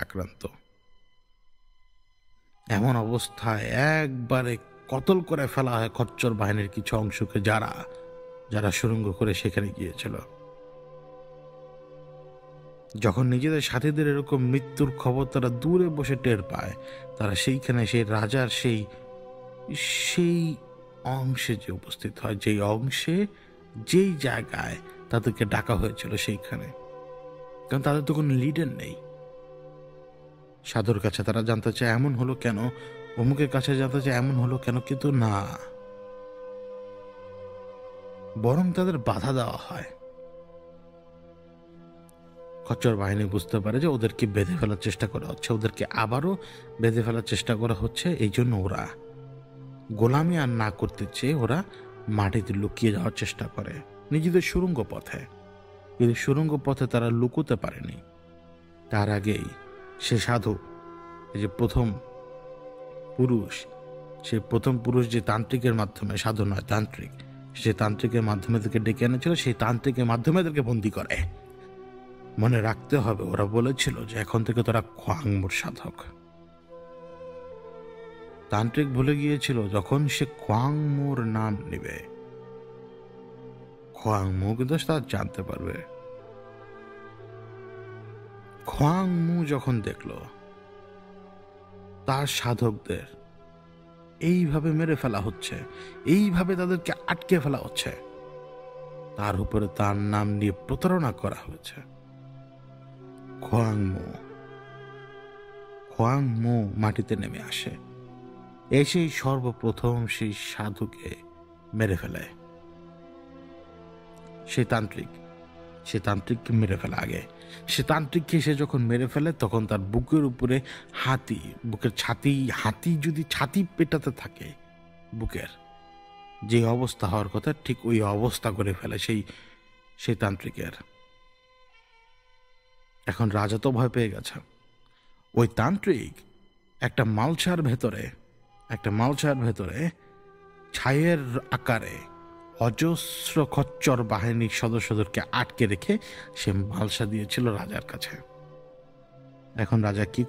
আক্রান্ত। এমন অবস্থায় একবারে কতল করে ফেলা হয় খচ্চর বাহিনীর কিছু অংশকে, যারা সুড়ঙ্গ করে সেখানে গিয়েছিল। যখন নিজেদের সাথীদের এরকম মৃত্যুর খবর তারা দূরে বসে টের পায়, তারা সেইখানে সেই রাজার সেই অংশে যে উপস্থিত হয়, যেই অংশে যেই জায়গায় তাদেরকে ডাকা হয়েছিল সেইখানে। কারণ তাদের তো কোনো লিডার নেই। সাধুর কাছে তারা জানতে চায় এমন হলো কেন, অমুকের কাছে জানতে চায় এমন হলো কেন, কিন্তু না, বরং তাদের বাধা দেওয়া হয়। খচ্চর বাহিনী বুঝতে পারে যে ওদেরকে বেঁধে ফেলার চেষ্টা করা হচ্ছে, ওদেরকে আবারও বেঁধে ফেলার চেষ্টা করা হচ্ছে। এই জন্য ওরা গোলামি আর না করতে চেয়ে ওরা মাটিতে লুকিয়ে যাওয়ার চেষ্টা করে নিজেদের সুড়ঙ্গ পথে। কিন্তু সুড়ঙ্গ পথে তারা লুকোতে পারেনি। তার আগেই সে সাধু, এই যে প্রথম পুরুষ যে তান্ত্রিকের মাধ্যমে, সাধু নয় তান্ত্রিক, সে তান্ত্রিকের মাধ্যমে এদেরকে ডেকে এনেছিল, সেই তান্ত্রিকের মাধ্যমে এদেরকে বন্দি করে। মনে রাখতে হবে, ওরা বলেছিল যে এখন থেকে তোরা খোয়াংমোর সাধক। তান্ত্রিক ভুলে গিয়েছিল, যখন সে খোয়াংমোর নাম নেবে, খোয়াংমো কিন্তু তা জানতে পারবে। খোয়াংমো যখন দেখল তার সাধকদের এইভাবে মেরে ফেলা হচ্ছে, এইভাবে তাদেরকে আটকে ফেলা হচ্ছে, তার উপরে তার নাম নিয়ে প্রতারণা করা হয়েছে, খোয়াংমো মাটিতে নেমে আসে। এসেই সর্বপ্রথম সেই সাধুকে মেরে ফেলে। সে তান্ত্রিককে মেরে ফেলে আগে। সে তান্ত্রিককে সে যখন মেরে ফেলে, তখন তার বুকের উপরে হাতি যদি ছাতি পেটাতে থাকে, বুকের যে অবস্থা হওয়ার কথা ঠিক ওই অবস্থা করে ফেলে সেই তান্ত্রিকের। এখন রাজা তো ভয় পেয়ে গেছে। ওই তান্ত্রিক একটা মালসার ভেতরে ছাইয়ের আকারে অজস্র খচ্চর বাহিনীর সদস্যদেরকে আটকে রেখে সে মালসা দিয়েছিল রাজার কাছে। এখন রাজা কি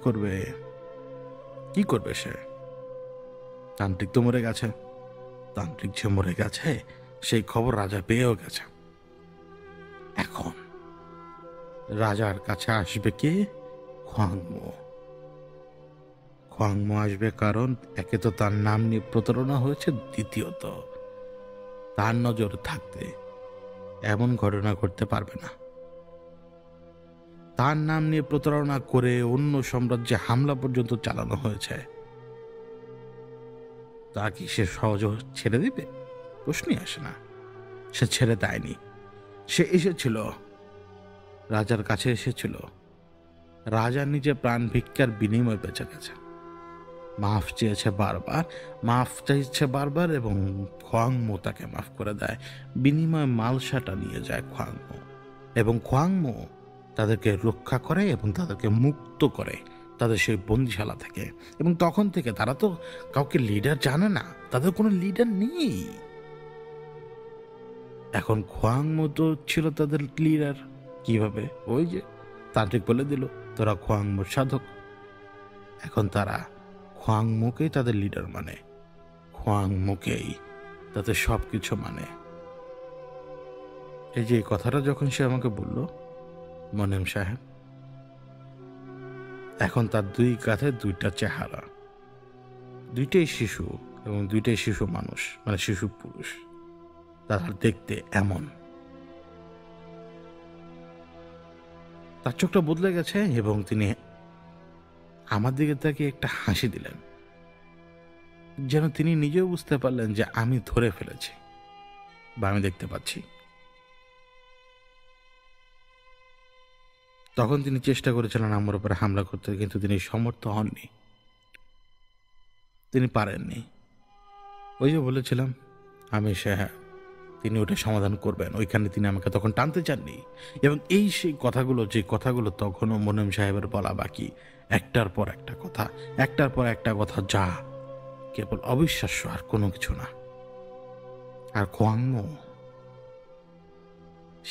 করবে সে? তান্ত্রিক তো মরে গেছে। তান্ত্রিক যে মরে গেছে সেই খবর রাজা পেয়েও গেছে। এখন রাজার কাছে আসবে কে? খোয়াংমো আসবে, কারণ একে তো তার নাম নিয়ে প্রতারণা হয়েছে, দ্বিতীয়ত তার নজর থাকতে এমন ঘটনা ঘটতে পারবে না। তার নাম নিয়ে প্রতারণা করে অন্য সাম্রাজ্যে হামলা পর্যন্ত চালানো হয়েছে। তা কি সে সহজে ছেড়ে দিবে? প্রশ্নই আসে না। সে ছেড়ে দেয়নি। সে এসেছিল, রাজার কাছে এসেছিল। রাজা নিজে প্রাণ ভিক্ষার বিনিময়ে বেঁচে গেছে। মাফ চেয়েছে বারবার, মাফ চাইছে বারবার, এবং খোয়াংমো তাকে মাফ করে দেয়। বিনিময়ে মালসাটা নিয়ে যায় খোয়াংমো, এবং খোয়াংমো তাদেরকে রক্ষা করে এবং তাদেরকে মুক্ত করে তাদের সেই বন্দিশালা থেকে। এবং তখন থেকে তারা তো কাউকে লিডার জানে না, তাদের কোনো লিডার নেই। এখন খোয়াংমো তো ছিল তাদের লিডার। কিভাবে? ওই যে তান্ত্রিক বলে দিল তোরা খোয়াংমোর সাধক। এখন তারা খোয়াংমোকেই তাদের লিডার মানে, খোয়াংমোকেই তাদের সব কিছু মানে। এই যে কথাটা যখন সে আমাকে বলল, মনেম সাহেব, এখন তার দুই কাঁধে দুইটা চেহারা, দুইটাই শিশু, এবং দুইটাই শিশু মানুষ, মানে শিশু পুরুষ। তারা দেখতে এমন। তার চোখটা বদলে গেছে এবং তিনি আমার দিকে তাকে একটা হাসি দিলেন, যেন তিনি নিজেও বুঝতে পারলেন যে আমি ধরে ফেলেছি বা আমি দেখতে পাচ্ছি। তখন তিনি চেষ্টা করেছিলেন আমার উপরে হামলা করতে, কিন্তু তিনি সমর্থ হননি, তিনি পারেননি। ওই যে বলেছিলাম আমি তিনি ওটা সমাধান করবেন, ওইখানে তিনি আমাকে তখন টানতে চাননি। এবং এই সেই কথাগুলো, যে কথাগুলো তখনও মোনেম সাহেবের বলা বাকি, একটার পর একটা কথা, একটার পর একটা কথা, যা কেবল অবিশ্বাস্য আর কোনো কিছু না। আর খোয়াংমো,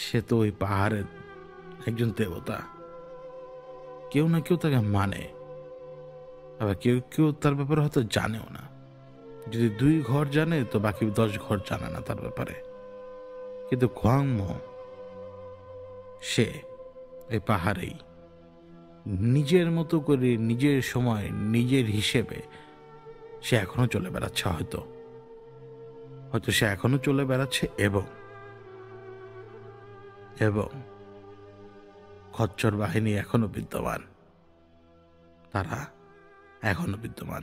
সে তো ওই পাহাড়ের একজন দেবতা। কেউ না কেউ তাকে মানে, আবার কেউ কেউ তার ব্যাপারে হয়তো জানেও না। যদি 2 ঘর জানে তো বাকি 10 ঘর জানে না তার ব্যাপারে। কিন্তু খোয়াংমো, সে এই পাহাড়েই নিজের মতো করে, নিজের সময়, নিজের হিসেবে সে এখনো চলে বেড়াচ্ছে। হয়তো সে এখনো চলে বেড়াচ্ছে, এবং এবং খচ্চর বাহিনী এখনো বিদ্যমান, তারা এখনো বিদ্যমান।